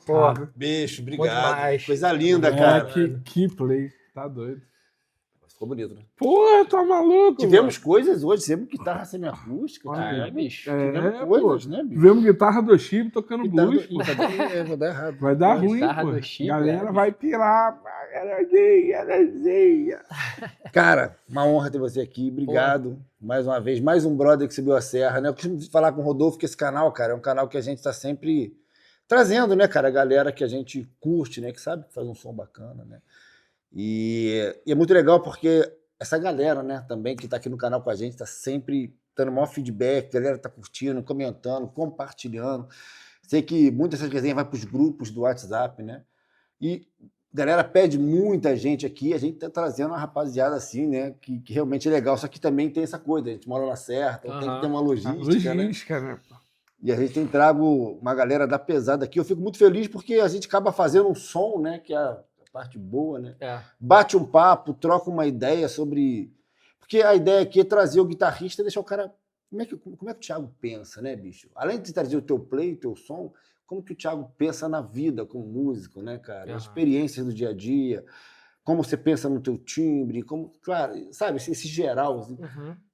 Pô,
Bicho,
bom
obrigado.
demais.
Coisa linda,
É,
cara.
que play. Tá doido.
Ficou bonito, né?
Pô, tá maluco?
Tivemos coisas hoje, tivemos guitarra semiacústica.
Olha,
bicho.
Tivemos
pô.
coisas, né, bicho?
Tivemos guitarra do Chip tocando
Guitarra
blues,
do-
pô.
vai dar errado.
Vai dar
Pode.
ruim,
Guitarra
pô.
do Chip,
Galera
é,
vai pirar. Galezinha.
Cara, uma honra ter você aqui. Obrigado. Mais uma vez, mais um brother que subiu a serra, né? Eu costumo falar com o Rodolfo que esse canal, cara, é um canal que a gente tá sempre trazendo, né, cara? A galera que a gente curte, né? Que sabe que faz um som bacana, né? E é muito legal porque essa galera, né, também que tá aqui no canal com a gente, tá sempre dando o maior feedback, a galera tá curtindo, comentando, compartilhando. Sei que muitas dessas resenhas vai para os grupos do WhatsApp, né? E a galera pede muita gente aqui, a gente tá trazendo uma rapaziada assim, né? Que realmente é legal. Só que também tem essa coisa, a gente mora na Serra, então tem que ter uma logística, né?
Logística, né?
E a gente tem trago uma galera da pesada aqui. Eu fico muito feliz porque a gente acaba fazendo um som, né? Que é a parte boa, né?
É.
Bate um papo, troca uma ideia sobre... Porque a ideia aqui é trazer o guitarrista e deixar o cara... Como é que o Thiago pensa, né, bicho? Além de trazer o teu play, o teu som, como que o Thiago pensa na vida como músico, né, cara? As experiências do dia a dia, como você pensa no teu timbre, como... Claro, sabe, esse geral. Assim.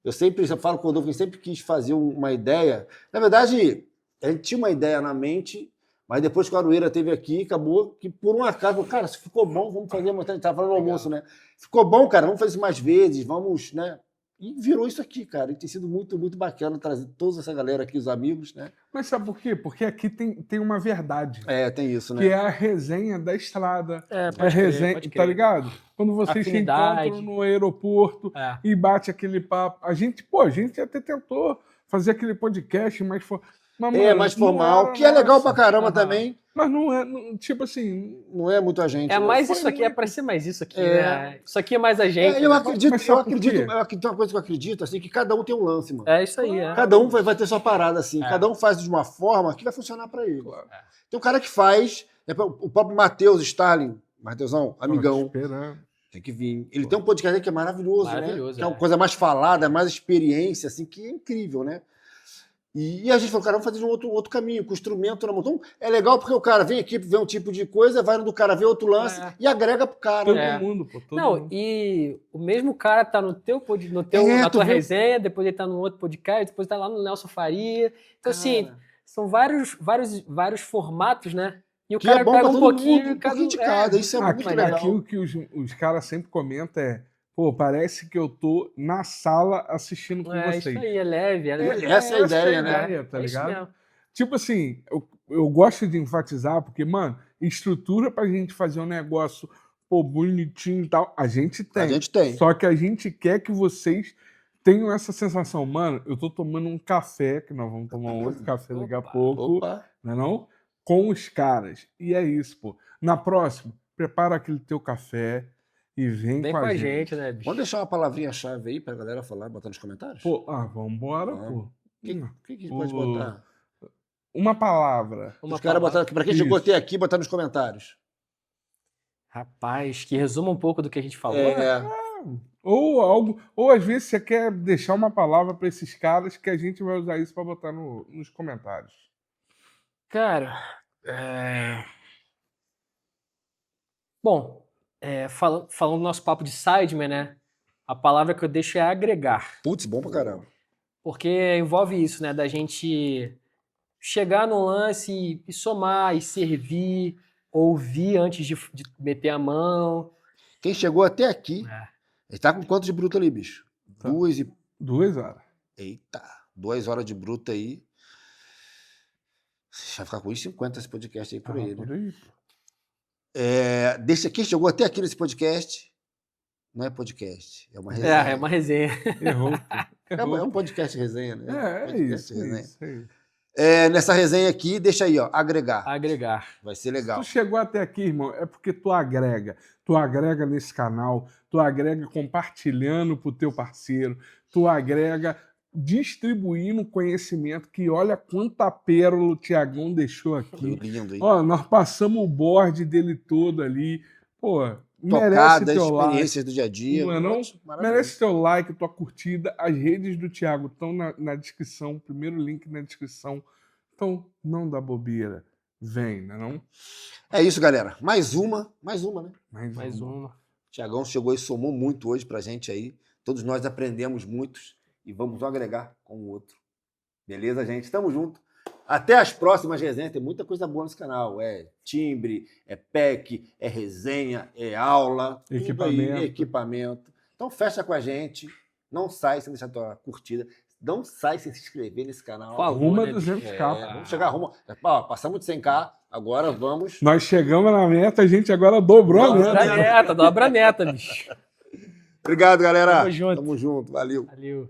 Eu falo com o Rodolfo, eu sempre quis fazer uma ideia. Na verdade, a gente tinha uma ideia na mente... Mas depois que o Aroeira esteve aqui, acabou que, por um acaso, cara, se ficou bom, vamos fazer uma... A gente estava falando no almoço, né? Ficou bom, cara, vamos fazer isso mais vezes, vamos, né? E virou isso aqui, cara. E tem sido muito, muito bacana trazer toda essa galera aqui, os amigos, né?
Mas sabe por quê? Porque aqui tem uma verdade.
É, tem isso, né?
Que é a resenha da estrada.
É,
a resenha,
pode crer.
tá ligado? Quando vocês
Afinidade.
se encontram no aeroporto e bate aquele papo. A gente até tentou fazer aquele podcast mais...
mais formal, que é legal pra caramba também.
Mas não é, tipo assim...
Não é muita gente.
É
né?
mais isso aqui, é pra ser mais isso aqui, né? Isso aqui é mais a gente.
Eu
né?
acredito,
Mas sabe por quê?
tem uma coisa que eu acredito, assim, que cada um tem um lance, mano.
É isso aí, é.
Cada um vai ter sua parada, assim. Cada um faz de uma forma que vai funcionar pra ele.
Claro.
Tem um cara que faz, o próprio Matheus Starling, Matheusão, amigão,
Esperando.
tem que vir. Ele tem um podcast aí que é maravilhoso, né?
Maravilhoso,
Que é uma coisa mais falada, mais experiência, assim, que é incrível, né? E a gente falou, cara, vamos fazer de um outro caminho, com instrumento na mão. Então, é legal porque o cara vem aqui, vê um tipo de coisa, vai no do cara, vê outro lance e agrega pro cara.
Todo
né?
mundo, pô. Todo
Não,
mundo.
e o mesmo cara tá na
tu
tua
viu?
resenha, depois ele tá no outro podcast, depois tá lá no Nelson Faria. Então, assim, são vários formatos, né? E o
Que
cara
é bom
pega
pra
um
todo
pouquinho,
mundo, um pouquinho de cada. Isso é muito legal.
Aquilo que os caras sempre comentam é, pô, parece que eu tô na sala assistindo com vocês.
Isso aí, é leve.
Essa é a ideia, né?
Tá
É isso
ligado?
mesmo.
Tipo assim, eu gosto de enfatizar, porque, mano, estrutura pra gente fazer um negócio, pô, bonitinho e tal, a gente tem.
A gente tem.
Só que a gente quer que vocês tenham essa sensação, mano, eu tô tomando um café, que nós vamos tomar um outro café daqui a pouco,
Opa.
não é não? Com os caras. E é isso, pô. Na próxima, prepara aquele teu café e vem
Vem
com a gente.
né, bicho?
Vamos deixar uma palavrinha-chave aí pra galera falar, botar nos comentários?
Pô, vambora,
Vamos.
pô.
O que a gente pode botar?
Uma palavra.
Os caras botaram aqui, pra quem chegou até aqui, botar nos comentários.
Rapaz, que resuma um pouco do que a gente falou.
Ou algo, ou às vezes você quer deixar uma palavra para esses caras que a gente vai usar isso para botar nos comentários.
Cara, bom, falando do nosso papo de Sidemen, né? A palavra que eu deixo é agregar.
Putz, bom pra caramba.
Porque envolve isso, né? Da gente chegar no lance e somar, e servir, ouvir antes de meter a mão.
Quem chegou até aqui, ele tá com quanto de bruto ali, bicho?
Tá.
2
horas.
Eita, 2 horas de bruto aí. Vai ficar com 1,50 esse podcast aí por aí,
Por
né?
aí.
Deixa quem chegou até aqui nesse podcast. Não é podcast, é uma resenha.
É uma resenha.
Errou.
É um podcast resenha, né?
É
Podcast
isso.
resenha.
Isso.
Nessa resenha aqui, deixa aí, ó, agregar.
Agregar.
Vai ser legal.
Se tu chegou até aqui, irmão, é porque tu agrega. Tu agrega nesse canal, tu agrega compartilhando pro teu parceiro, tu agrega distribuindo conhecimento, que olha quanta pérola o Thiagão deixou aqui.
Lindo, hein?
Ó, nós passamos o board dele todo ali. Pô,
tocadas,
teu like.
experiências do dia a dia.
Não é não?
Maravilhoso.
Merece teu like, tua curtida. As redes do Thiago estão na descrição. Primeiro link na descrição. Então, não dá bobeira. Vem, não é não?
É isso, galera. Mais uma, né?
Mais uma.
Tiagão chegou e somou muito hoje pra gente aí. Todos nós aprendemos muitos e vamos um agregar com o outro. Beleza, gente? Tamo junto. Até as próximas resenhas. Tem muita coisa boa nesse canal. É timbre, é pack, é resenha, é aula, tudo aí, equipamento. Então fecha com a gente. Não sai sem deixar a tua curtida. Não sai sem se inscrever nesse canal.
Rumo a 200k.
Vamos chegar rumo. Ó, passamos de 100k. Agora vamos.
Nós chegamos na meta, a gente agora dobrou a meta.
Dobra a meta, bicho.
Obrigado, galera.
Tamo junto.
Tamo junto. Valeu.
Valeu.